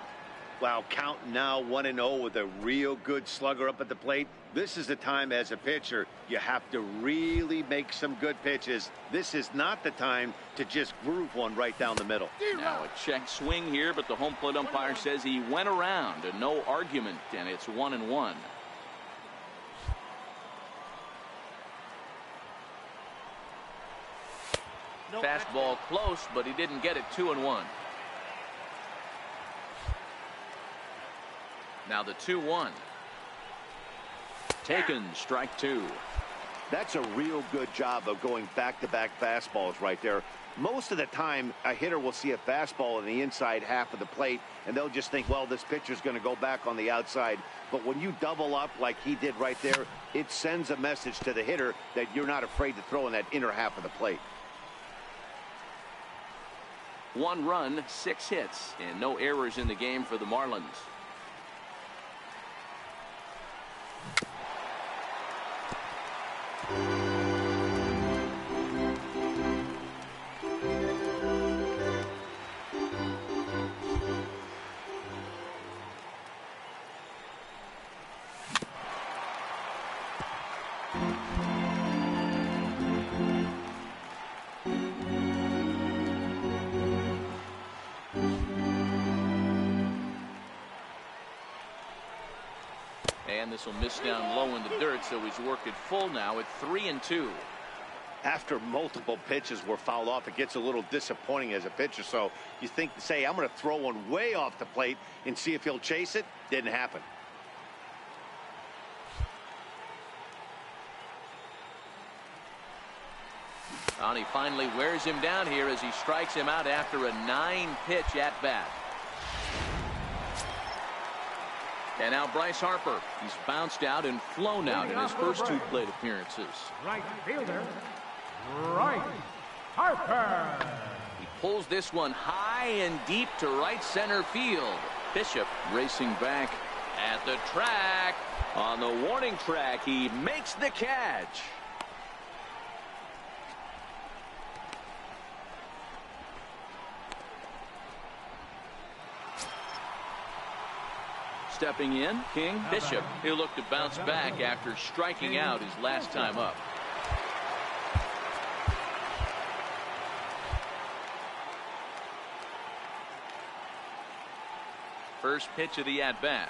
Wow, count now 1-0 with a real good slugger up at the plate. This is the time as a pitcher you have to really make some good pitches. This is not the time to just groove one right down the middle. Now a check swing here, but the home plate umpire says he went around, and no argument, and it's 1-1. Fastball close, but he didn't get it. 2-1. Now the 2-1. Taken, strike 2. That's a real good job of going back-to-back fastballs right there. Most of the time, a hitter will see a fastball in the inside half of the plate, and they'll just think, well, this pitcher's going to go back on the outside. But when you double up like he did right there, it sends a message to the hitter that you're not afraid to throw in that inner half of the plate. 1 run, 6 hits, and no errors in the game for the Marlins. And this will miss down low in the dirt, so he's worked it full now at 3-2. After multiple pitches were fouled off, it gets a little disappointing as a pitcher. So you think, say, I'm going to throw one way off the plate and see if he'll chase it. Didn't happen. And he finally wears him down here as he strikes him out after a 9-pitch at bat. And now Bryce Harper. He's bounced out and flown out in his first 2 plate appearances. Right fielder, Bryce Harper. He pulls this one high and deep to right center field. Bishop racing back at the track. On the warning track, he makes the catch. Stepping in, King. Bishop. He'll look to bounce back after striking out his last time up. First pitch of the at-bat.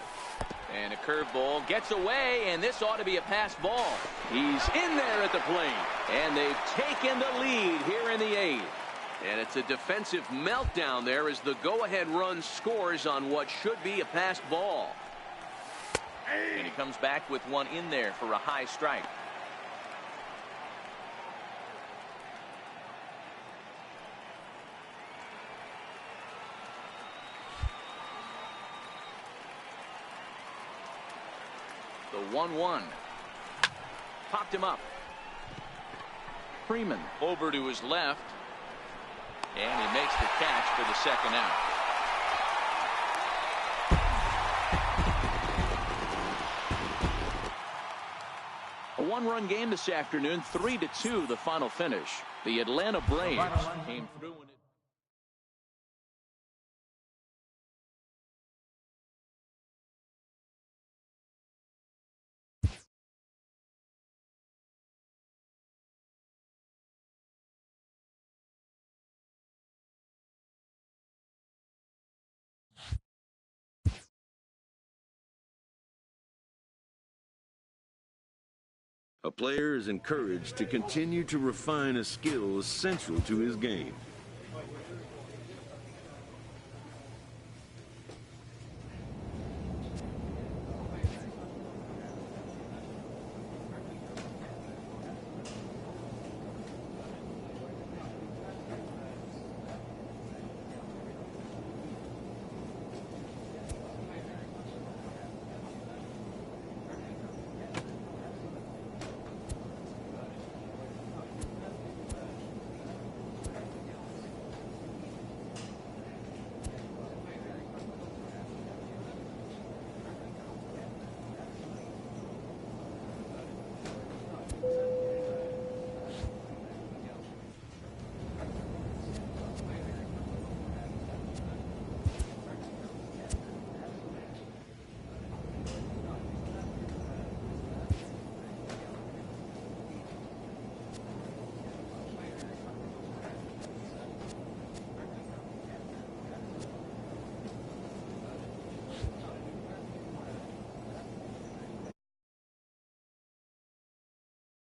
And a curveball gets away, and this ought to be a pass ball. He's in there at the plate. And they've taken the lead here in the 8th. And it's a defensive meltdown there as the go-ahead run scores on what should be a passed ball. And he comes back with one in there for a high strike. The 1-1. Popped him up. Freeman over to his left. And he makes the catch for the second out. A 1-run game this afternoon, 3-2 the final finish. The Atlanta Braves came through. A player is encouraged to continue to refine a skill essential to his game.